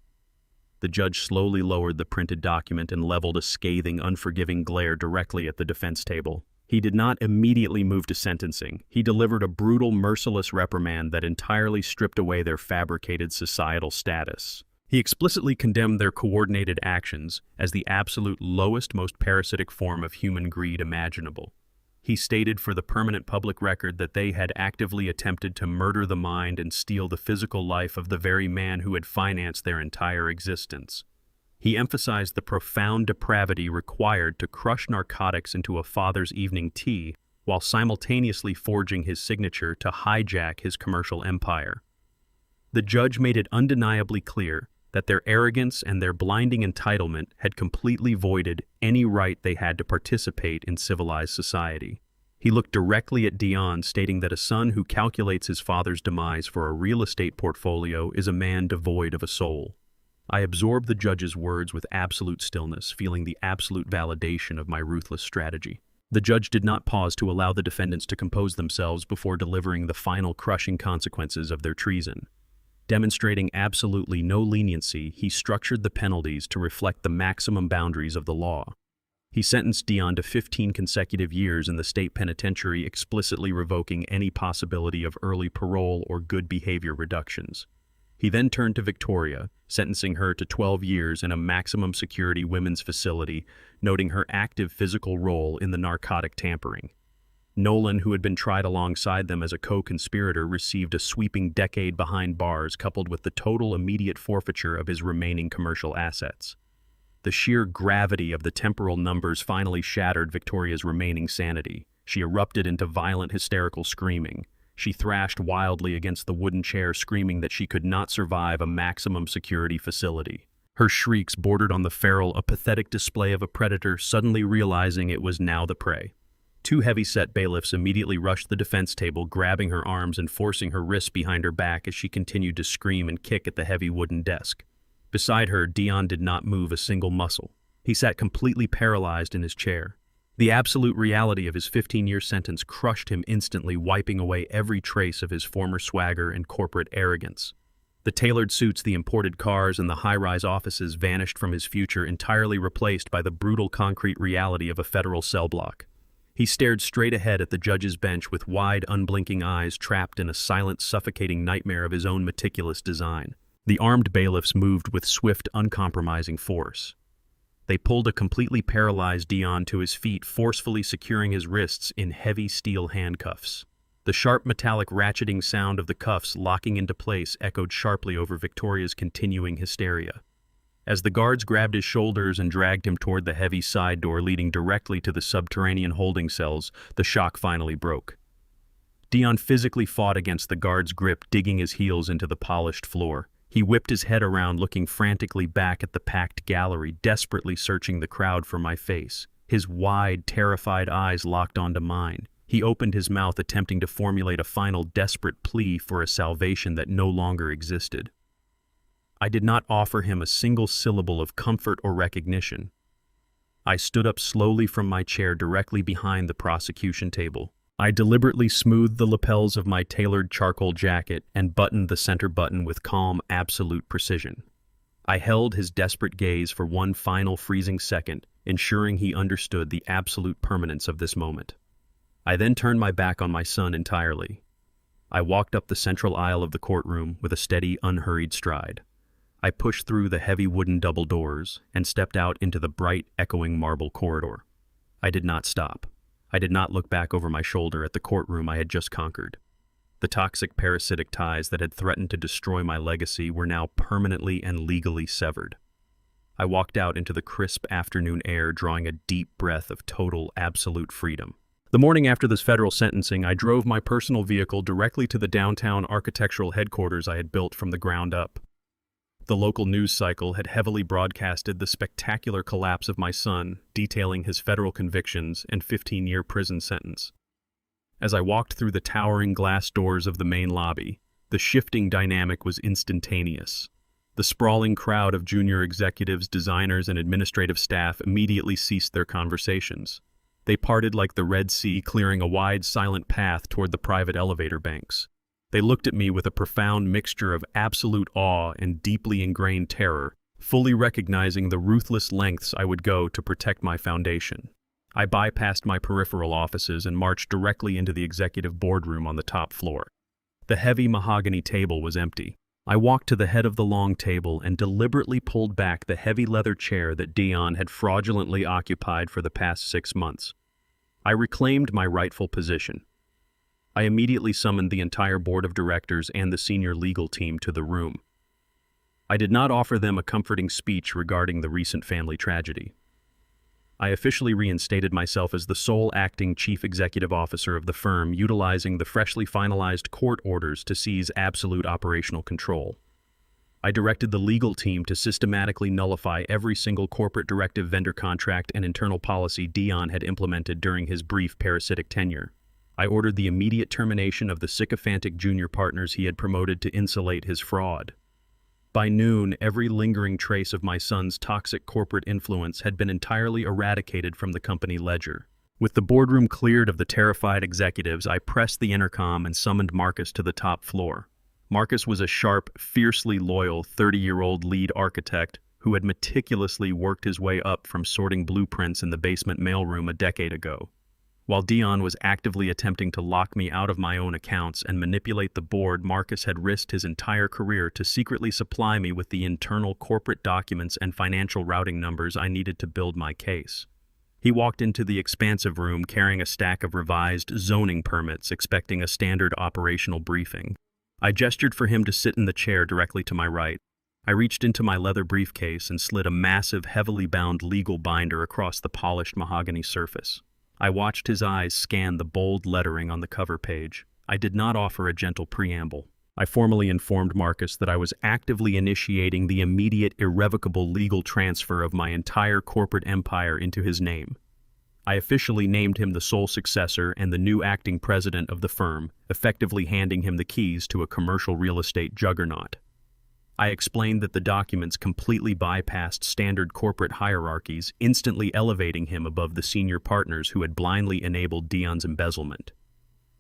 The judge slowly lowered the printed document and leveled a scathing, unforgiving glare directly at the defense table. He did not immediately move to sentencing. He delivered a brutal, merciless reprimand that entirely stripped away their fabricated societal status. He explicitly condemned their coordinated actions as the absolute lowest, most parasitic form of human greed imaginable. He stated for the permanent public record that they had actively attempted to murder the mind and steal the physical life of the very man who had financed their entire existence. He emphasized the profound depravity required to crush narcotics into a father's evening tea while simultaneously forging his signature to hijack his commercial empire. The judge made it undeniably clear that their arrogance and their blinding entitlement had completely voided any right they had to participate in civilized society. He looked directly at Dion, stating that a son who calculates his father's demise for a real estate portfolio is a man devoid of a soul. I absorbed the judge's words with absolute stillness, feeling the absolute validation of my ruthless strategy. The judge did not pause to allow the defendants to compose themselves before delivering the final crushing consequences of their treason. Demonstrating absolutely no leniency, he structured the penalties to reflect the maximum boundaries of the law. He sentenced Dion to 15 consecutive years in the state penitentiary, explicitly revoking any possibility of early parole or good behavior reductions. He then turned to Victoria, sentencing her to 12 years in a maximum security women's facility, noting her active physical role in the narcotic tampering. Nolan, who had been tried alongside them as a co-conspirator, received a sweeping decade behind bars, coupled with the total immediate forfeiture of his remaining commercial assets. The sheer gravity of the temporal numbers finally shattered Victoria's remaining sanity. She erupted into violent, hysterical screaming. She thrashed wildly against the wooden chair, screaming that she could not survive a maximum security facility. Her shrieks bordered on the feral, a pathetic display of a predator suddenly realizing it was now the prey. Two heavy-set bailiffs immediately rushed the defense table, grabbing her arms and forcing her wrists behind her back as she continued to scream and kick at the heavy wooden desk. Beside her, Dion did not move a single muscle. He sat completely paralyzed in his chair. The absolute reality of his 15-year sentence crushed him instantly, wiping away every trace of his former swagger and corporate arrogance. The tailored suits, the imported cars, and the high-rise offices vanished from his future, entirely replaced by the brutal concrete reality of a federal cell block. He stared straight ahead at the judge's bench with wide, unblinking eyes, trapped in a silent, suffocating nightmare of his own meticulous design. The armed bailiffs moved with swift, uncompromising force. They pulled a completely paralyzed Dion to his feet, forcefully securing his wrists in heavy steel handcuffs. The sharp metallic ratcheting sound of the cuffs locking into place echoed sharply over Victoria's continuing hysteria. As the guards grabbed his shoulders and dragged him toward the heavy side door leading directly to the subterranean holding cells, the shock finally broke. Dion physically fought against the guard's grip, digging his heels into the polished floor. He whipped his head around, looking frantically back at the packed gallery, desperately searching the crowd for my face. His wide, terrified eyes locked onto mine. He opened his mouth, attempting to formulate a final desperate plea for a salvation that no longer existed. I did not offer him a single syllable of comfort or recognition. I stood up slowly from my chair directly behind the prosecution table. I deliberately smoothed the lapels of my tailored charcoal jacket and buttoned the center button with calm, absolute precision. I held his desperate gaze for one final freezing second, ensuring he understood the absolute permanence of this moment. I then turned my back on my son entirely. I walked up the central aisle of the courtroom with a steady, unhurried stride. I pushed through the heavy wooden double doors and stepped out into the bright, echoing marble corridor. I did not stop. I did not look back over my shoulder at the courtroom I had just conquered. The toxic parasitic ties that had threatened to destroy my legacy were now permanently and legally severed. I walked out into the crisp afternoon air, drawing a deep breath of total, absolute freedom. The morning after this federal sentencing, I drove my personal vehicle directly to the downtown architectural headquarters I had built from the ground up. The local news cycle had heavily broadcasted the spectacular collapse of my son, detailing his federal convictions and 15-year prison sentence. As I walked through the towering glass doors of the main lobby, the shifting dynamic was instantaneous. The sprawling crowd of junior executives, designers, and administrative staff immediately ceased their conversations. They parted like the Red Sea, clearing a wide, silent path toward the private elevator banks. They looked at me with a profound mixture of absolute awe and deeply ingrained terror, fully recognizing the ruthless lengths I would go to protect my foundation. I bypassed my peripheral offices and marched directly into the executive boardroom on the top floor. The heavy mahogany table was empty. I walked to the head of the long table and deliberately pulled back the heavy leather chair that Dion had fraudulently occupied for the past 6 months. I reclaimed my rightful position. I immediately summoned the entire board of directors and the senior legal team to the room. I did not offer them a comforting speech regarding the recent family tragedy. I officially reinstated myself as the sole acting chief executive officer of the firm, utilizing the freshly finalized court orders to seize absolute operational control. I directed the legal team to systematically nullify every single corporate directive, vendor contract, and internal policy Dion had implemented during his brief parasitic tenure. I ordered the immediate termination of the sycophantic junior partners he had promoted to insulate his fraud. By noon, every lingering trace of my son's toxic corporate influence had been entirely eradicated from the company ledger. With the boardroom cleared of the terrified executives, I pressed the intercom and summoned Marcus to the top floor. Marcus was a sharp, fiercely loyal 30-year-old lead architect who had meticulously worked his way up from sorting blueprints in the basement mailroom a decade ago. While Dion was actively attempting to lock me out of my own accounts and manipulate the board, Marcus had risked his entire career to secretly supply me with the internal corporate documents and financial routing numbers I needed to build my case. He walked into the expansive room carrying a stack of revised zoning permits, expecting a standard operational briefing. I gestured for him to sit in the chair directly to my right. I reached into my leather briefcase and slid a massive, heavily bound legal binder across the polished mahogany surface. I watched his eyes scan the bold lettering on the cover page. I did not offer a gentle preamble. I formally informed Marcus that I was actively initiating the immediate, irrevocable legal transfer of my entire corporate empire into his name. I officially named him the sole successor and the new acting president of the firm, effectively handing him the keys to a commercial real estate juggernaut. I explained that the documents completely bypassed standard corporate hierarchies, instantly elevating him above the senior partners who had blindly enabled Dion's embezzlement.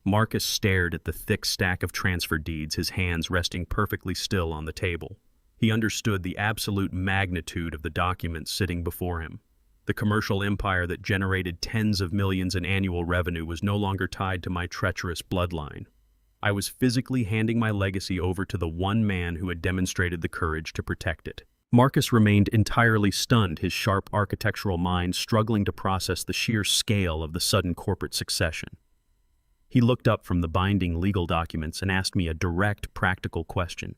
Marcus stared at the thick stack of transfer deeds, his hands resting perfectly still on the table. He understood the absolute magnitude of the documents sitting before him. The commercial empire that generated tens of millions in annual revenue was no longer tied to my treacherous bloodline. I was physically handing my legacy over to the one man who had demonstrated the courage to protect it. Marcus remained entirely stunned, his sharp architectural mind struggling to process the sheer scale of the sudden corporate succession. He looked up from the binding legal documents and asked me a direct, practical question.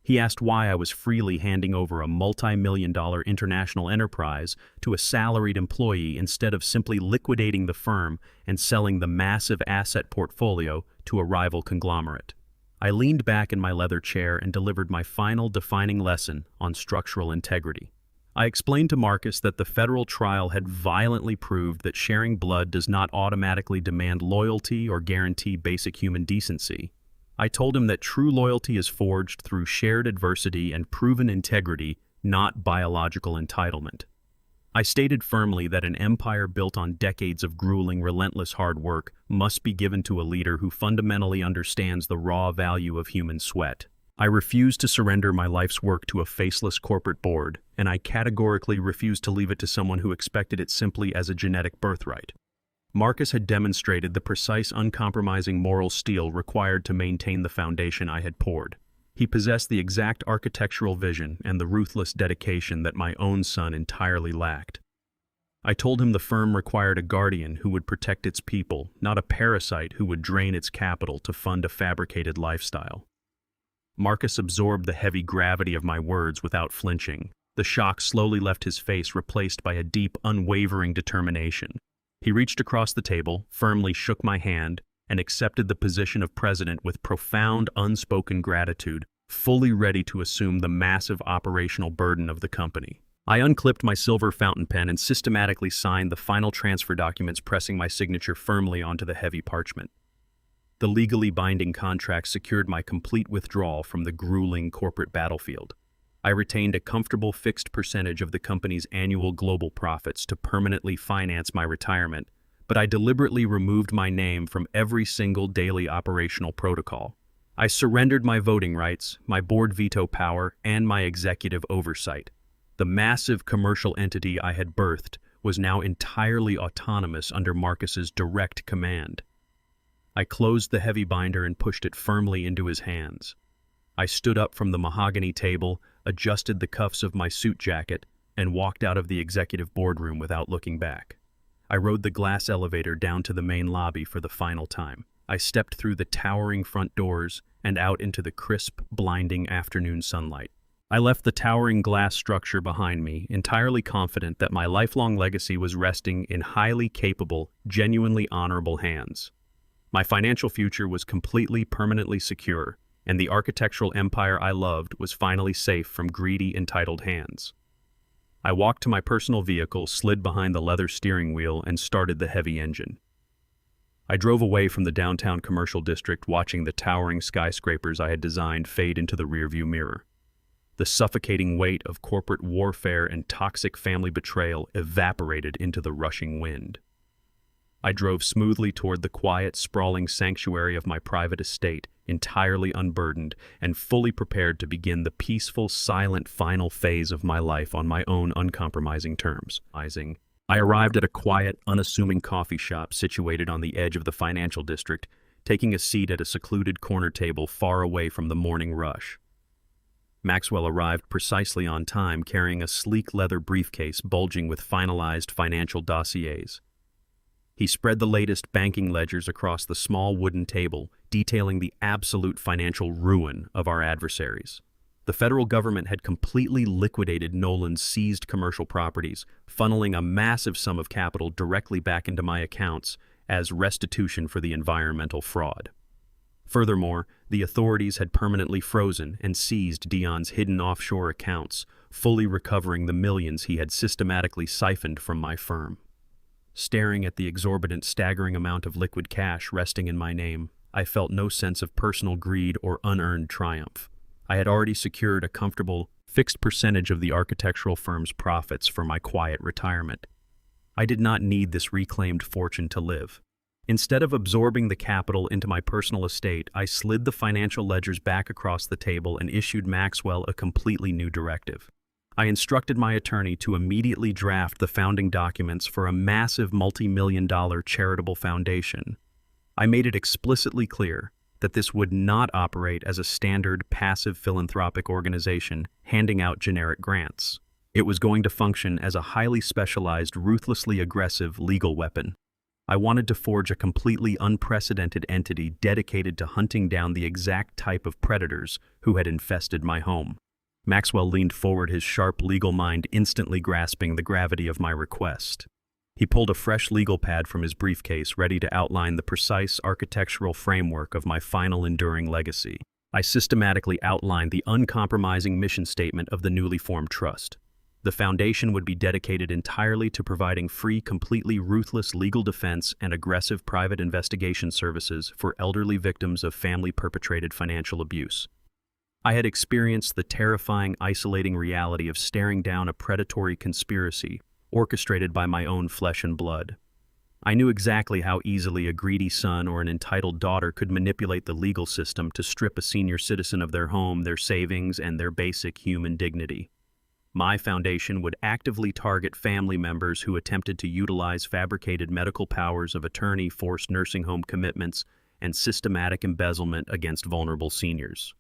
He asked why I was freely handing over a multi-million-dollar international enterprise to a salaried employee instead of simply liquidating the firm and selling the massive asset portfolio to a rival conglomerate. I leaned back in my leather chair and delivered my final defining lesson on structural integrity. I explained to Marcus that the federal trial had violently proved that sharing blood does not automatically demand loyalty or guarantee basic human decency. I told him that true loyalty is forged through shared adversity and proven integrity, not biological entitlement. I stated firmly that an empire built on decades of grueling, relentless hard work must be given to a leader who fundamentally understands the raw value of human sweat. I refused to surrender my life's work to a faceless corporate board, and I categorically refused to leave it to someone who expected it simply as a genetic birthright. Marcus had demonstrated the precise, uncompromising moral steel required to maintain the foundation I had poured. He possessed the exact architectural vision and the ruthless dedication that my own son entirely lacked. I told him the firm required a guardian who would protect its people, not a parasite who would drain its capital to fund a fabricated lifestyle. Marcus absorbed the heavy gravity of my words without flinching. The shock slowly left his face, replaced by a deep, unwavering determination. He reached across the table, firmly shook my hand, and accepted the position of president with profound, unspoken gratitude, fully ready to assume the massive operational burden of the company. I unclipped my silver fountain pen and systematically signed the final transfer documents, pressing my signature firmly onto the heavy parchment. The legally binding contract secured my complete withdrawal from the grueling corporate battlefield. I retained a comfortable fixed percentage of the company's annual global profits to permanently finance my retirement, but I deliberately removed my name from every single daily operational protocol. I surrendered my voting rights, my board veto power, and my executive oversight. The massive commercial entity I had birthed was now entirely autonomous under Marcus's direct command. I closed the heavy binder and pushed it firmly into his hands. I stood up from the mahogany table, adjusted the cuffs of my suit jacket, and walked out of the executive boardroom without looking back. I rode the glass elevator down to the main lobby for the final time. I stepped through the towering front doors and out into the crisp, blinding afternoon sunlight. I left the towering glass structure behind me, entirely confident that my lifelong legacy was resting in highly capable, genuinely honorable hands. My financial future was completely, permanently secure, and the architectural empire I loved was finally safe from greedy, entitled hands. I walked to my personal vehicle, slid behind the leather steering wheel, and started the heavy engine. I drove away from the downtown commercial district, watching the towering skyscrapers I had designed fade into the rearview mirror. The suffocating weight of corporate warfare and toxic family betrayal evaporated into the rushing wind. I drove smoothly toward the quiet, sprawling sanctuary of my private estate, entirely unburdened and fully prepared to begin the peaceful, silent final phase of my life on my own uncompromising terms. I arrived at a quiet, unassuming coffee shop situated on the edge of the financial district, taking a seat at a secluded corner table far away from the morning rush. Maxwell arrived precisely on time, carrying a sleek leather briefcase bulging with finalized financial dossiers. He spread the latest banking ledgers across the small wooden table, detailing the absolute financial ruin of our adversaries. The federal government had completely liquidated Nolan's seized commercial properties, funneling a massive sum of capital directly back into my accounts as restitution for the environmental fraud. Furthermore, the authorities had permanently frozen and seized Dion's hidden offshore accounts, fully recovering the millions he had systematically siphoned from my firm. Staring at the exorbitant, staggering amount of liquid cash resting in my name, I felt no sense of personal greed or unearned triumph. I had already secured a comfortable, fixed percentage of the architectural firm's profits for my quiet retirement. I did not need this reclaimed fortune to live. Instead of absorbing the capital into my personal estate, I slid the financial ledgers back across the table and issued Maxwell a completely new directive. I instructed my attorney to immediately draft the founding documents for a massive multi-million-dollar charitable foundation. I made it explicitly clear that this would not operate as a standard passive philanthropic organization handing out generic grants. It was going to function as a highly specialized, ruthlessly aggressive legal weapon. I wanted to forge a completely unprecedented entity dedicated to hunting down the exact type of predators who had infested my home. Maxwell leaned forward, his sharp legal mind instantly grasping the gravity of my request. He pulled a fresh legal pad from his briefcase, ready to outline the precise architectural framework of my final enduring legacy. I systematically outlined the uncompromising mission statement of the newly formed trust. The foundation would be dedicated entirely to providing free, completely ruthless legal defense and aggressive private investigation services for elderly victims of family-perpetrated financial abuse. I had experienced the terrifying, isolating reality of staring down a predatory conspiracy orchestrated by my own flesh and blood. I knew exactly how easily a greedy son or an entitled daughter could manipulate the legal system to strip a senior citizen of their home, their savings, and their basic human dignity. My foundation would actively target family members who attempted to utilize fabricated medical powers of attorney, forced nursing home commitments, and systematic embezzlement against vulnerable seniors.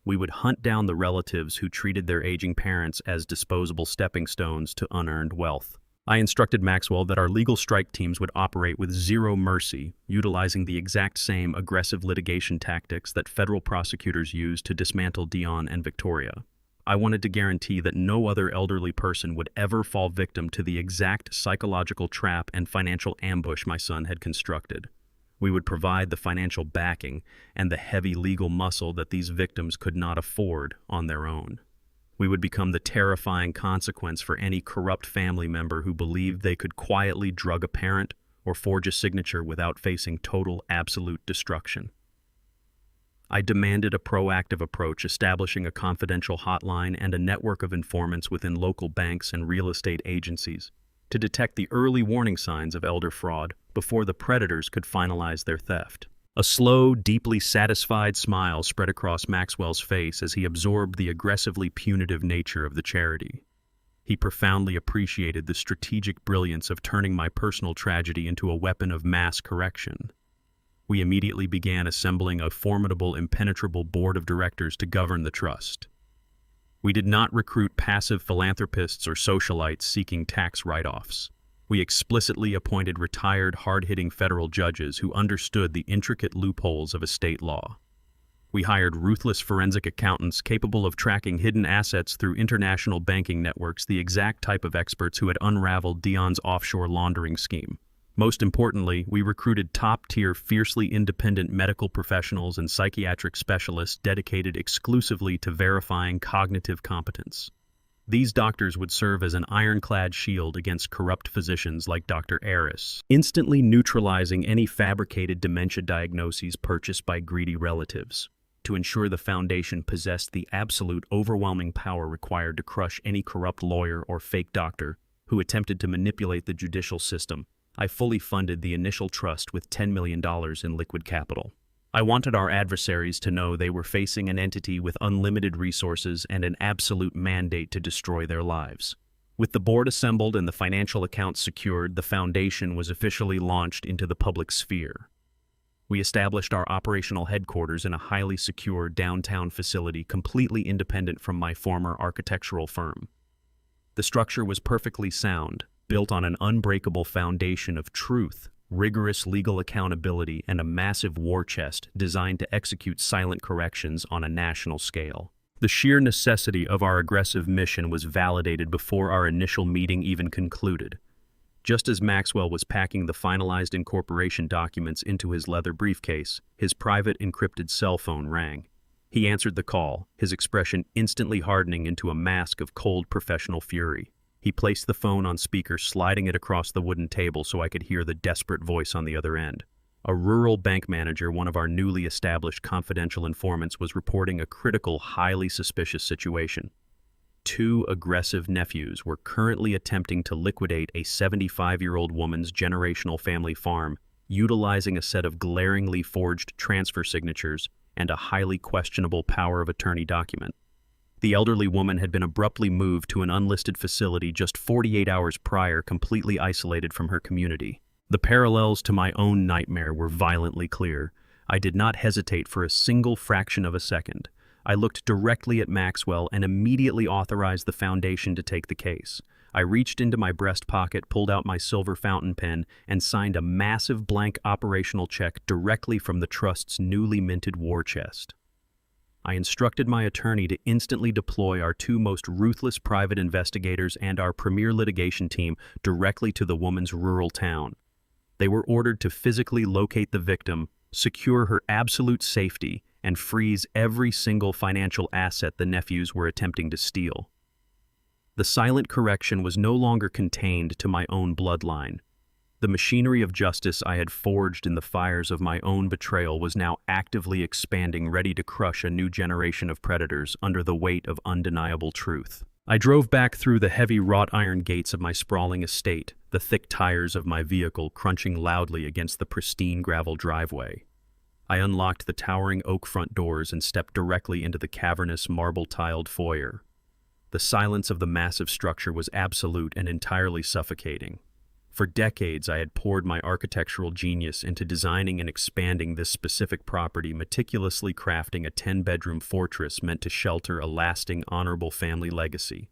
We would hunt down the relatives who treated their aging parents as disposable stepping stones to unearned wealth. I instructed Maxwell that our legal strike teams would operate with zero mercy, utilizing the exact same aggressive litigation tactics that federal prosecutors used to dismantle Dion and Victoria. I wanted to guarantee that no other elderly person would ever fall victim to the exact psychological trap and financial ambush my son had constructed. We would provide the financial backing and the heavy legal muscle that these victims could not afford on their own. We would become the terrifying consequence for any corrupt family member who believed they could quietly drug a parent or forge a signature without facing total, absolute destruction. I demanded a proactive approach, establishing a confidential hotline and a network of informants within local banks and real estate agencies to detect the early warning signs of elder fraud before the predators could finalize their theft. A slow, deeply satisfied smile spread across Maxwell's face as he absorbed the aggressively punitive nature of the charity. He profoundly appreciated the strategic brilliance of turning my personal tragedy into a weapon of mass correction. We immediately began assembling a formidable, impenetrable board of directors to govern the trust. We did not recruit passive philanthropists or socialites seeking tax write-offs. We explicitly appointed retired, hard-hitting federal judges who understood the intricate loopholes of estate law. We hired ruthless forensic accountants capable of tracking hidden assets through international banking networks, the exact type of experts who had unraveled Dion's offshore laundering scheme. Most importantly, we recruited top-tier, fiercely independent medical professionals and psychiatric specialists dedicated exclusively to verifying cognitive competence. These doctors would serve as an ironclad shield against corrupt physicians like Dr. Aris, instantly neutralizing any fabricated dementia diagnoses purchased by greedy relatives, to ensure the foundation possessed the absolute, overwhelming power required to crush any corrupt lawyer or fake doctor who attempted to manipulate the judicial system. I fully funded the initial trust with $10 million in liquid capital. I wanted our adversaries to know they were facing an entity with unlimited resources and an absolute mandate to destroy their lives. With the board assembled and the financial accounts secured, the foundation was officially launched into the public sphere. We established our operational headquarters in a highly secure downtown facility completely independent from my former architectural firm. The structure was perfectly sound, built on an unbreakable foundation of truth, rigorous legal accountability, and a massive war chest designed to execute silent corrections on a national scale. The sheer necessity of our aggressive mission was validated before our initial meeting even concluded. Just as Maxwell was packing the finalized incorporation documents into his leather briefcase, his private encrypted cell phone rang. He answered the call, his expression instantly hardening into a mask of cold professional fury. He placed the phone on speaker, sliding it across the wooden table so I could hear the desperate voice on the other end. A rural bank manager, one of our newly established confidential informants, was reporting a critical, highly suspicious situation. 2 aggressive nephews were currently attempting to liquidate a 75-year-old woman's generational family farm utilizing a set of glaringly forged transfer signatures and a highly questionable power of attorney document. The elderly woman had been abruptly moved to an unlisted facility just 48 hours prior, completely isolated from her community. The parallels to my own nightmare were violently clear. I did not hesitate for a single fraction of a second. I looked directly at Maxwell and immediately authorized the foundation to take the case. I reached into my breast pocket, pulled out my silver fountain pen, and signed a massive blank operational check directly from the trust's newly minted war chest. I instructed my attorney to instantly deploy our two most ruthless private investigators and our premier litigation team directly to the woman's rural town. They were ordered to physically locate the victim, secure her absolute safety, and freeze every single financial asset the nephews were attempting to steal. The silent correction was no longer contained to my own bloodline. The machinery of justice I had forged in the fires of my own betrayal was now actively expanding, ready to crush a new generation of predators under the weight of undeniable truth. I drove back through the heavy wrought iron gates of my sprawling estate, the thick tires of my vehicle crunching loudly against the pristine gravel driveway. I unlocked the towering oak front doors and stepped directly into the cavernous marble-tiled foyer. The silence of the massive structure was absolute and entirely suffocating. For decades, I had poured my architectural genius into designing and expanding this specific property, meticulously crafting a 10-bedroom fortress meant to shelter a lasting, honorable family legacy.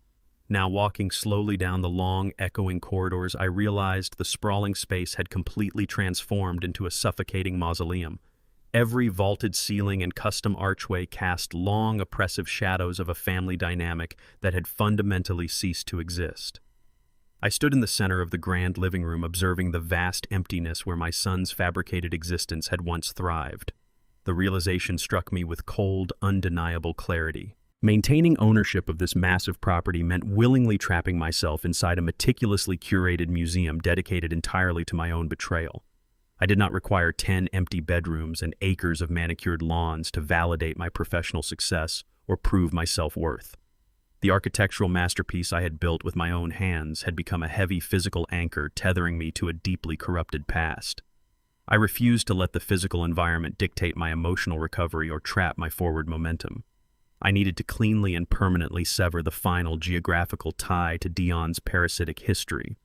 Now, walking slowly down the long, echoing corridors, I realized the sprawling space had completely transformed into a suffocating mausoleum. Every vaulted ceiling and custom archway cast long, oppressive shadows of a family dynamic that had fundamentally ceased to exist. I stood in the center of the grand living room, observing the vast emptiness where my son's fabricated existence had once thrived. The realization struck me with cold, undeniable clarity. Maintaining ownership of this massive property meant willingly trapping myself inside a meticulously curated museum dedicated entirely to my own betrayal. I did not require 10 empty bedrooms and acres of manicured lawns to validate my professional success or prove my self-worth. The architectural masterpiece I had built with my own hands had become a heavy physical anchor tethering me to a deeply corrupted past. I refused to let the physical environment dictate my emotional recovery or trap my forward momentum. I needed to cleanly and permanently sever the final geographical tie to Dion's parasitic history.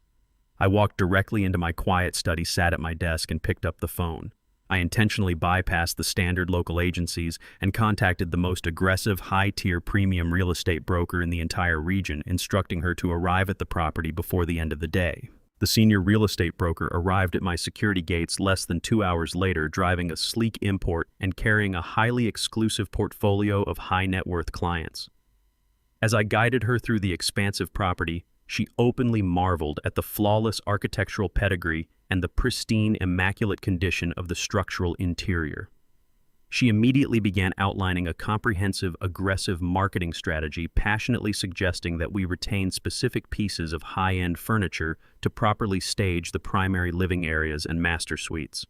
I walked directly into my quiet study, sat at my desk, and picked up the phone. I intentionally bypassed the standard local agencies and contacted the most aggressive, high-tier premium real estate broker in the entire region, instructing her to arrive at the property before the end of the day. The senior real estate broker arrived at my security gates less than 2 hours later, driving a sleek import and carrying a highly exclusive portfolio of high-net-worth clients. As I guided her through the expansive property, she openly marveled at the flawless architectural pedigree and the pristine, immaculate condition of the structural interior. She immediately began outlining a comprehensive, aggressive marketing strategy, passionately suggesting that we retain specific pieces of high-end furniture to properly stage the primary living areas and master suites.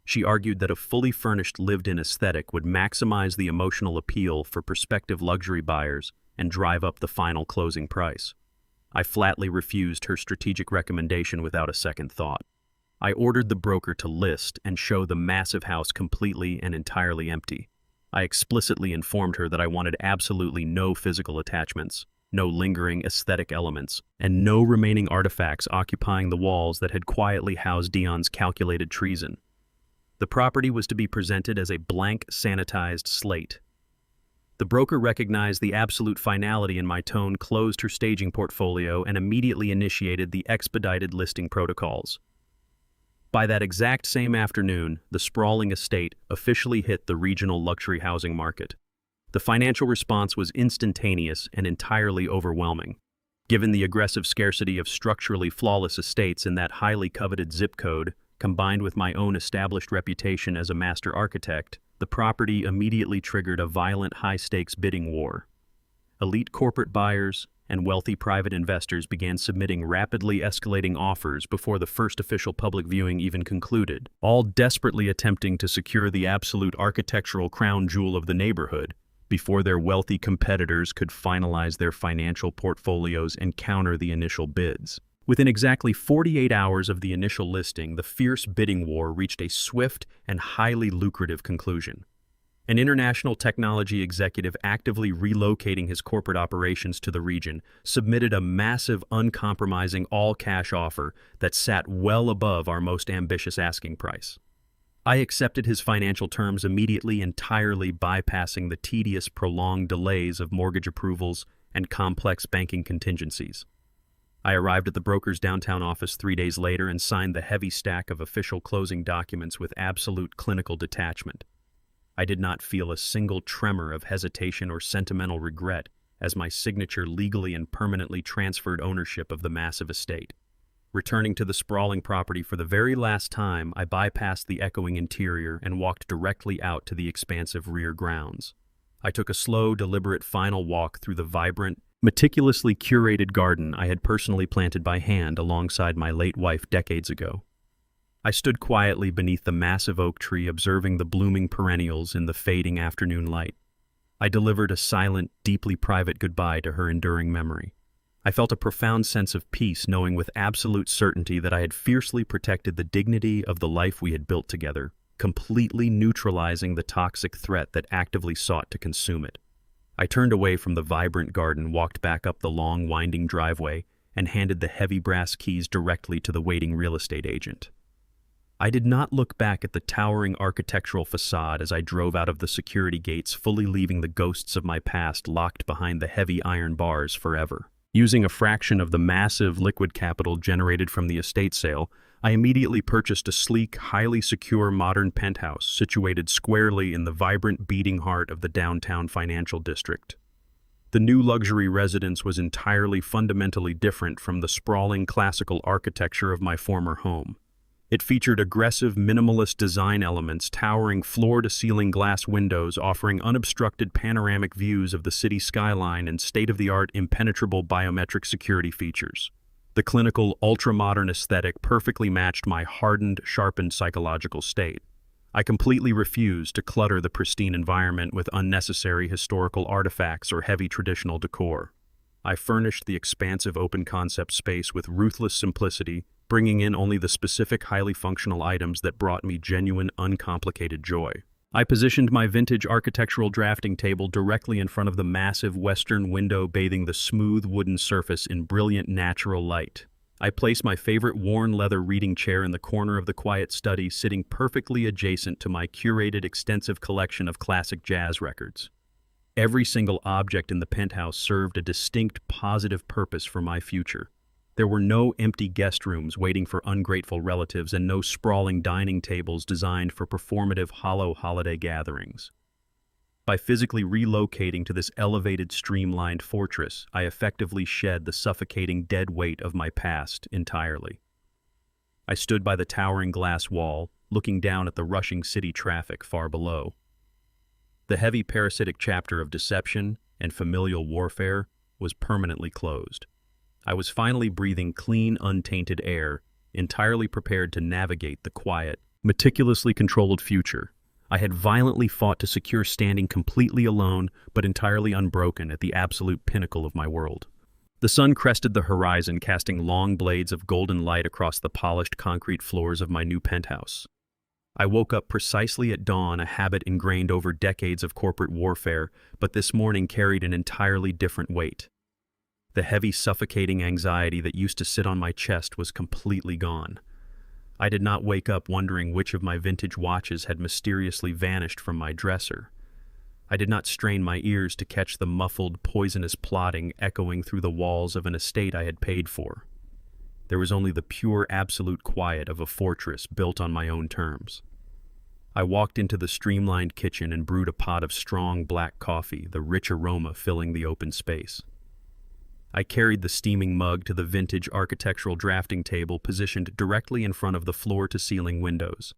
She argued that a fully furnished lived-in aesthetic would maximize the emotional appeal for prospective luxury buyers and drive up the final closing price. I flatly refused her strategic recommendation without a second thought. I ordered the broker to list and show the massive house completely and entirely empty. I explicitly informed her that I wanted absolutely no physical attachments, no lingering aesthetic elements, and no remaining artifacts occupying the walls that had quietly housed Dion's calculated treason. The property was to be presented as a blank, sanitized slate. The broker recognized the absolute finality in my tone, closed her staging portfolio, and immediately initiated the expedited listing protocols. By that exact same afternoon, the sprawling estate officially hit the regional luxury housing market. The financial response was instantaneous and entirely overwhelming. Given the aggressive scarcity of structurally flawless estates in that highly coveted zip code, combined with my own established reputation as a master architect, the property immediately triggered a violent high-stakes bidding war. Elite corporate buyers and wealthy private investors began submitting rapidly escalating offers before the first official public viewing even concluded, all desperately attempting to secure the absolute architectural crown jewel of the neighborhood before their wealthy competitors could finalize their financial portfolios and counter the initial bids. Within exactly 48 hours of the initial listing, the fierce bidding war reached a swift and highly lucrative conclusion. An international technology executive actively relocating his corporate operations to the region submitted a massive, uncompromising, all-cash offer that sat well above our most ambitious asking price. I accepted his financial terms immediately, entirely bypassing the tedious, prolonged delays of mortgage approvals and complex banking contingencies. I arrived at the broker's downtown office 3 days later and signed the heavy stack of official closing documents with absolute clinical detachment. I did not feel a single tremor of hesitation or sentimental regret as my signature legally and permanently transferred ownership of the massive estate. Returning to the sprawling property for the very last time, I bypassed the echoing interior and walked directly out to the expansive rear grounds. I took a slow, deliberate final walk through the vibrant, meticulously curated garden I had personally planted by hand alongside my late wife decades ago. I stood quietly beneath the massive oak tree, observing the blooming perennials in the fading afternoon light. I delivered a silent, deeply private goodbye to her enduring memory. I felt a profound sense of peace, knowing with absolute certainty that I had fiercely protected the dignity of the life we had built together, completely neutralizing the toxic threat that actively sought to consume it. I turned away from the vibrant garden, walked back up the long, winding driveway, and handed the heavy brass keys directly to the waiting real estate agent. I did not look back at the towering architectural facade as I drove out of the security gates, fully leaving the ghosts of my past locked behind the heavy iron bars forever. Using a fraction of the massive liquid capital generated from the estate sale, I immediately purchased a sleek, highly secure modern penthouse situated squarely in the vibrant beating heart of the downtown financial district. The new luxury residence was entirely fundamentally different from the sprawling classical architecture of my former home. It featured aggressive, minimalist design elements, towering floor-to-ceiling glass windows offering unobstructed panoramic views of the city skyline, and state-of-the-art impenetrable biometric security features. The clinical, ultra-modern aesthetic perfectly matched my hardened, sharpened psychological state. I completely refused to clutter the pristine environment with unnecessary historical artifacts or heavy traditional decor. I furnished the expansive open-concept space with ruthless simplicity, bringing in only the specific, highly functional items that brought me genuine, uncomplicated joy. I positioned my vintage architectural drafting table directly in front of the massive western window, bathing the smooth wooden surface in brilliant natural light. I placed my favorite worn leather reading chair in the corner of the quiet study, sitting perfectly adjacent to my curated, extensive collection of classic jazz records. Every single object in the penthouse served a distinct, positive purpose for my future. There were no empty guest rooms waiting for ungrateful relatives, and no sprawling dining tables designed for performative, hollow holiday gatherings. By physically relocating to this elevated, streamlined fortress, I effectively shed the suffocating dead weight of my past entirely. I stood by the towering glass wall, looking down at the rushing city traffic far below. The heavy parasitic chapter of deception and familial warfare was permanently closed. I was finally breathing clean, untainted air, entirely prepared to navigate the quiet, meticulously controlled future. I had violently fought to secure standing completely alone, but entirely unbroken at the absolute pinnacle of my world. The sun crested the horizon, casting long blades of golden light across the polished concrete floors of my new penthouse. I woke up precisely at dawn, a habit ingrained over decades of corporate warfare, but this morning carried an entirely different weight. The heavy, suffocating anxiety that used to sit on my chest was completely gone. I did not wake up wondering which of my vintage watches had mysteriously vanished from my dresser. I did not strain my ears to catch the muffled, poisonous plotting echoing through the walls of an estate I had paid for. There was only the pure, absolute quiet of a fortress built on my own terms. I walked into the streamlined kitchen and brewed a pot of strong black coffee, the rich aroma filling the open space. I carried the steaming mug to the vintage architectural drafting table positioned directly in front of the floor-to-ceiling windows.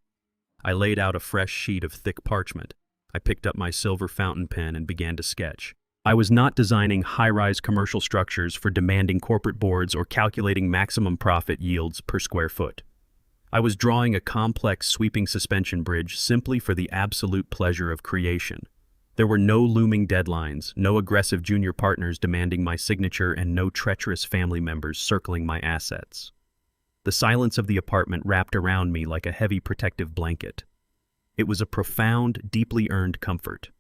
I laid out a fresh sheet of thick parchment. I picked up my silver fountain pen and began to sketch. I was not designing high-rise commercial structures for demanding corporate boards or calculating maximum profit yields per square foot. I was drawing a complex, sweeping suspension bridge simply for the absolute pleasure of creation. There were no looming deadlines, no aggressive junior partners demanding my signature, and no treacherous family members circling my assets. The silence of the apartment wrapped around me like a heavy protective blanket. It was a profound, deeply earned comfort.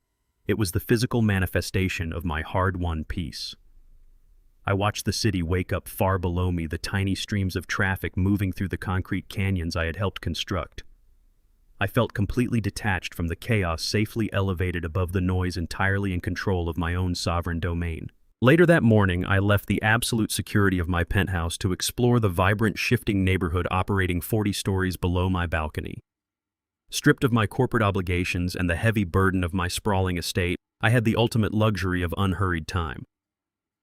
It was the physical manifestation of my hard-won peace. I watched the city wake up far below me, the tiny streams of traffic moving through the concrete canyons I had helped construct. I felt completely detached from the chaos, safely elevated above the noise, entirely in control of my own sovereign domain. Later that morning, I left the absolute security of my penthouse to explore the vibrant, shifting neighborhood operating 40 stories below my balcony. Stripped of my corporate obligations and the heavy burden of my sprawling estate, I had the ultimate luxury of unhurried time.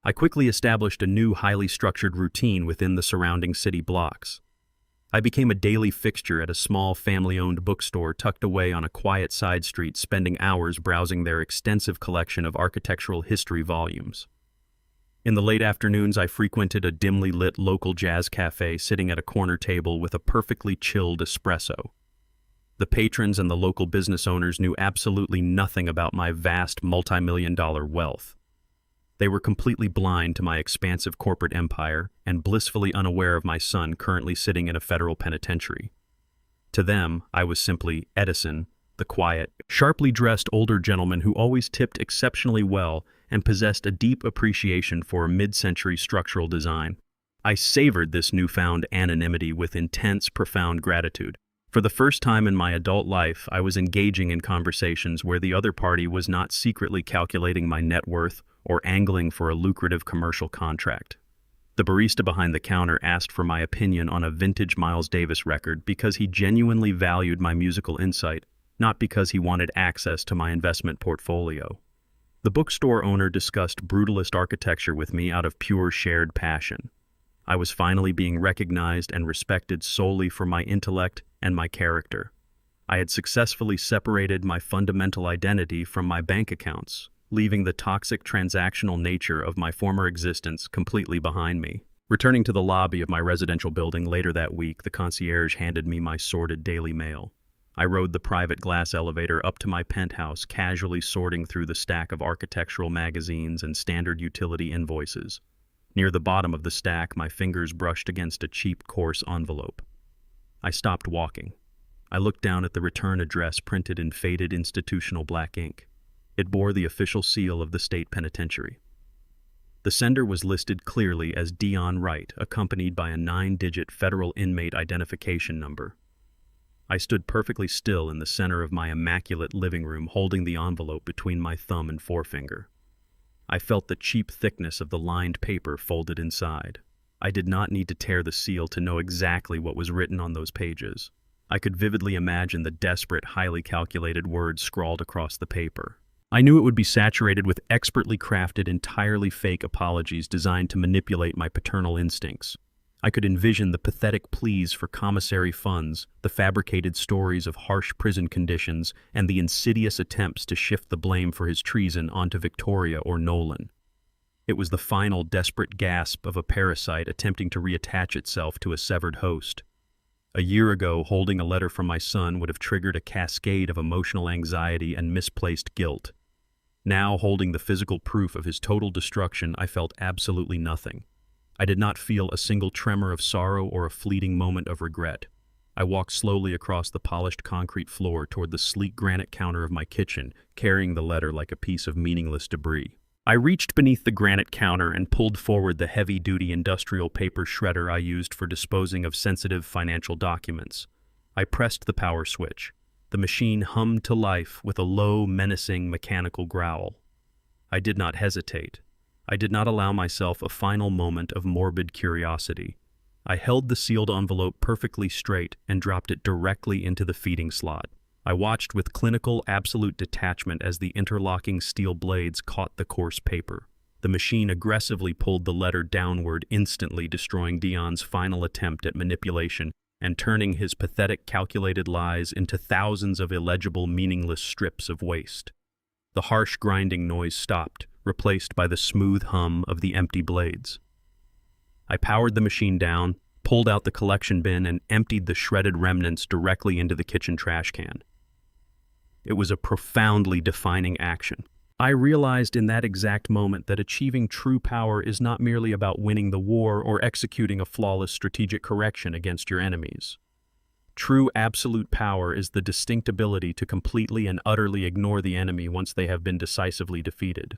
I quickly established a new, highly structured routine within the surrounding city blocks. I became a daily fixture at a small family-owned bookstore tucked away on a quiet side street, spending hours browsing their extensive collection of architectural history volumes. In the late afternoons, I frequented a dimly lit local jazz cafe, sitting at a corner table with a perfectly chilled espresso. The patrons and the local business owners knew absolutely nothing about my vast multi-million-dollar wealth. They were completely blind to my expansive corporate empire and blissfully unaware of my son currently sitting in a federal penitentiary. To them, I was simply Edison, the quiet, sharply dressed older gentleman who always tipped exceptionally well and possessed a deep appreciation for mid-century structural design. I savored this newfound anonymity with intense, profound gratitude. For the first time in my adult life, I was engaging in conversations where the other party was not secretly calculating my net worth or angling for a lucrative commercial contract. The barista behind the counter asked for my opinion on a vintage Miles Davis record because he genuinely valued my musical insight, not because he wanted access to my investment portfolio. The bookstore owner discussed brutalist architecture with me out of pure shared passion. I was finally being recognized and respected solely for my intellect and my character. I had successfully separated my fundamental identity from my bank accounts, leaving the toxic transactional nature of my former existence completely behind me. Returning to the lobby of my residential building later that week, the concierge handed me my sordid daily mail. I rode the private glass elevator up to my penthouse, casually sorting through the stack of architectural magazines and standard utility invoices. Near the bottom of the stack, my fingers brushed against a cheap, coarse envelope. I stopped walking. I looked down at the return address printed in faded institutional black ink. It bore the official seal of the state penitentiary. The sender was listed clearly as Edison Wright, accompanied by a 9-digit federal inmate identification number. I stood perfectly still in the center of my immaculate living room, holding the envelope between my thumb and forefinger. I felt the cheap thickness of the lined paper folded inside. I did not need to tear the seal to know exactly what was written on those pages. I could vividly imagine the desperate, highly calculated words scrawled across the paper. I knew it would be saturated with expertly crafted, entirely fake apologies designed to manipulate my paternal instincts. I could envision the pathetic pleas for commissary funds, the fabricated stories of harsh prison conditions, and the insidious attempts to shift the blame for his treason onto Victoria or Nolan. It was the final desperate gasp of a parasite attempting to reattach itself to a severed host. A year ago, holding a letter from my son would have triggered a cascade of emotional anxiety and misplaced guilt. Now, holding the physical proof of his total destruction, I felt absolutely nothing. I did not feel a single tremor of sorrow or a fleeting moment of regret. I walked slowly across the polished concrete floor toward the sleek granite counter of my kitchen, carrying the letter like a piece of meaningless debris. I reached beneath the granite counter and pulled forward the heavy-duty industrial paper shredder I used for disposing of sensitive financial documents. I pressed the power switch. The machine hummed to life with a low, menacing mechanical growl. I did not hesitate. I did not allow myself a final moment of morbid curiosity. I held the sealed envelope perfectly straight and dropped it directly into the feeding slot. I watched with clinical, absolute detachment as the interlocking steel blades caught the coarse paper. The machine aggressively pulled the letter downward, instantly destroying Dion's final attempt at manipulation and turning his pathetic, calculated lies into thousands of illegible, meaningless strips of waste. The harsh, grinding noise stopped, replaced by the smooth hum of the empty blades. I powered the machine down, pulled out the collection bin, and emptied the shredded remnants directly into the kitchen trash can. It was a profoundly defining action. I realized in that exact moment that achieving true power is not merely about winning the war or executing a flawless strategic correction against your enemies. True absolute power is the distinct ability to completely and utterly ignore the enemy once they have been decisively defeated.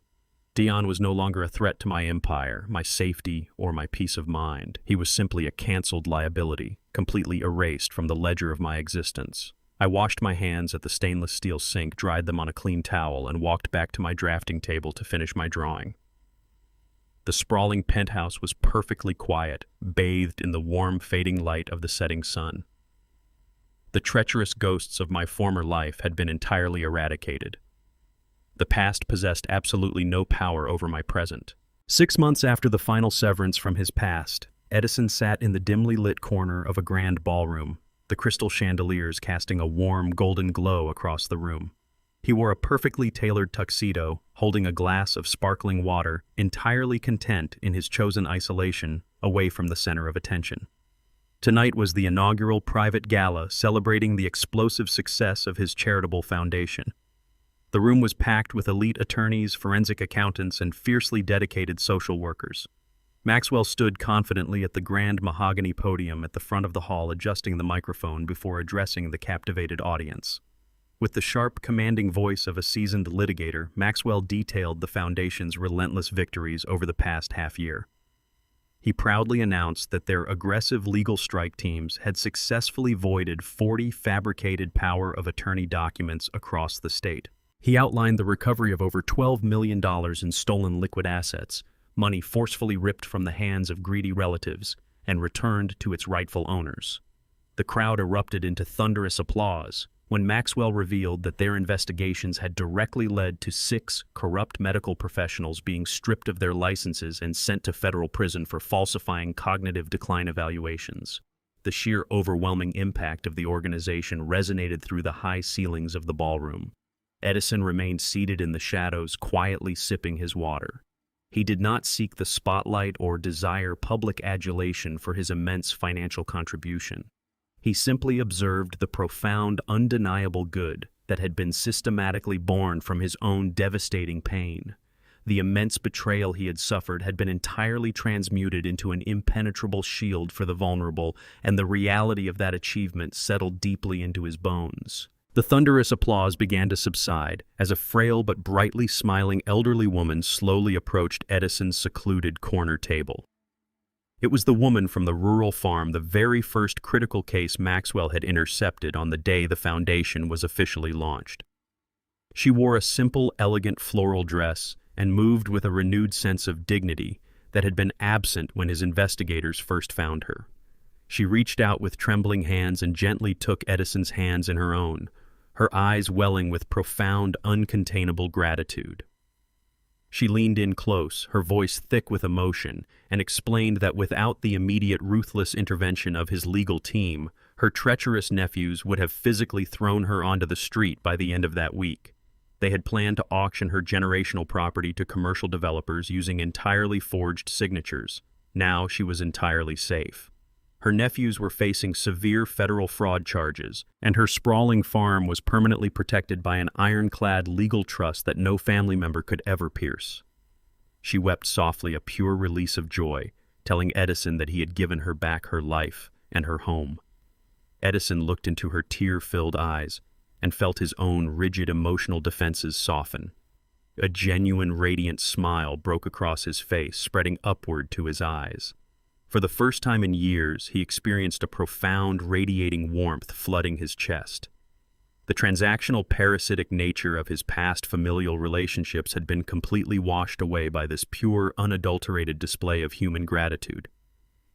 Dion was no longer a threat to my empire, my safety, or my peace of mind. He was simply a canceled liability, completely erased from the ledger of my existence. I washed my hands at the stainless steel sink, dried them on a clean towel, and walked back to my drafting table to finish my drawing. The sprawling penthouse was perfectly quiet, bathed in the warm, fading light of the setting sun. The treacherous ghosts of my former life had been entirely eradicated. The past possessed absolutely no power over my present. 6 months after the final severance from his past, Edison sat in the dimly lit corner of a grand ballroom, the crystal chandeliers casting a warm, golden glow across the room. He wore a perfectly tailored tuxedo, holding a glass of sparkling water, entirely content in his chosen isolation, away from the center of attention. Tonight was the inaugural private gala celebrating the explosive success of his charitable foundation. The room was packed with elite attorneys, forensic accountants, and fiercely dedicated social workers. Maxwell stood confidently at the grand mahogany podium at the front of the hall, adjusting the microphone before addressing the captivated audience. With the sharp, commanding voice of a seasoned litigator, Maxwell detailed the Foundation's relentless victories over the past half-year. He proudly announced that their aggressive legal strike teams had successfully voided 40 fabricated power of attorney documents across the state. He outlined the recovery of over $12 million in stolen liquid assets, money forcefully ripped from the hands of greedy relatives and returned to its rightful owners. The crowd erupted into thunderous applause when Maxwell revealed that their investigations had directly led to 6 corrupt medical professionals being stripped of their licenses and sent to federal prison for falsifying cognitive decline evaluations. The sheer overwhelming impact of the organization resonated through the high ceilings of the ballroom. Edison remained seated in the shadows, quietly sipping his water. He did not seek the spotlight or desire public adulation for his immense financial contribution. He simply observed the profound, undeniable good that had been systematically born from his own devastating pain. The immense betrayal he had suffered had been entirely transmuted into an impenetrable shield for the vulnerable, and the reality of that achievement settled deeply into his bones. The thunderous applause began to subside as a frail but brightly smiling elderly woman slowly approached Edison's secluded corner table. It was the woman from the rural farm, the very first critical case Maxwell had intercepted on the day the Foundation was officially launched. She wore a simple, elegant floral dress and moved with a renewed sense of dignity that had been absent when his investigators first found her. She reached out with trembling hands and gently took Edison's hands in her own, her eyes welling with profound, uncontainable gratitude. She leaned in close, her voice thick with emotion, and explained that without the immediate ruthless intervention of his legal team, her treacherous nephews would have physically thrown her onto the street by the end of that week. They had planned to auction her generational property to commercial developers using entirely forged signatures. Now she was entirely safe. Her nephews were facing severe federal fraud charges, and her sprawling farm was permanently protected by an ironclad legal trust that no family member could ever pierce. She wept softly, a pure release of joy, telling Edison that he had given her back her life and her home. Edison looked into her tear-filled eyes and felt his own rigid emotional defenses soften. A genuine, radiant smile broke across his face, spreading upward to his eyes. For the first time in years, he experienced a profound, radiating warmth flooding his chest. The transactional, parasitic nature of his past familial relationships had been completely washed away by this pure, unadulterated display of human gratitude.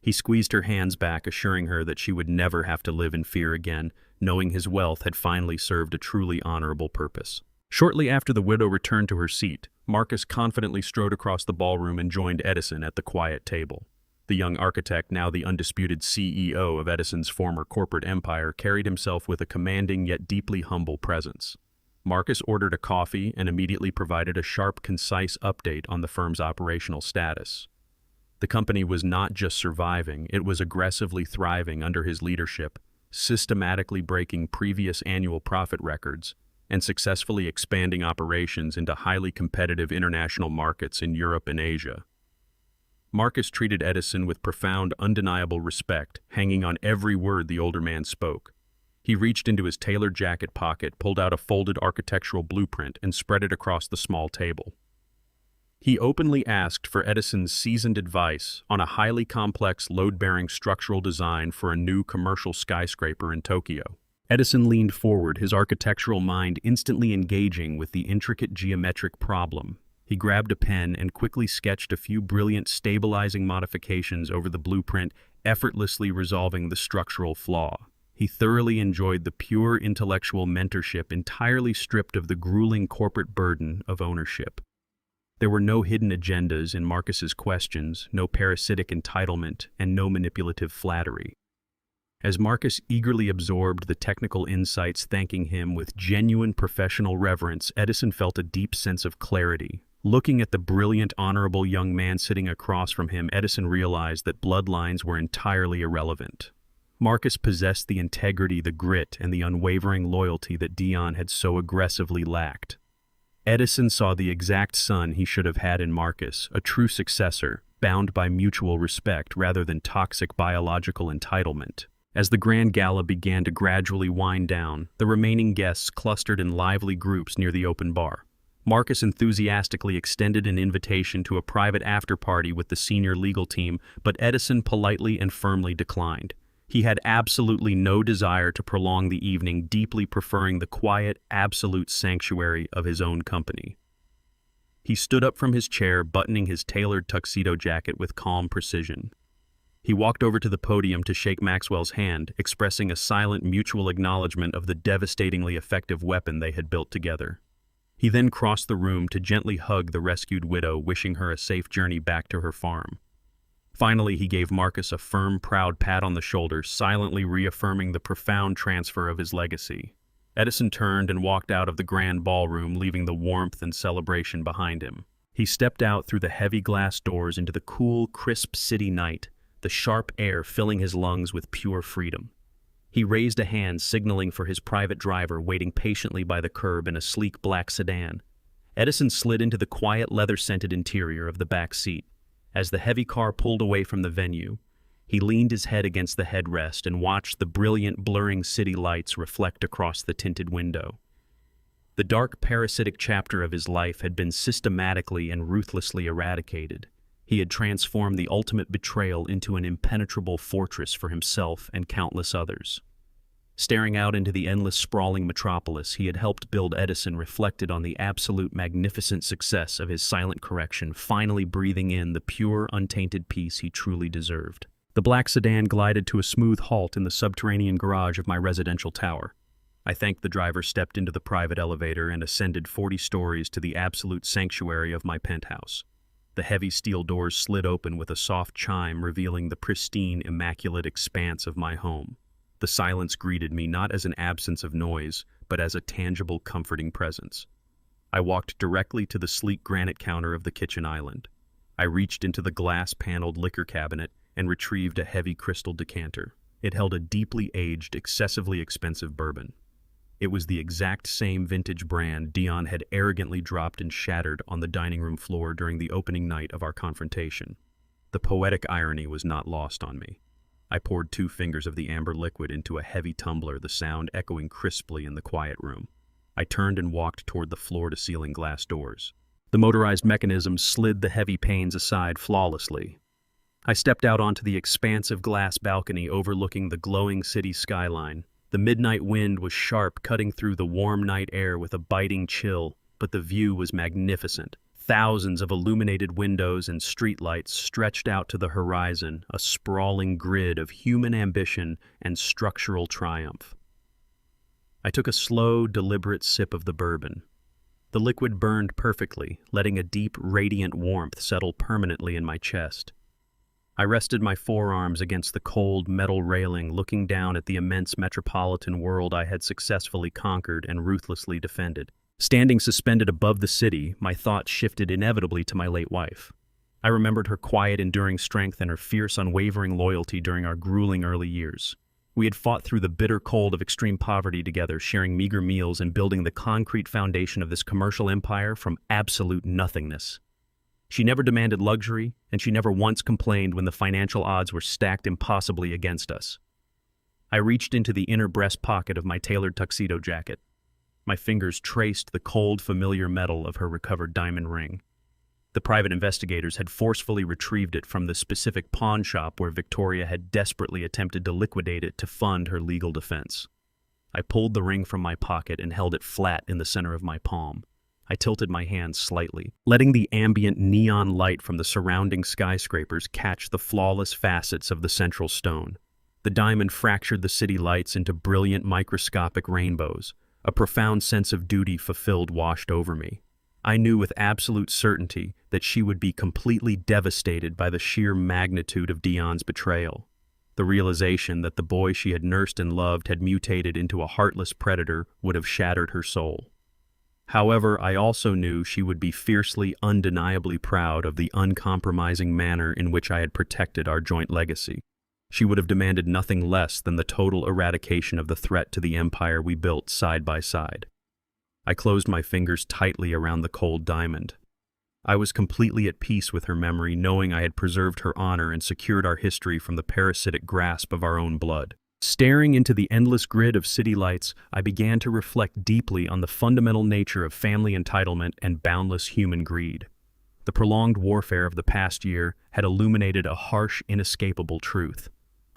He squeezed her hands back, assuring her that she would never have to live in fear again, knowing his wealth had finally served a truly honorable purpose. Shortly after the widow returned to her seat, Marcus confidently strode across the ballroom and joined Edison at the quiet table. The young architect, now the undisputed CEO of Edison's former corporate empire, carried himself with a commanding yet deeply humble presence. Marcus ordered a coffee and immediately provided a sharp, concise update on the firm's operational status. The company was not just surviving, it was aggressively thriving under his leadership, systematically breaking previous annual profit records and successfully expanding operations into highly competitive international markets in Europe and Asia. Marcus treated Edison with profound, undeniable respect, hanging on every word the older man spoke. He reached into his tailored jacket pocket, pulled out a folded architectural blueprint, and spread it across the small table. He openly asked for Edison's seasoned advice on a highly complex, load-bearing structural design for a new commercial skyscraper in Tokyo. Edison leaned forward, his architectural mind instantly engaging with the intricate geometric problem. He grabbed a pen and quickly sketched a few brilliant stabilizing modifications over the blueprint, effortlessly resolving the structural flaw. He thoroughly enjoyed the pure intellectual mentorship entirely stripped of the grueling corporate burden of ownership. There were no hidden agendas in Marcus's questions, no parasitic entitlement, and no manipulative flattery. As Marcus eagerly absorbed the technical insights, thanking him with genuine professional reverence, Edison felt a deep sense of clarity. Looking at the brilliant, honorable young man sitting across from him, Edison realized that bloodlines were entirely irrelevant. Marcus possessed the integrity, the grit, and the unwavering loyalty that Dion had so aggressively lacked. Edison saw the exact son he should have had in Marcus, a true successor, bound by mutual respect rather than toxic biological entitlement. As the grand gala began to gradually wind down, the remaining guests clustered in lively groups near the open bar. Marcus enthusiastically extended an invitation to a private after-party with the senior legal team, but Edison politely and firmly declined. He had absolutely no desire to prolong the evening, deeply preferring the quiet, absolute sanctuary of his own company. He stood up from his chair, buttoning his tailored tuxedo jacket with calm precision. He walked over to the podium to shake Maxwell's hand, expressing a silent mutual acknowledgement of the devastatingly effective weapon they had built together. He then crossed the room to gently hug the rescued widow, wishing her a safe journey back to her farm. Finally, he gave Marcus a firm, proud pat on the shoulder, silently reaffirming the profound transfer of his legacy. Edison turned and walked out of the grand ballroom, leaving the warmth and celebration behind him. He stepped out through the heavy glass doors into the cool, crisp city night, the sharp air filling his lungs with pure freedom. He raised a hand, signaling for his private driver waiting patiently by the curb in a sleek black sedan. Edison slid into the quiet, leather-scented interior of the back seat. As the heavy car pulled away from the venue, he leaned his head against the headrest and watched the brilliant, blurring city lights reflect across the tinted window. The dark, parasitic chapter of his life had been systematically and ruthlessly eradicated. He had transformed the ultimate betrayal into an impenetrable fortress for himself and countless others. Staring out into the endless, sprawling metropolis he had helped build, Edison reflected on the absolute magnificent success of his silent correction, finally breathing in the pure, untainted peace he truly deserved. The black sedan glided to a smooth halt in the subterranean garage of my residential tower. I thanked the driver, stepped into the private elevator, and ascended 40 stories to the absolute sanctuary of my penthouse. The heavy steel doors slid open with a soft chime, revealing the pristine, immaculate expanse of my home. The silence greeted me not as an absence of noise, but as a tangible, comforting presence. I walked directly to the sleek granite counter of the kitchen island. I reached into the glass-paneled liquor cabinet and retrieved a heavy crystal decanter. It held a deeply aged, excessively expensive bourbon. It was the exact same vintage brand Dion had arrogantly dropped and shattered on the dining room floor during the opening night of our confrontation. The poetic irony was not lost on me. I poured 2 fingers of the amber liquid into a heavy tumbler, the sound echoing crisply in the quiet room. I turned and walked toward the floor-to-ceiling glass doors. The motorized mechanism slid the heavy panes aside flawlessly. I stepped out onto the expansive glass balcony overlooking the glowing city skyline. The midnight wind was sharp, cutting through the warm night air with a biting chill, but the view was magnificent. Thousands of illuminated windows and streetlights stretched out to the horizon, a sprawling grid of human ambition and structural triumph. I took a slow, deliberate sip of the bourbon. The liquid burned perfectly, letting a deep, radiant warmth settle permanently in my chest. I rested my forearms against the cold metal railing, looking down at the immense metropolitan world I had successfully conquered and ruthlessly defended. Standing suspended above the city, my thoughts shifted inevitably to my late wife. I remembered her quiet, enduring strength and her fierce, unwavering loyalty during our grueling early years. We had fought through the bitter cold of extreme poverty together, sharing meager meals and building the concrete foundation of this commercial empire from absolute nothingness. She never demanded luxury, and she never once complained when the financial odds were stacked impossibly against us. I reached into the inner breast pocket of my tailored tuxedo jacket. My fingers traced the cold, familiar metal of her recovered diamond ring. The private investigators had forcefully retrieved it from the specific pawn shop where Victoria had desperately attempted to liquidate it to fund her legal defense. I pulled the ring from my pocket and held it flat in the center of my palm. I tilted my hand slightly, letting the ambient neon light from the surrounding skyscrapers catch the flawless facets of the central stone. The diamond fractured the city lights into brilliant microscopic rainbows. A profound sense of duty fulfilled washed over me. I knew with absolute certainty that she would be completely devastated by the sheer magnitude of Dion's betrayal. The realization that the boy she had nursed and loved had mutated into a heartless predator would have shattered her soul. However, I also knew she would be fiercely, undeniably proud of the uncompromising manner in which I had protected our joint legacy. She would have demanded nothing less than the total eradication of the threat to the empire we built side by side. I closed my fingers tightly around the cold diamond. I was completely at peace with her memory, knowing I had preserved her honor and secured our history from the parasitic grasp of our own blood. Staring into the endless grid of city lights, I began to reflect deeply on the fundamental nature of family entitlement and boundless human greed. The prolonged warfare of the past year had illuminated a harsh, inescapable truth.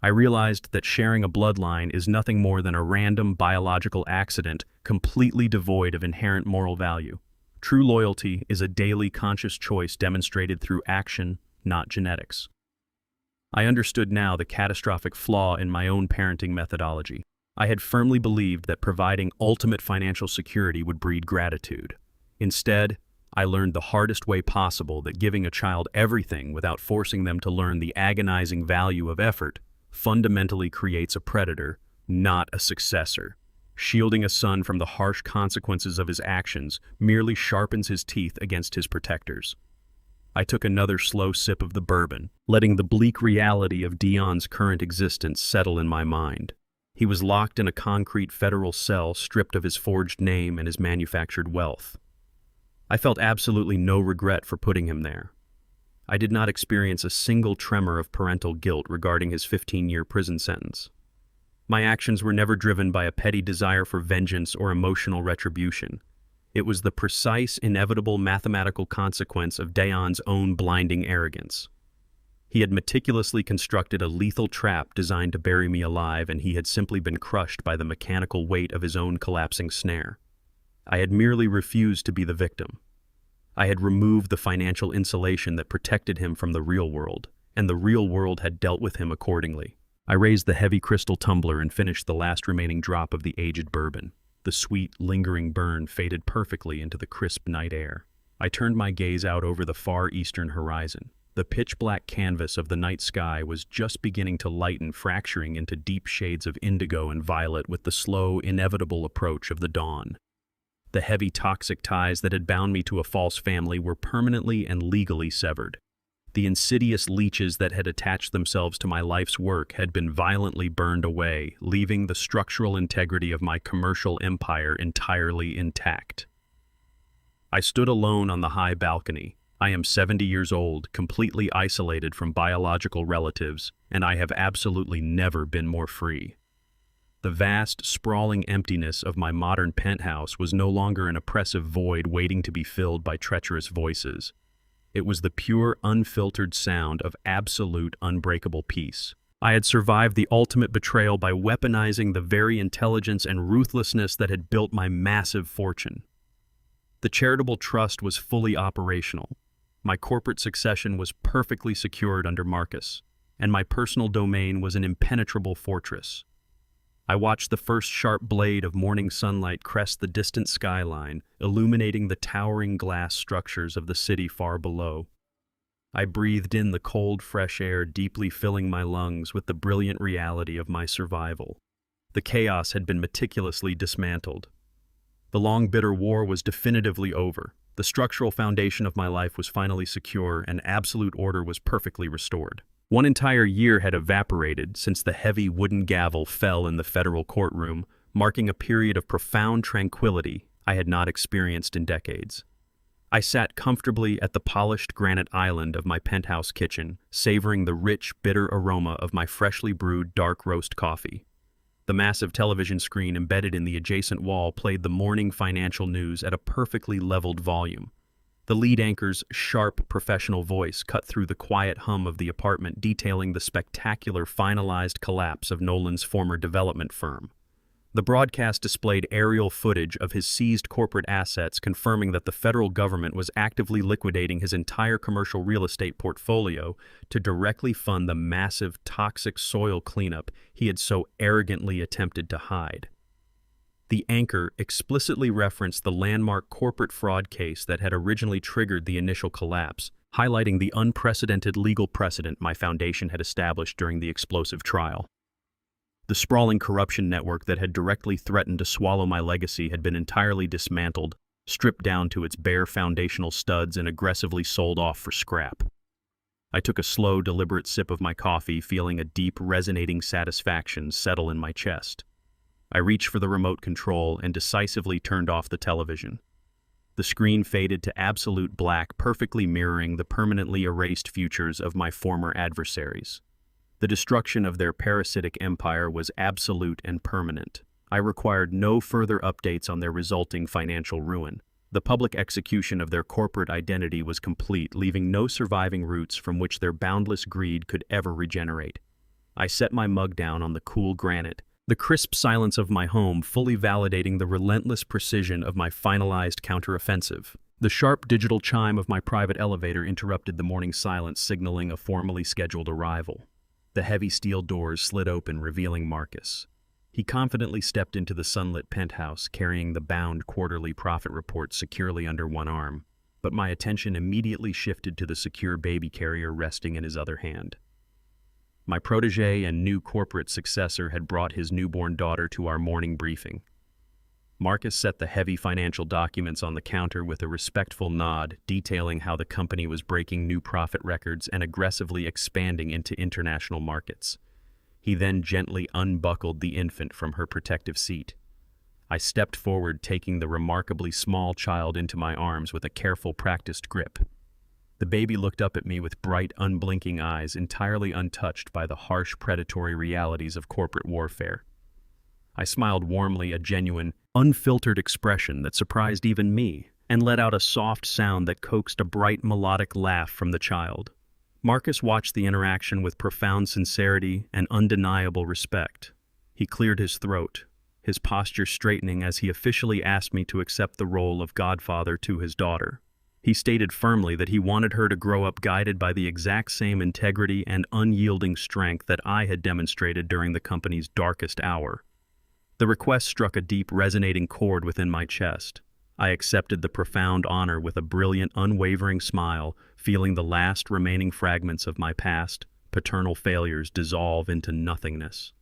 I realized that sharing a bloodline is nothing more than a random biological accident completely devoid of inherent moral value. True loyalty is a daily conscious choice demonstrated through action, not genetics. I understood now the catastrophic flaw in my own parenting methodology. I had firmly believed that providing ultimate financial security would breed gratitude. Instead, I learned the hardest way possible that giving a child everything without forcing them to learn the agonizing value of effort fundamentally creates a predator, not a successor. Shielding a son from the harsh consequences of his actions merely sharpens his teeth against his protectors. I took another slow sip of the bourbon, letting the bleak reality of Dion's current existence settle in my mind. He was locked in a concrete federal cell, stripped of his forged name and his manufactured wealth. I felt absolutely no regret for putting him there. I did not experience a single tremor of parental guilt regarding his 15-year prison sentence. My actions were never driven by a petty desire for vengeance or emotional retribution. It was the precise, inevitable mathematical consequence of Dion's own blinding arrogance. He had meticulously constructed a lethal trap designed to bury me alive, and he had simply been crushed by the mechanical weight of his own collapsing snare. I had merely refused to be the victim. I had removed the financial insulation that protected him from the real world, and the real world had dealt with him accordingly. I raised the heavy crystal tumbler and finished the last remaining drop of the aged bourbon. The sweet, lingering burn faded perfectly into the crisp night air. I turned my gaze out over the far eastern horizon. The pitch-black canvas of the night sky was just beginning to lighten, fracturing into deep shades of indigo and violet with the slow, inevitable approach of the dawn. The heavy, toxic ties that had bound me to a false family were permanently and legally severed. The insidious leeches that had attached themselves to my life's work had been violently burned away, leaving the structural integrity of my commercial empire entirely intact. I stood alone on the high balcony. I am 70 years old, completely isolated from biological relatives, and I have absolutely never been more free. The vast, sprawling emptiness of my modern penthouse was no longer an oppressive void waiting to be filled by treacherous voices. It was the pure, unfiltered sound of absolute, unbreakable peace. I had survived the ultimate betrayal by weaponizing the very intelligence and ruthlessness that had built my massive fortune. The charitable trust was fully operational. My corporate succession was perfectly secured under Marcus, and my personal domain was an impenetrable fortress. I watched the first sharp blade of morning sunlight crest the distant skyline, illuminating the towering glass structures of the city far below. I breathed in the cold, fresh air, deeply filling my lungs with the brilliant reality of my survival. The chaos had been meticulously dismantled. The long, bitter war was definitively over. The structural foundation of my life was finally secure, and absolute order was perfectly restored. One entire year had evaporated since the heavy wooden gavel fell in the federal courtroom, marking a period of profound tranquility I had not experienced in decades. I sat comfortably at the polished granite island of my penthouse kitchen, savoring the rich, bitter aroma of my freshly brewed dark roast coffee. The massive television screen embedded in the adjacent wall played the morning financial news at a perfectly leveled volume. The lead anchor's sharp, professional voice cut through the quiet hum of the apartment, detailing the spectacular finalized collapse of Nolan's former development firm. The broadcast displayed aerial footage of his seized corporate assets, confirming that the federal government was actively liquidating his entire commercial real estate portfolio to directly fund the massive toxic soil cleanup he had so arrogantly attempted to hide. The anchor explicitly referenced the landmark corporate fraud case that had originally triggered the initial collapse, highlighting the unprecedented legal precedent my foundation had established during the explosive trial. The sprawling corruption network that had directly threatened to swallow my legacy had been entirely dismantled, stripped down to its bare foundational studs, and aggressively sold off for scrap. I took a slow, deliberate sip of my coffee, feeling a deep, resonating satisfaction settle in my chest. I reached for the remote control and decisively turned off the television. The screen faded to absolute black, perfectly mirroring the permanently erased futures of my former adversaries. The destruction of their parasitic empire was absolute and permanent. I required no further updates on their resulting financial ruin. The public execution of their corporate identity was complete, leaving no surviving roots from which their boundless greed could ever regenerate. I set my mug down on the cool granite, the crisp silence of my home fully validating the relentless precision of my finalized counteroffensive. The sharp digital chime of my private elevator interrupted the morning silence, signaling a formally scheduled arrival. The heavy steel doors slid open, revealing Marcus. He confidently stepped into the sunlit penthouse, carrying the bound quarterly profit report securely under one arm, but my attention immediately shifted to the secure baby carrier resting in his other hand. My protege and new corporate successor had brought his newborn daughter to our morning briefing. Marcus set the heavy financial documents on the counter with a respectful nod, detailing how the company was breaking new profit records and aggressively expanding into international markets. He then gently unbuckled the infant from her protective seat. I stepped forward, taking the remarkably small child into my arms with a careful, practiced grip. The baby looked up at me with bright, unblinking eyes, entirely untouched by the harsh, predatory realities of corporate warfare. I smiled warmly, a genuine, unfiltered expression that surprised even me, and let out a soft sound that coaxed a bright, melodic laugh from the child. Marcus watched the interaction with profound sincerity and undeniable respect. He cleared his throat, his posture straightening as he officially asked me to accept the role of godfather to his daughter. He stated firmly that he wanted her to grow up guided by the exact same integrity and unyielding strength that I had demonstrated during the company's darkest hour. The request struck a deep, resonating chord within my chest. I accepted the profound honor with a brilliant, unwavering smile, feeling the last remaining fragments of my past, paternal failures dissolve into nothingness.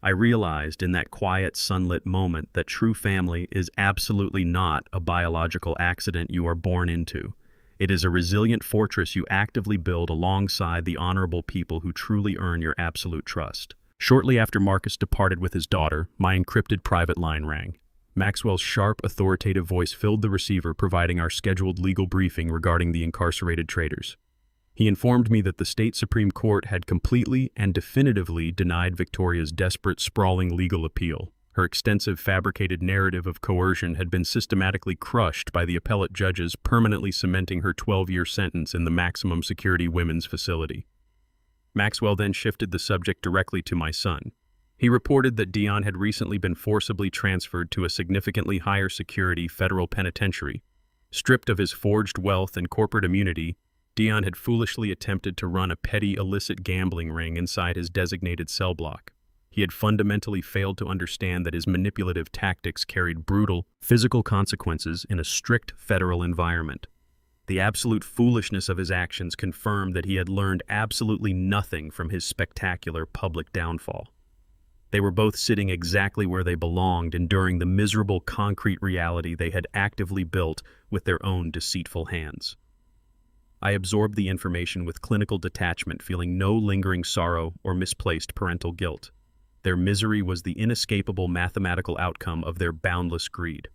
I realized in that quiet, sunlit moment that true family is absolutely not a biological accident you are born into. It is a resilient fortress you actively build alongside the honorable people who truly earn your absolute trust. Shortly after Marcus departed with his daughter, my encrypted private line rang. Maxwell's sharp, authoritative voice filled the receiver, providing our scheduled legal briefing regarding the incarcerated traders. He informed me that the state Supreme Court had completely and definitively denied Victoria's desperate, sprawling legal appeal. Her extensive fabricated narrative of coercion had been systematically crushed by the appellate judges, permanently cementing her 12-year sentence in the maximum security women's facility. Maxwell then shifted the subject directly to my son. He reported that Dion had recently been forcibly transferred to a significantly higher security federal penitentiary. Stripped of his forged wealth and corporate immunity, Dion had foolishly attempted to run a petty illicit gambling ring inside his designated cell block. He had fundamentally failed to understand that his manipulative tactics carried brutal, physical consequences in a strict federal environment. The absolute foolishness of his actions confirmed that he had learned absolutely nothing from his spectacular public downfall. They were both sitting exactly where they belonged, enduring the miserable concrete reality they had actively built with their own deceitful hands. I absorbed the information with clinical detachment, feeling no lingering sorrow or misplaced parental guilt. Their misery was the inescapable mathematical outcome of their boundless greed.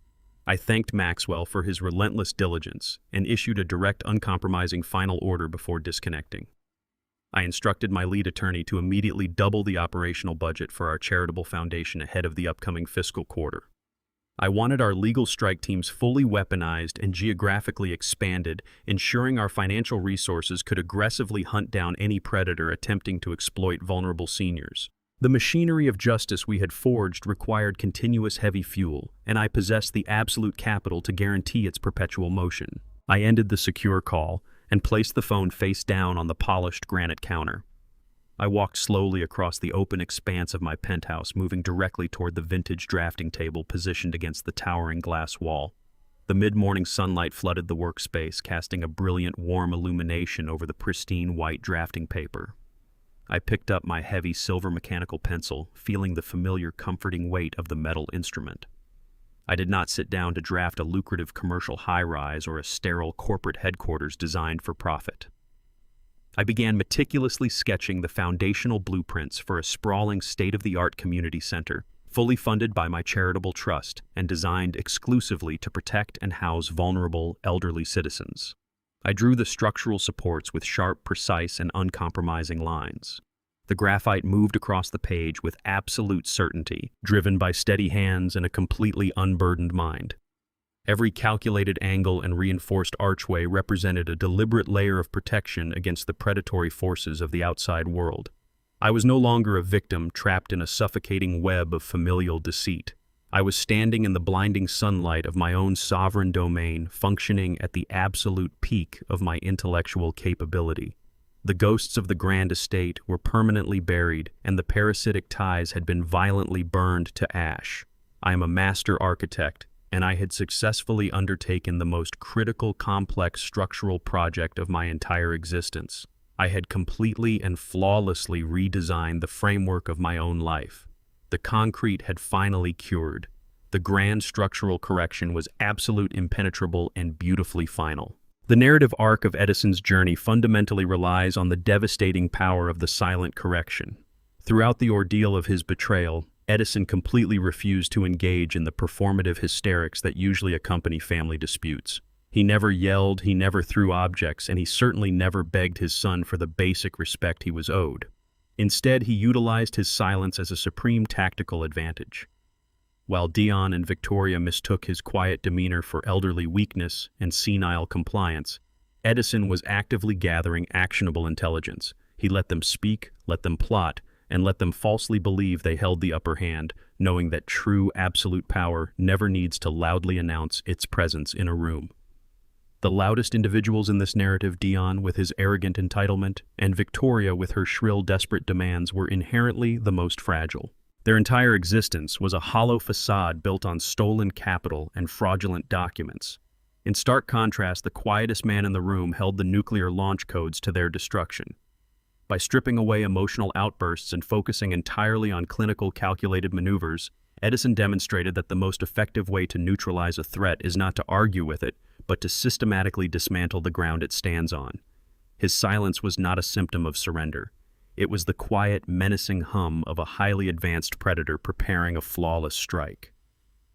I thanked Maxwell for his relentless diligence and issued a direct, uncompromising final order before disconnecting. I instructed my lead attorney to immediately double the operational budget for our charitable foundation ahead of the upcoming fiscal quarter. I wanted our legal strike teams fully weaponized and geographically expanded, ensuring our financial resources could aggressively hunt down any predator attempting to exploit vulnerable seniors. The machinery of justice we had forged required continuous heavy fuel, and I possessed the absolute capital to guarantee its perpetual motion. I ended the secure call and placed the phone face down on the polished granite counter. I walked slowly across the open expanse of my penthouse, moving directly toward the vintage drafting table positioned against the towering glass wall. The mid-morning sunlight flooded the workspace, casting a brilliant, warm illumination over the pristine white drafting paper. I picked up my heavy silver mechanical pencil, feeling the familiar, comforting weight of the metal instrument. I did not sit down to draft a lucrative commercial high-rise or a sterile corporate headquarters designed for profit. I began meticulously sketching the foundational blueprints for a sprawling state-of-the-art community center, fully funded by my charitable trust and designed exclusively to protect and house vulnerable, elderly citizens. I drew the structural supports with sharp, precise, and uncompromising lines. The graphite moved across the page with absolute certainty, driven by steady hands and a completely unburdened mind. Every calculated angle and reinforced archway represented a deliberate layer of protection against the predatory forces of the outside world. I was no longer a victim trapped in a suffocating web of familial deceit. I was standing in the blinding sunlight of my own sovereign domain, functioning at the absolute peak of my intellectual capability. The ghosts of the grand estate were permanently buried, and the parasitic ties had been violently burned to ash. I am a master architect, and I had successfully undertaken the most critical, complex structural project of my entire existence. I had completely and flawlessly redesigned the framework of my own life. The concrete had finally cured. The grand structural correction was absolute, impenetrable, and beautifully final. The narrative arc of Edison's journey fundamentally relies on the devastating power of the silent correction. Throughout the ordeal of his betrayal, Edison completely refused to engage in the performative hysterics that usually accompany family disputes. He never yelled, he never threw objects, and he certainly never begged his son for the basic respect he was owed. Instead, he utilized his silence as a supreme tactical advantage. While Dion and Victoria mistook his quiet demeanor for elderly weakness and senile compliance, Edison was actively gathering actionable intelligence. He let them speak, let them plot, and let them falsely believe they held the upper hand, knowing that true absolute power never needs to loudly announce its presence in a room. The loudest individuals in this narrative, Dion with his arrogant entitlement, and Victoria with her shrill, desperate demands, were inherently the most fragile. Their entire existence was a hollow facade built on stolen capital and fraudulent documents. In stark contrast, the quietest man in the room held the nuclear launch codes to their destruction. By stripping away emotional outbursts and focusing entirely on clinical, calculated maneuvers, Edison demonstrated that the most effective way to neutralize a threat is not to argue with it, but to systematically dismantle the ground it stands on. His silence was not a symptom of surrender. It was the quiet, menacing hum of a highly advanced predator preparing a flawless strike.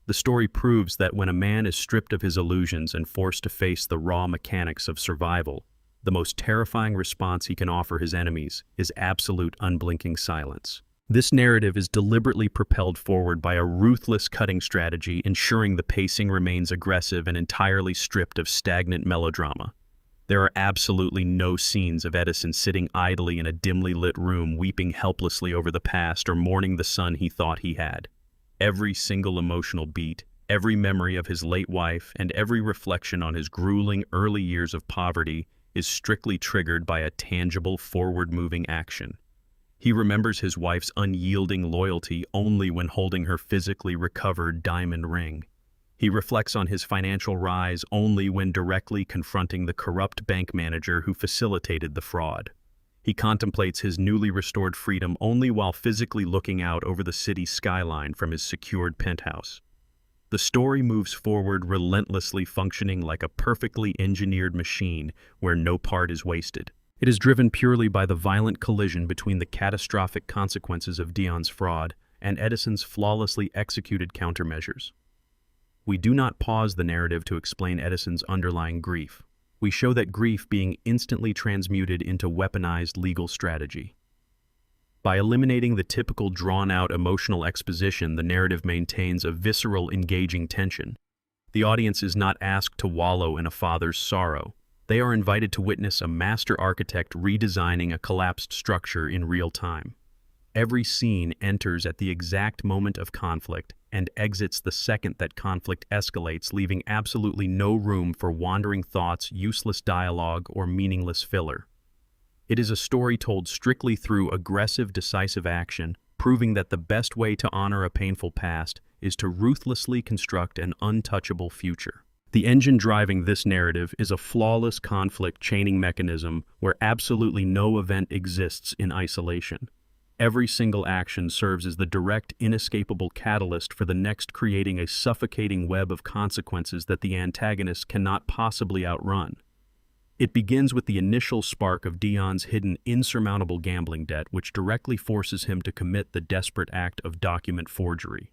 The story proves that when a man is stripped of his illusions and forced to face the raw mechanics of survival, the most terrifying response he can offer his enemies is absolute, unblinking silence. This narrative is deliberately propelled forward by a ruthless cutting strategy, ensuring the pacing remains aggressive and entirely stripped of stagnant melodrama. There are absolutely no scenes of Edison sitting idly in a dimly lit room, weeping helplessly over the past or mourning the son he thought he had. Every single emotional beat, every memory of his late wife, and every reflection on his grueling early years of poverty is strictly triggered by a tangible, forward-moving action. He remembers his wife's unyielding loyalty only when holding her physically recovered diamond ring. He reflects on his financial rise only when directly confronting the corrupt bank manager who facilitated the fraud. He contemplates his newly restored freedom only while physically looking out over the city skyline from his secured penthouse. The The story moves forward relentlessly, functioning like a perfectly engineered machine where no part is wasted. It is driven purely by the violent collision between the catastrophic consequences of Dion's fraud and Edison's flawlessly executed countermeasures. We do not pause the narrative to explain Edison's underlying grief. We show that grief being instantly transmuted into weaponized legal strategy. By eliminating the typical drawn-out emotional exposition, the narrative maintains a visceral, engaging tension. The audience is not asked to wallow in a father's sorrow. They are invited to witness a master architect redesigning a collapsed structure in real time. Every scene enters at the exact moment of conflict and exits the second that conflict escalates, leaving absolutely no room for wandering thoughts, useless dialogue, or meaningless filler. It is a story told strictly through aggressive, decisive action, proving that the best way to honor a painful past is to ruthlessly construct an untouchable future. The engine driving this narrative is a flawless conflict chaining mechanism where absolutely no event exists in isolation. Every single action serves as the direct, inescapable catalyst for the next, creating a suffocating web of consequences that the antagonist cannot possibly outrun. It begins with the initial spark of Dion's hidden, insurmountable gambling debt, which directly forces him to commit the desperate act of document forgery.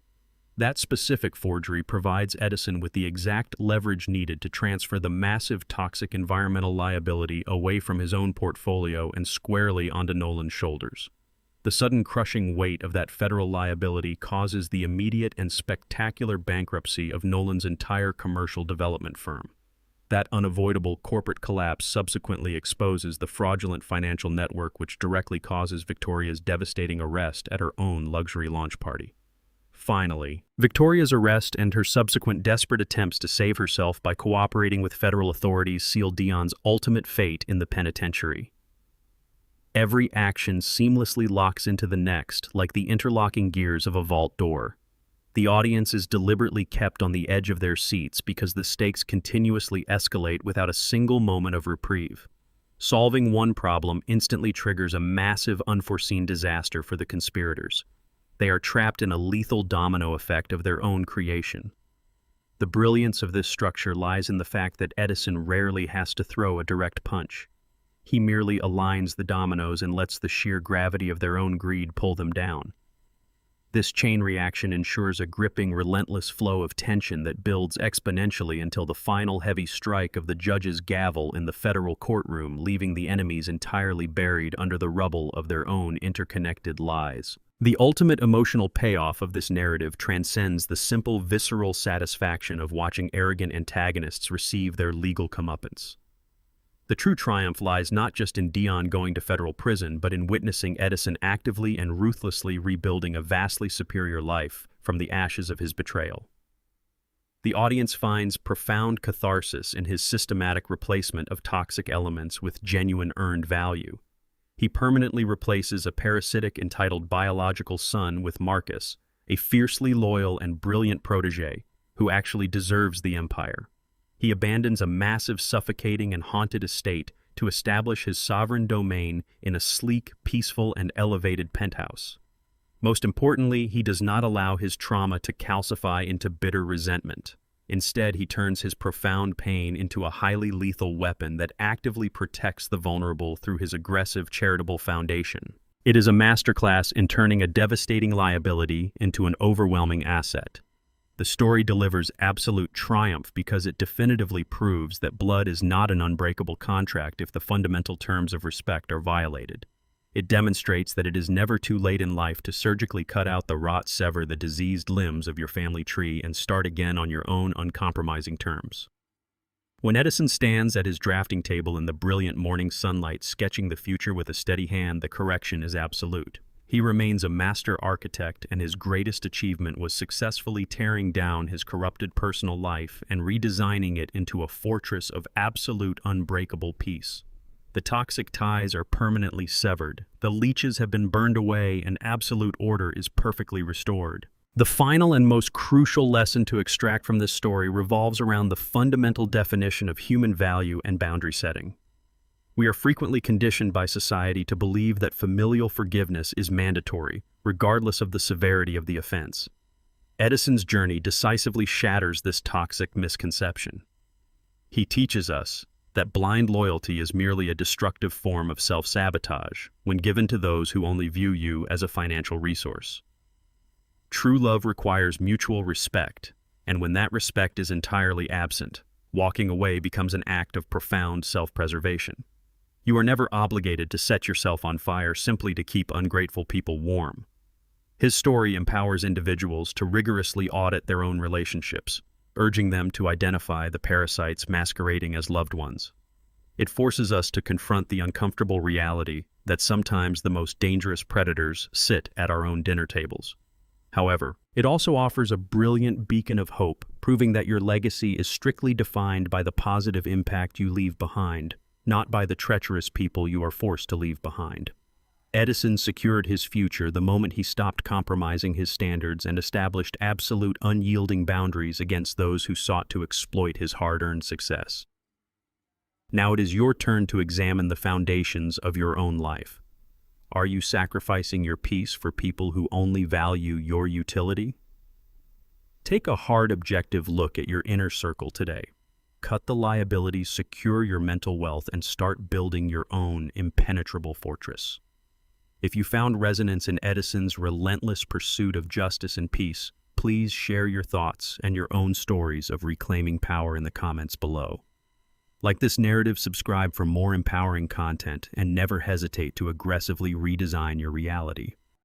That specific forgery provides Edison with the exact leverage needed to transfer the massive toxic environmental liability away from his own portfolio and squarely onto Nolan's shoulders. The sudden crushing weight of that federal liability causes the immediate and spectacular bankruptcy of Nolan's entire commercial development firm. That unavoidable corporate collapse subsequently exposes the fraudulent financial network, which directly causes Victoria's devastating arrest at her own luxury launch party. Finally, Victoria's arrest and her subsequent desperate attempts to save herself by cooperating with federal authorities seal Dion's ultimate fate in the penitentiary. Every action seamlessly locks into the next, like the interlocking gears of a vault door. The audience is deliberately kept on the edge of their seats because the stakes continuously escalate without a single moment of reprieve. Solving one problem instantly triggers a massive, unforeseen disaster for the conspirators. They are trapped in a lethal domino effect of their own creation. The brilliance of this structure lies in the fact that Edison rarely has to throw a direct punch. He merely aligns the dominoes and lets the sheer gravity of their own greed pull them down. This chain reaction ensures a gripping, relentless flow of tension that builds exponentially until the final heavy strike of the judge's gavel in the federal courtroom, leaving the enemies entirely buried under the rubble of their own interconnected lies. The ultimate emotional payoff of this narrative transcends the simple, visceral satisfaction of watching arrogant antagonists receive their legal comeuppance. The true triumph lies not just in Dion going to federal prison, but in witnessing Edison actively and ruthlessly rebuilding a vastly superior life from the ashes of his betrayal. The audience finds profound catharsis in his systematic replacement of toxic elements with genuine earned value. He permanently replaces a parasitic, entitled biological son with Marcus, a fiercely loyal and brilliant protege who actually deserves the empire. He abandons a massive, suffocating, and haunted estate to establish his sovereign domain in a sleek, peaceful, and elevated penthouse. Most importantly, he does not allow his trauma to calcify into bitter resentment. Instead, he turns his profound pain into a highly lethal weapon that actively protects the vulnerable through his aggressive, charitable foundation. It is a masterclass in turning a devastating liability into an overwhelming asset. The story delivers absolute triumph because it definitively proves that blood is not an unbreakable contract if the fundamental terms of respect are violated. It demonstrates that it is never too late in life to surgically cut out the rot, sever the diseased limbs of your family tree, and start again on your own uncompromising terms. When Edison stands at his drafting table in the brilliant morning sunlight, sketching the future with a steady hand, the correction is absolute. He remains a master architect, and his greatest achievement was successfully tearing down his corrupted personal life and redesigning it into a fortress of absolute unbreakable peace. The toxic ties are permanently severed, the leeches have been burned away, and absolute order is perfectly restored. The final and most crucial lesson to extract from this story revolves around the fundamental definition of human value and boundary setting. We are frequently conditioned by society to believe that familial forgiveness is mandatory, regardless of the severity of the offense. Edison's journey decisively shatters this toxic misconception. He teaches us that blind loyalty is merely a destructive form of self-sabotage when given to those who only view you as a financial resource. True love requires mutual respect, and when that respect is entirely absent, walking away becomes an act of profound self-preservation. You are never obligated to set yourself on fire simply to keep ungrateful people warm. His story empowers individuals to rigorously audit their own relationships, urging them to identify the parasites masquerading as loved ones. It forces us to confront the uncomfortable reality that sometimes the most dangerous predators sit at our own dinner tables. However, it also offers a brilliant beacon of hope, proving that your legacy is strictly defined by the positive impact you leave behind, not by the treacherous people you are forced to leave behind. Edison secured his future the moment he stopped compromising his standards and established absolute unyielding boundaries against those who sought to exploit his hard-earned success. Now it is your turn to examine the foundations of your own life. Are you sacrificing your peace for people who only value your utility? Take a hard, objective look at your inner circle today. Cut the liabilities, secure your mental wealth, and start building your own impenetrable fortress. If you found resonance in Edison's relentless pursuit of justice and peace, please share your thoughts and your own stories of reclaiming power in the comments below. Like this narrative, subscribe for more empowering content and never hesitate to aggressively redesign your reality.